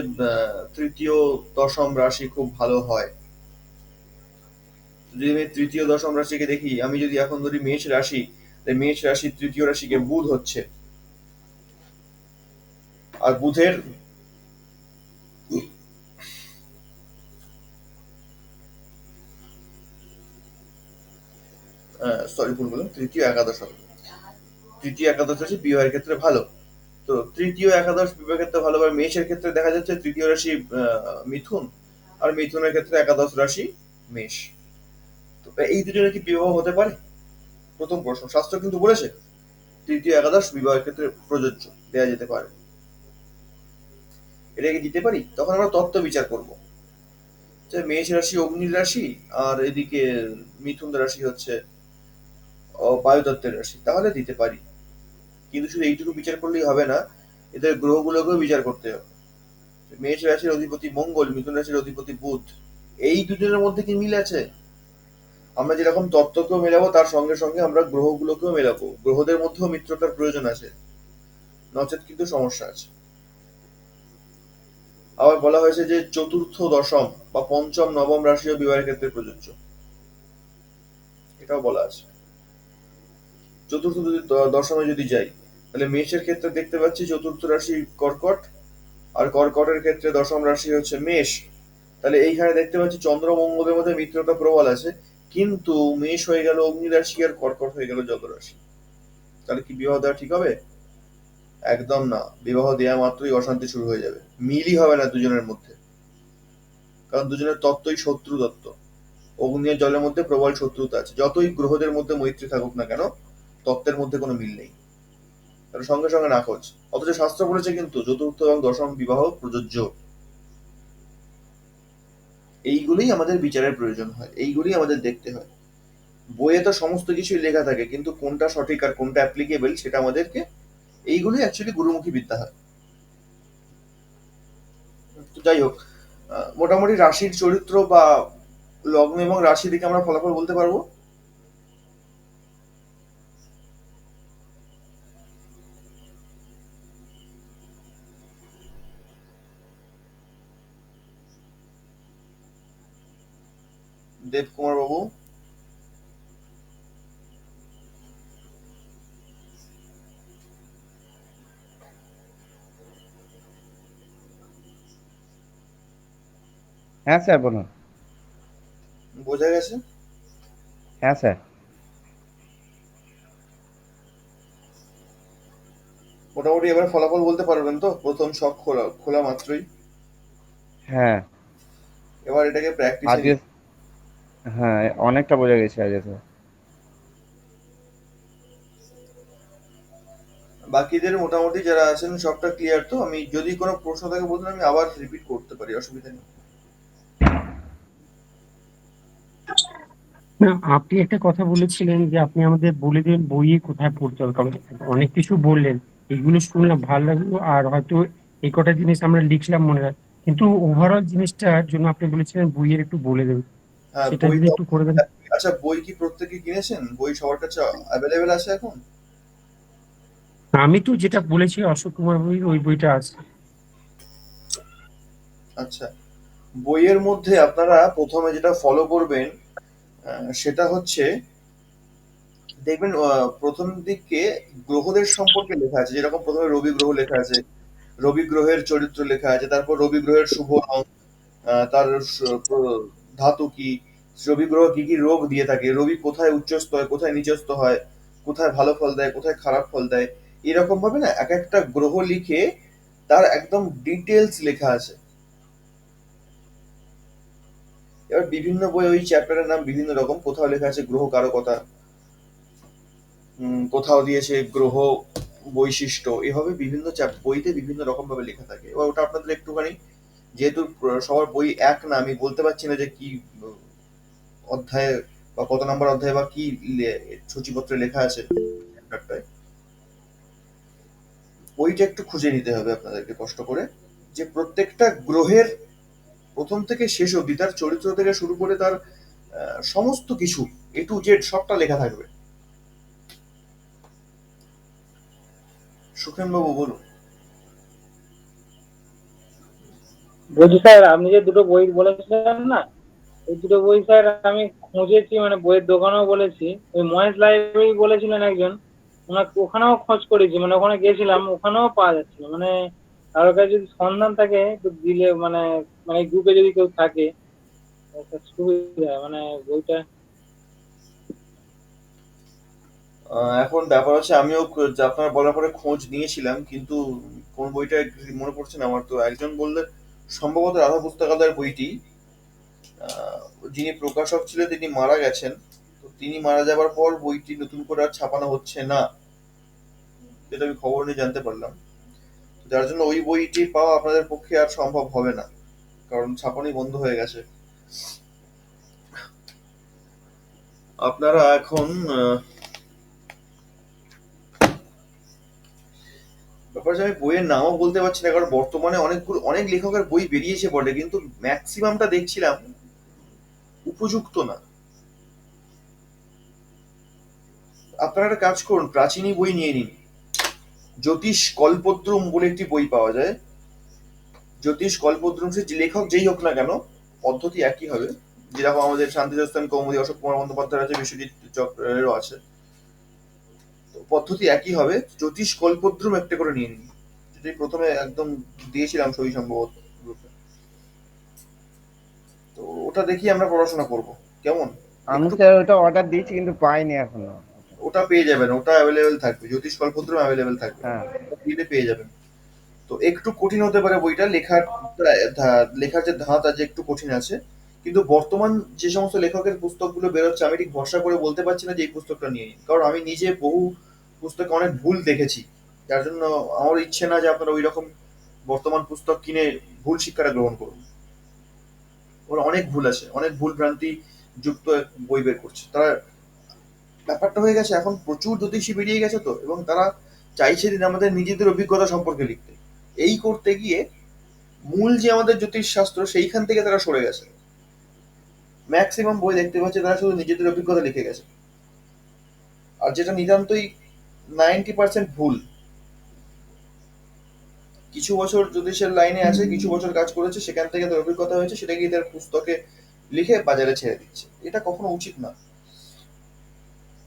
তৃতীয় দশম রাশি খুব ভালো হয়। যদি আমি তৃতীয় দশম রাশিকে দেখি, আমি যদি এখন ধরি মেষ রাশি, মেষ রাশি তৃতীয় রাশিকে বুধ হচ্ছে, আর বুধের সরি ভুল বললাম, তৃতীয় একাদশ হবে। তৃতীয় একাদশ রাশি বিবাহের ক্ষেত্রে ভালো। তো তৃতীয় একাদশ বিবাহের ক্ষেত্রে ভালো, আর মেষের ক্ষেত্রে দেখা যাচ্ছে তৃতীয় রাশি মিথুন, আর মিথুনের ক্ষেত্রে একাদশ রাশি মেষ। তো এই দুজনে কি বিবাহ হতে পারে? প্রথম প্রশ্ন। শাস্ত্র কিন্তু বলেছে তৃতীয় একাদশ বিবাহের ক্ষেত্রে প্রযোজ্য, দেয়া যেতে পারে। এটাকে দিতে পারি? তখন আমরা তত্ত্ব বিচার করব যে মেষ রাশি অগ্নির রাশি, আর এদিকে মিথুন রাশি হচ্ছে বায়ুতত্ত্বের রাশি, তাহলে দিতে পারি। কিন্তু শুধু এইটুকু বিচার করলেই হবে না, এদের গ্রহগুলোকেও বিচার করতে হবে। মেষ রাশির অধিপতি মঙ্গল, মিথুন রাশির অধিপতি বুধ, এই দুজনের মধ্যে কি মিল আছে? আমরা যেরকম তত্ত্বকেও মেলাবো তার সঙ্গে সঙ্গে আমরা গ্রহগুলোকেও মেলাবো, গ্রহদের মধ্যেও মিত্রতার প্রয়োজন আছে, নচেত কিন্তু সমস্যা আছে। আবার বলা হয়েছে যে চতুর্থ দশম বা পঞ্চম নবম রাশিও বিবাহের ক্ষেত্রে প্রযোজ্য, এটাও বলা আছে। চতুর্থ যদি দশমে যদি যাই, তাহলে মেষের ক্ষেত্রে দেখতে পাচ্ছি চতুর্থ রাশি কর্কট, আর কর্কটের ক্ষেত্রে দশম রাশি হচ্ছে মেষ। তাহলে এইখানে দেখতে পাচ্ছি চন্দ্র মঙ্গলের মধ্যে মিত্রতা প্রবল আছে, কিন্তু মেষ হয়ে গেল অগ্নি রাশি আর কর্কট হয়ে গেল জল রাশি। তাহলে কি বিবাহ দেওয়া ঠিক হবে? একদম না। বিবাহ দেওয়া মাত্রই অশান্তি শুরু হয়ে যাবে, মিলই হবে না দুজনের মধ্যে। কারণ দুজনের তত্ত্বই শত্রু তত্ত্ব, অগ্নি আর জলের মধ্যে প্রবল শত্রুতা আছে। যতই গ্রহদের মধ্যে মৈত্রী থাকুক না কেন, তত্ত্বের মধ্যে কোনো মিল নেই, তাহলে সঙ্গে সঙ্গে নাকচ। অথচ শাস্ত্র বলেছে কিন্তু চতুর্থ এবং দশম বিবাহ প্রযোজ্য। এইগুলোই আমাদের বিচারের প্রয়োজন হয়, এইগুলোই আমাদের দেখতে হয়। বইয়ে তো সমস্ত কিছুই লেখা থাকে, কিন্তু কোনটা সঠিক আর কোনটা অ্যাপ্লিকেবল সেটা আমাদেরকে, এইগুলোই অ্যাকচুয়ালি গুরুমুখী বিদ্যা হয়। তো যাই হোক, মোটামুটি রাশির চরিত্র বা লগ্ন এবং রাশি দেখে আমরা ফলাফল বলতে পারবো। দেবকুমার বাবু, হ্যাঁ স্যার বলুন। বোঝা গেছে? হ্যাঁ স্যার। মোটামুটি এবার ফলাফল বলতে পারবেন তো প্রথম শখ খোলা খোলা মাত্রই? হ্যাঁ এবার এটাকে প্র্যাকটিসে আজকে, হ্যাঁ অনেকটা বোঝা গেছে আজকে স্যার। বাকিদের মোটামুটি যারা আছেন সবটা ক্লিয়ার তো? আমি যদি কোনো প্রশ্ন থাকে বলতে আমি আবার রিপিট করতে পারি, অসুবিধা নেই। না, আপনি একটা কথা বলেছিলেন যে আপনি আমাদের বলে দেন বইয়ে কোথায় পড়তে হবে, কারণ অনেক কিছু বললেন, এগুলো শুনলাম ভালো লাগলো, আর হয়তো এই কটা জিনিস আমরা লিখলাম মনে রাখ, কিন্তু ওভারঅল জিনিসটার জন্য আপনি বলেছিলেন বইয়ের একটু বলে দেবেন, হ্যাঁ, সেটা বই যদি তো। একটু করে দেন। আচ্ছা, বই কি প্রত্যেকে কিনেছেন? বই সবার কাছে অ্যাভেলেবেল আছে এখন? আমি তো যেটা বলেছি অশোক কুমার বই, ওই বইটা আছে। আচ্ছা, বইয়ের মধ্যে আপনারা প্রথমে যেটা ফলো করবেন সেটা হচ্ছে, দেখবেন প্রথম দিকে গ্রহদের সম্পর্কে লেখা আছে। যেরকম প্রথমে রবি গ্রহ লেখা আছে, রবি গ্রহের চরিত্র লেখা আছে, তারপর রবি গ্রহের শুভ রং, তার ধাতু কি, রবি গ্রহ কি কি রোগ দিয়ে থাকে, রবি কোথায় উচ্চস্থ হয়, কোথায় নিচস্থ হয়, কোথায় ভালো ফল দেয়, কোথায় খারাপ ফল দেয়, এরকম ভাবে না এক একটা গ্রহ লিখে তার একদম ডিটেলস লেখা আছে। এবার বিভিন্ন বই ওই চ্যাপ্টারের নাম বিভিন্ন রকম, কোথাও লেখা আছে গ্রহ কারকতা, কোথাও দিয়েছে গ্রহ বৈশিষ্ট্য, এভাবে বিভিন্ন বইতে বিভিন্ন রকম ভাবে লেখা থাকে। এবার ওটা আপনাদের একটুখানি, যেহেতু সবার বই এক না, আমি বলতে পারছি না যে কি অধ্যায়ে বা কত নম্বর অধ্যায় বা কি সূচিপত্রে লেখা আছে চ্যাপ্টারটায়, বইটা একটু খুঁজে নিতে হবে আপনাদেরকে কষ্ট করে, যে প্রত্যেকটা গ্রহের প্রথম থেকে শেষ অবধি তার চরিত্র থেকে শুরু করে তার সমস্ত কিছু A to Z সবটা লেখা থাকবে। সুখেন বাবু বলুন। বলছি স্যার, আপনি যে দুটো বই বলেছিলেন না, ওই দুটো বই স্যার আমি খুঁজেছি, মানে বইয়ের দোকানেও বলেছি, ওই মহেশ লাইব্রেরি বলেছিলেন একজন, ওনাকে ওখানেও খোঁজ করেছি, মানে ওখানে গেছিলাম, ওখানেও পাওয়া যাচ্ছিল। মানে কারোর কাছে যদি সন্ধান থাকে একটু দিলে, মানে মানে গ্রুপে যদি কেউ থাকে একটা সুবিধা হয়, মানে বইটা। এখন ব্যাপার হচ্ছে, আমিও আপনার বলার পরে খোঁজ নিয়েছিলাম, কিন্তু কোন বইটা মনে পড়ছে না আমার। তো একজন বললেন সম্ভবত রাধা পুস্তকালয়ের বইটি, আহ, যিনি প্রকাশক ছিলেন তিনি মারা গেছেন। তো তিনি মারা যাবার পর বইটি নতুন করে আর ছাপানো হচ্ছে না, যেটা আমি খবর নিয়ে জানতে পারলাম। যার জন্য ওই বইটি পাওয়া আপনাদের পক্ষে আর সম্ভব হবে না, কারণ ছাপানি বন্ধ হয়ে গেছে। আপনারা এখন ব্যাপার হচ্ছে, আমি বইয়ের নামও বলতে পারছি না, কারণ বর্তমানে অনেক লেখকের বই বেরিয়েছে বটে, কিন্তু ম্যাক্সিমামটা দেখছিলাম উপযুক্ত না। আপনারা একটা কাজ করুন, প্রাচীনী বই নিয়ে নিন। জ্যোতিষ কল্পদ্রুম বলে একটি বই পাওয়া যায়। জ্যোতিষ কল্পদ্রুম, সে যে লেখক যেই হোক না কেন, পদ্ধতি একই হবে। যেরকম আমাদের শান্তিনিকেতন কৌমুদী অশোক কুমার বন্দ্যোপাধ্যায় আছে, বিশ্বজিৎ চক্রেরও আছে, তো পদ্ধতি একই হবে। জ্যোতিষ কল্পদ্রুম একটা করে নিয়ে নিন, যেটি প্রথমে একদম দিয়েছিলাম সই সম্ভবত গ্রুপে। তো ওটা দেখি আমরা পড়াশোনা করব, কেমন? আমি একটু স্যার ওটা অর্ডার দিয়েছি কিন্তু পাইনি এখনো। ওটা পেয়ে যাবেন, ওটা অ্যাভেলেবেল থাকবে, জ্যোতিষ কল্পদ্রুম অ্যাভেলেবেল থাকবে, হ্যাঁ। ওটা দিলে পেয়ে যাবেন। তো একটু কঠিন হতে পারে বইটা, লেখার যে ধাঁচ আছে একটু কঠিন আছে, কিন্তু বর্তমান যে সমস্ত লেখকের পুস্তকগুলো বেরোচ্ছে আমি ঠিক ভরসা করে বলতে পারছি না যে এই পুস্তকটা নিয়ে নিন, কারণ আমি নিজে বহু পুস্তকে অনেক ভুল দেখেছি। যার জন্য আমার ইচ্ছে না যে আপনারা ওই রকম বর্তমান পুস্তক কিনে ভুল শিক্ষাটা গ্রহণ করুন। ওরা অনেক ভুল আছে, অনেক ভুল ভ্রান্তি যুক্ত বই বের করছে তারা। ব্যাপারটা হয়ে গেছে এখন প্রচুর জ্যোতিষী বেরিয়ে গেছে তো, এবং তারা চাইছে যে আমাদের নিজেদের অভিজ্ঞতা সম্পর্কে লিখতে। এই করতে গিয়ে মূল যে আমাদের জ্যোতিষ শাস্ত্র সেইখান থেকে তারা সরে গেছে। ম্যাক্সিমাম বই দেখতে পাচ্ছে তারা শুধু নিজেদের অভিজ্ঞতা লিখে গেছে, আর যেটা নিতান্তই 90% ভুল। কিছু বছর জ্যোতিষের লাইনে আছে, কিছু বছর কাজ করেছে, সেখান থেকে তার অভিজ্ঞতা হয়েছে, সেটা গিয়ে তার পুস্তকে লিখে বাজারে ছেড়ে দিচ্ছে। এটা কখনো উচিত না,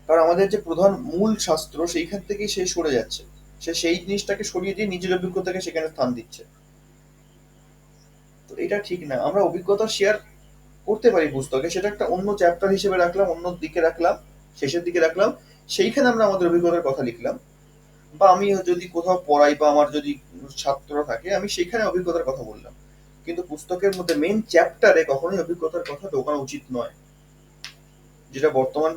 কারণ আমাদের যে প্রধান মূল শাস্ত্র সেইখান থেকেই সে সরে যাচ্ছে। সে সেই জিনিসটাকে সরিয়ে দিয়ে নিজের অভিজ্ঞতাকে সেখানে স্থান দিচ্ছে। তো এটা ঠিক না। আমরা অভিজ্ঞতা শেয়ার করতে পারি পুস্তকে, সেটা একটা অন্য চ্যাপ্টার হিসেবে রাখলাম, অন্য দিকে রাখলাম, শেষের দিকে রাখলাম, সেইখানে আমরা আমাদের অভিজ্ঞতার কথা লিখলাম। বা আমি যদি কোথাও পড়াই বা আমার যদি ছাত্র থাকে, আমি সেখানে অভিজ্ঞতার কথা বললাম, কিন্তু পুস্তকের মধ্যে মেন চ্যাপ্টারে কখনোই অভিজ্ঞতার কথা ঢোকানো উচিত নয়, যেটা বর্তমান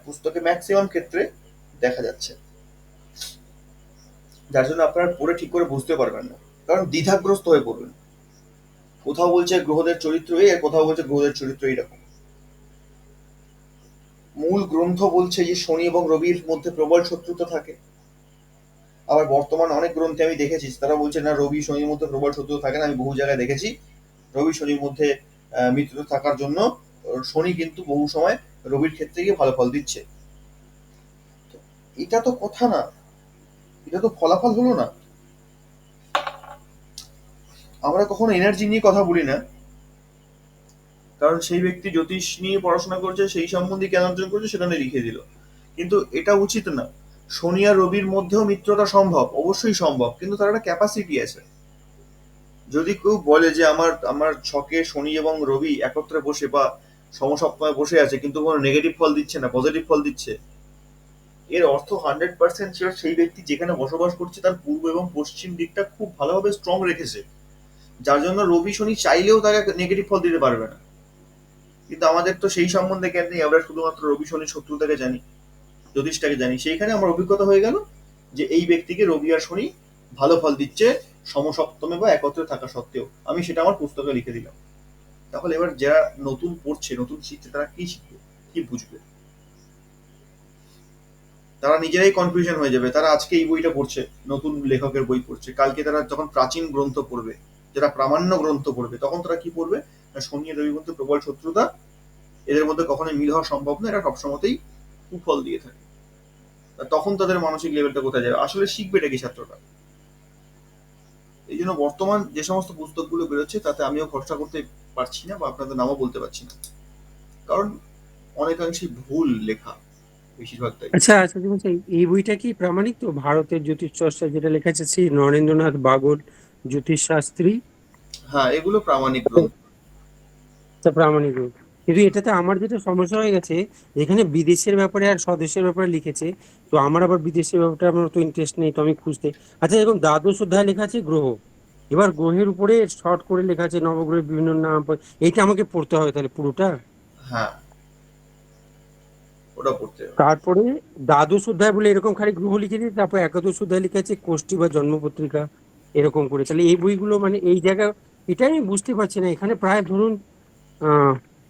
পুস্তকে ম্যাক্সিমাম ক্ষেত্রে দেখা যাচ্ছে। যার জন্য আপনারা পড়ে ঠিক করে বুঝতে পারবেন না, কারণ দ্বিধাগ্রস্ত হয়ে পড়বেন। কোথাও বলছে গ্রহদের চরিত্র এই, আর কোথাও বলছে গ্রহদের চরিত্র এইরকম। মূল গ্রন্থ বলছে যে শনি এবং রবির মধ্যে প্রবল শত্রুতা থাকে। আবার বর্তমান অনেক গ্রন্থে আমি দেখেছি তারা বলছে না, রবি শনির মধ্যে প্রবল শত্রুতা থাকে না। আমি বহু জায়গায় দেখেছি রবি শনির মধ্যে মিত্রতা থাকার জন্য শনি কিন্তু বহু সময় রবির ক্ষেত্রে গিয়ে ভালো ফল দিচ্ছে। তো এটা তো কথা না। এটা তো ফলাফল হলো না। আমরা কখনো এনার্জি নিয়ে কথা বলি না, কারণ সেই ব্যক্তি জ্যোতিষ নিয়ে পড়াশোনা করছে, সেই সম্বন্ধে জ্ঞান অর্জন করছে, সেটা নিয়ে লিখে দিল। কিন্তু এটা উচিত না। শনি আর রবির মধ্যেও মিত্রতা সম্ভব, অবশ্যই সম্ভব, কিন্তু তার একটা ক্যাপাসিটি আছে। যদি কেউ বলে যে আমার আমার ছকে শনি এবং রবি একত্রে বসে বা সমসপ্তমে বসে আছে কিন্তু কোনো নেগেটিভ ফল দিচ্ছে না, পজিটিভ ফল দিচ্ছে, এর অর্থ 100% শিওর সেই ব্যক্তি যেখানে বসবাস করছে তার পূর্ব এবং পশ্চিম দিকটা খুব ভালোভাবে স্ট্রং রেখেছে, যার জন্য রবি শনি চাইলেও তাকে নেগেটিভ ফল দিতে পারবে না। কিন্তু আমাদের তো সেই সম্বন্ধে জ্ঞান নেই, আমরা শুধুমাত্র রবি শনি শত্রুতাকে জানি, জ্যোতিষটাকে জানি। সেইখানে আমার অভিজ্ঞতা হয়ে গেল যে এই ব্যক্তিকে রবি আর শনি ভালো ফল দিচ্ছে সমসপ্তমে বা একত্রে থাকা সত্ত্বেও, আমি সেটা আমার পুস্তকে লিখে দিলাম। তাহলে এবার যারা নতুন পড়ছে, নতুন শিখছে, তারা কি শিখবে, কি বুঝবে? তারা নিজেরাই কনফিউশন হয়ে যাবে। তারা আজকে এই বইটা পড়ছে, নতুন লেখকের বই পড়ছে, কালকে তারা যখন প্রাচীন গ্রন্থ পড়বে, যারা প্রামাণ্য গ্রন্থ পড়বে, তখন তারা কি পড়বে? না, শনি আর রবির মধ্যে প্রবল শত্রুতা, এদের মধ্যে কখনোই মিল হওয়া সম্ভব না, এরা সবসময়তেই কুফল দিয়ে থাকে। তখন তাদের মানসিক লেভেলটা কোথায় যাবে? আসলে শিখবেটা কি ছাত্রটা? এই জন্য বর্তমান যে সমস্ত পুস্তকগুলো বেরোচ্ছে তাতে আমিও খরচা করতে পারছি না বা আপনাদের নামও বলতে পারছি না, কারণ অনেকাংশেই ভুল লেখা, বেশিরভাগটাই। আচ্ছা আচ্ছা, বলছি এই বইটা কি প্রামাণিক তো? ভারতের জ্যোতিষ চর্চা যেটা লেখা আছে শ্রী নরেন্দ্রনাথ বাগল জ্যোতিষ শাস্ত্রী, হ্যাঁ, এগুলো প্রামাণিক গ্রন্থ। তা প্রামাণিক বই। কিন্তু এটাতে আমার যেটা সমস্যা হয়ে গেছে, এখানে বিদেশের ব্যাপারে আর স্বদেশের ব্যাপারে লিখেছে, তো আমার আবার বিদেশের ব্যাপারে আমার তো ইন্টারেস্ট নেই, তো আমি খুঁজতে। আচ্ছা, এরকম দ্বাদশ অধ্যায় লেখা আছে গ্রহ, এবার গ্রহের উপরে শর্ট করে লেখা আছে নবগ্রহের বিভিন্ন নাম, এইটা আমাকে পড়তে হবে তাহলে পুরোটা? হ্যাঁ, ওটা পড়তে হবে। তারপরে দ্বাদশ অধ্যায় বলে এরকম খালি গ্রহ লিখে দিয়ে, তারপর একাদশ অধ্যায় লিখে আছে কোষ্ঠী বা জন্মপত্রিকা, এরকম করে। তাহলে এই বইগুলো মানে এই জায়গা, এটাই আমি বুঝতে পারছি না। এখানে প্রায় ধরুন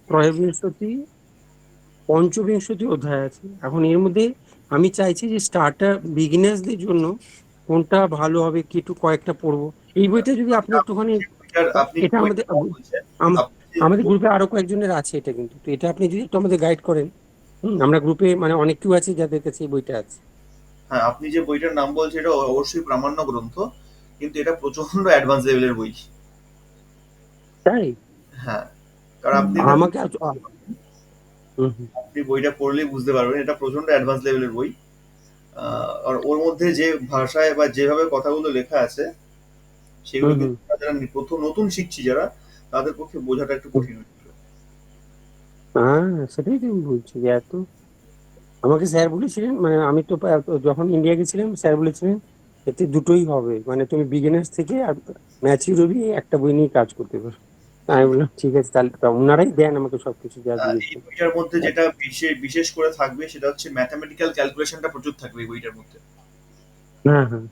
ত্রয়োবিংশতি পঞ্চবিংশতি অধ্যায় আছে। এখন এর মধ্যে আমি চাইছি যে স্টার্টার বিগিনার্সদের জন্য কোনটা ভালো হবে, কি একটু কয়েকটা পড়বো। এই বইটা যদি আপনি একটুখানি, আপনি এটা বইটার আমাদের নাম বলছেন, আপনি যে আমাদের গ্রুপে আরো কয়েকজনের আছে এটা, কিন্তু তো এটা আপনি যদি একটু আমাদের গাইড করেন। আমরা গ্রুপে মানে অনেক কেউ আছে যাদের কাছে এই বইটা আছে। হ্যাঁ, আপনি যে বইটার নাম বলছেন এটা অবশ্যই প্রামাণ্য গ্রন্থ, কিন্তু এটা প্রচন্ড অ্যাডভান্স লেভেলের বই। তাই? হ্যাঁ, কারণ আপনি দেখুন, আমাকে হুম, হুম, আপনি বইটা পড়লেই বুঝতে পারবেন এটা প্রচন্ড অ্যাডভান্স লেভেলের বই। আর ওর মধ্যে যে ভাষায় বা যেভাবে কথাগুলো লেখা আছে, সেগুলো হুম, হুম। কিন্তু যারা প্রথম নতুন শিখছি যারা, তাদের পক্ষে বোঝাটা একটু হুম। কঠিন হয়ে যাবে। হ্যাঁ, সেটাই তো আমি বলছি যে এত, আমাকে স্যার বলেছিলেন, মানে আমি তো যখন ইন্ডিয়া গেছিলাম স্যার বলেছিলেন এতে দুটোই হবে, মানে তুমি বিগিনার্স থেকে আর ম্যাচিউর অব্দি একটা বই নিয়ে কাজ করতে পারো। আমি বললাম ঠিক আছে, তাহলে তো ওনারাই দেন আমাকে সবকিছু যা এই দিয়েছেন। বইটার মধ্যে যেটা বিশেষ বিশেষ করে থাকবে সেটা হচ্ছে ম্যাথামেটিক্যাল ক্যালকুলেশনটা প্রচুর থাকবে এই বইটার মধ্যে। হ্যাঁ, হ্যাঁ,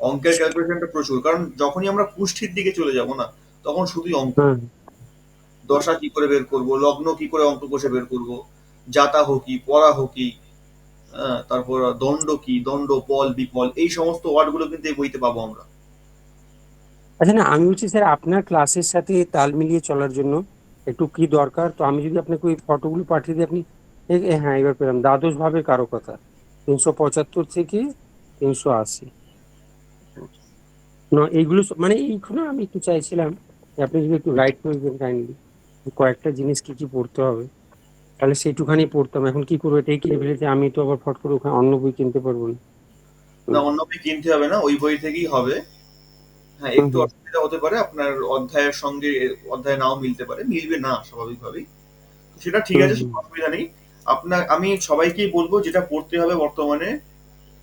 অঙ্কের ক্যালকুলেশনটা প্রচুর, কারণ যখনই আমরা পুষ্টির দিকে চলে যাব না, তখন শুধুই অঙ্ক। হ্যাঁ। দশা কি করে বের করব, লগ্ন কি করে অঙ্ক কষে বের করব, জাতাহ কি, পরাহ কি, তারপর দণ্ড কি, দণ্ড, পল, বিপল, এই সমস্ত ওয়ার্ড গুলো কিন্তু এই বইতে পাবো আমরা। আচ্ছা, না আমি বলছি স্যার আপনার ক্লাসের সাথে তাল মিলিয়ে চলার জন্য একটু কি দরকার, তো আমি যদি আপনাকে ওই ফটোগুলো পাঠিয়ে দিই আপনি হ্যাঁ এবার পেলাম দ্বাদশ ভাবে কারো কথা 375 থেকে 380। না এইগুলো মানে এইগুলো আমি একটু চাইছিলাম যে আপনি যদি একটু গাইড করে দেন কাইন্ডলি, কয়েকটা জিনিস কি কি পড়তে হবে, তাহলে সেইটুখানি পড়তাম। এখন কি করবো, এটাই কিনে ফেলেছে, আমি তো আবার ফট করে ওখানে অন্য বই কিনতে পারবো না। না, হুম, অন্য বই কিনতে হবে না, ওই বই থেকেই হবে। হ্যাঁ, হুম, একটু হুম, অসুবিধা হতে পারে, আপনার অধ্যায়ের সঙ্গে অধ্যায় নাও মিলতে পারে, মিলবে না স্বাভাবিকভাবেই, সেটা ঠিক হুম, আছে, হুম, কোনো অসুবিধা নেই। আমি সবাইকেই বলবো যেটা পড়তে হবে বর্তমানে,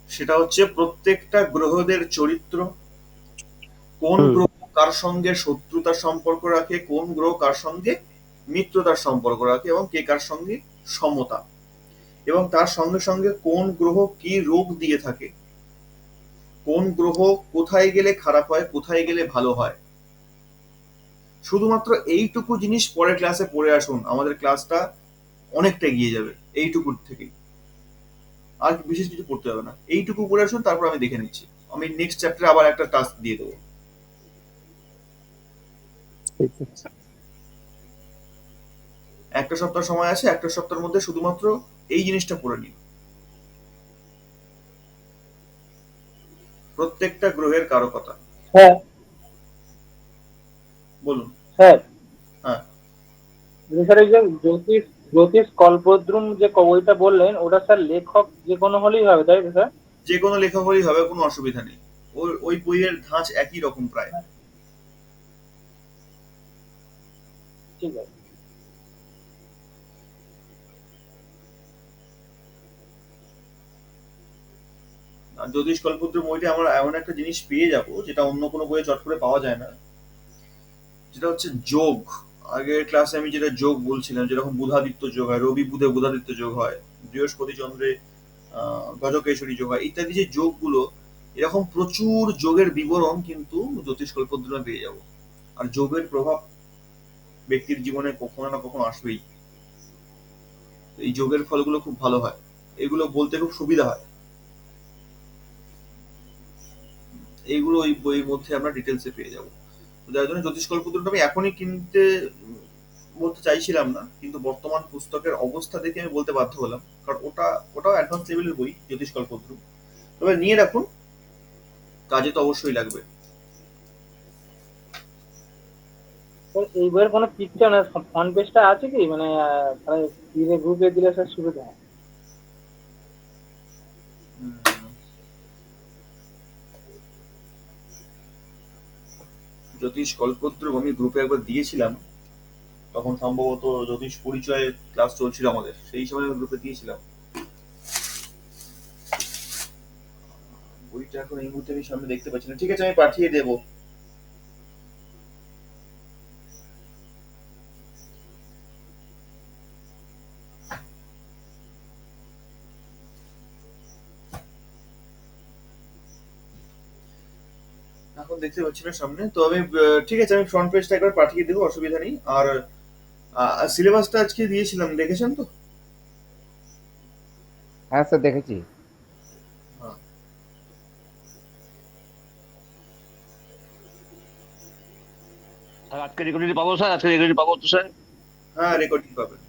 সেটা হচ্ছে প্রত্যেকটা গ্রহদের চরিত্র, কোন হুম। গ্রহ কার সঙ্গে শত্রুতার সম্পর্ক রাখে, কোন গ্রহ কার সঙ্গে মিত্রতার সম্পর্ক রাখে, এবং কে কার সঙ্গে সমতা, এবং তার সঙ্গে সঙ্গে কোন গ্রহ কি রোগ দিয়ে থাকে, কোন গ্রহ কোথায় গেলে খারাপ হয়, কোথায় গেলে ভালো হয়। শুধুমাত্র এইটুকু জিনিস পরের ক্লাসে পড়ে আসুন, আমাদের ক্লাসটা অনেকটা এগিয়ে যাবে এইটুকুর থেকেই। আর বিশেষ কিছু পড়তে হবে না, এইটুকু পড়ে আসুন, তারপর আমি দেখে নিচ্ছি। আমি নেক্সট চ্যাপ্টারে আবার একটা টাস্ক দিয়ে দেবো। ঠিক আছে। একটা সপ্তাহ সময় আছে, একটা সপ্তাহের মধ্যে শুধুমাত্র এই জিনিসটা পড়ে নিন। প্রত্যেকটা গ্রহের কারকতা। স্যার বলুন। স্যার হ্যাঁ, স্যার এই যে জ্যোতিষ জ্যোতিষ কল্পদ্রুম যে বইটা বললেন ওটা স্যার লেখক যে কোনো হলেই হবে তাই তো স্যার? যে কোনো লেখাপড়াই হবে, কোনো অসুবিধা নেই। ওই ওই বইয়ের ধাঁচ একই রকম প্রায়। ঠিক আছে। আর জ্যোতিষ কল্পদ্র বইটা আমরা এমন একটা জিনিস পেয়ে যাব যেটা অন্য কোনো বইয়ে চট করে পাওয়া যায় না, যেটা হচ্ছে যোগ। আগের ক্লাসে আমি যেটা যোগ বলছিলাম, যেরকম বুধাদিত্য যোগ হয়, রবি বুধে বুধাদিত্য যোগ হয়, বৃহস্পতি চন্দ্রে গজকেশরী যোগ হয়, ইত্যাদি যে যোগগুলো, এরকম প্রচুর যোগের বিবরণ কিন্তু জ্যোতিষ কল্পদ্রুমে পেয়ে যাব। আর যোগের প্রভাব ব্যক্তির জীবনে কখনো না কখনো আসবেই। এই যোগের ফলগুলো খুব ভালো হয়, এগুলো বলতে খুব সুবিধা হয়। এইগুলো ওই বইয়ের মধ্যে আমরা ডিটেলসে পেয়ে যাবো। তো যার জন্য জ্যোতিষ কল্পদ্রুমটা আমি এখনই কিনতে বলতে চাইছিলাম না, কিন্তু বর্তমান পুস্তকের অবস্থা দেখে আমি বলতে বাধ্য হলাম, কারণ ওটাও অ্যাডভান্স লেভেলের বই জ্যোতিষ কল্পদ্রুম। তবে নিয়ে রাখুন, কাজে তো অবশ্যই লাগবে। স্যার এই বইয়ের কোনো পিকচার না ফ্রন্ট পেজটা আছে কি মানে তাহলে গ্রুপে দিলে স্যার সুবিধা হয়। উম, জ্যোতিষ কল্পদ্রুম আমি গ্রুপে একবার দিয়েছিলাম, তখন সম্ভবত জ্যোতিষ পরিচয়ে ক্লাস চলছিল আমাদের, সেই সময় আমি গ্রুপে দিয়েছিলাম। বইটা এখন এই মুহূর্তে আমি সামনে দেখতে পাচ্ছি না, ঠিক আছে আমি পাঠিয়ে দেবো। এখন দেখতে পাচ্ছি না সামনে, তো আমি ঠিক আছে আমি ফ্রন্ট পেজটা একবার পাঠিয়ে দেবো, অসুবিধা নেই। আর সিলেবাসটা আজকে দিয়েছিলাম, দেখেছেন তো? হ্যাঁ স্যার দেখেছি। হ্যাঁ, স্যার আজকে রেকর্ডিং পাবো স্যার? আজকে রেকর্ডিং পাবো তো স্যার? হ্যাঁ রেকর্ডিং পাবেন।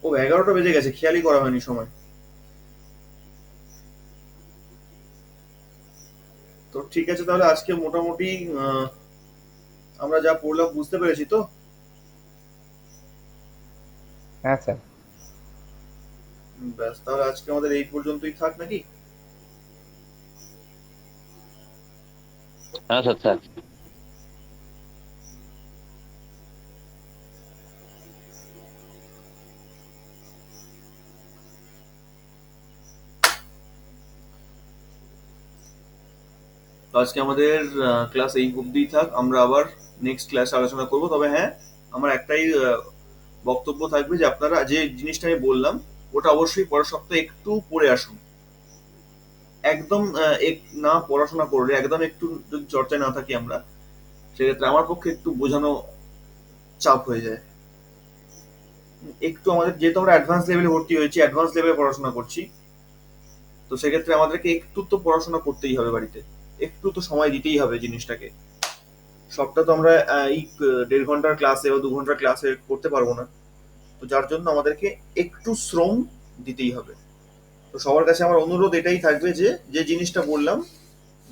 ও 11টা বেজে গেছে, খেয়ালই করা হয়নি সময়। তো ঠিক আছে, তাহলে আজকে মোটামুটি আহ, আমরা যা পড়লাম বুঝতে পেরেছি তো? হ্যাঁ স্যার। ব্যাস, তাহলে আজকে আমাদের এই পর্যন্তই থাক নাকি? হ্যাঁ স্যার স্যার। তো আজকে আমাদের ক্লাস এই অবধিই থাক, আমরা আবার নেক্সট ক্লাসে আলোচনা করব। তবে হ্যাঁ, আমার একটাই বক্তব্য থাকবে যে আপনারা যে জিনিসটা আমি বললাম ওটা অবশ্যই পরের সপ্তাহে একটু পড়ে আসুন। একদম না পড়াশোনা করলে, একদম একটু যদি চর্চায় না থাকি আমরা, সেক্ষেত্রে আমার পক্ষে একটু বোঝানো চাপ হয়ে যায়। একটু আমাদের, যেহেতু আমরা অ্যাডভান্স লেভেলে ভর্তি হয়েছি, অ্যাডভান্স লেভেলে পড়াশোনা করছি, তো সেক্ষেত্রে আমাদেরকে একটু তো পড়াশোনা করতেই হবে বাড়িতে, একটু তো সময় দিতেই হবে জিনিসটাকে। সবটা তো আমরা এই 1.5 ঘন্টার ক্লাসে বা 2 ঘন্টার ক্লাসে করতে পারবো না। তো যার জন্য আমাদেরকে একটু শ্রম দিতেই হবে। তো সবার কাছে আমার অনুরোধ এটাই থাকবে যে যে জিনিসটা বললাম,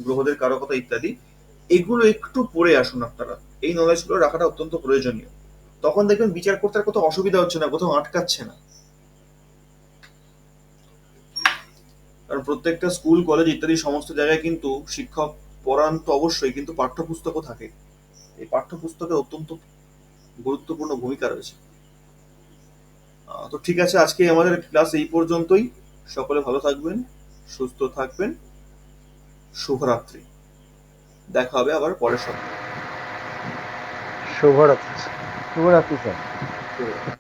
গ্রহদের কারকতা ইত্যাদি, এগুলো একটু পড়ে আসুন আপনারা। এই নলেজগুলো রাখাটা অত্যন্ত প্রয়োজনীয়। তখন দেখবেন বিচার করতে আর কোথাও অসুবিধা হচ্ছে না, কোথাও আটকাচ্ছে না। কারণ প্রত্যেকটা স্কুল কলেজ ইত্যাদি সমস্ত জায়গায় কিন্তু শিক্ষক পড়ান তো অবশ্যই, কিন্তু পাঠ্যপুস্তকও থাকে। এই পাঠ্যপুস্তকে অত্যন্ত গুরুত্বপূর্ণ ভূমিকা রয়েছে। তো ঠিক আছে, আজকে আমাদের ক্লাস এই পর্যন্তই। সকলে ভালো থাকবেন, সুস্থ থাকবেন। শুভরাত্রি। দেখা হবে আবার পরের সপ্তাহে। শুভরাত্রি। শুভরাত্রি স্যার। শুভরাত্রি।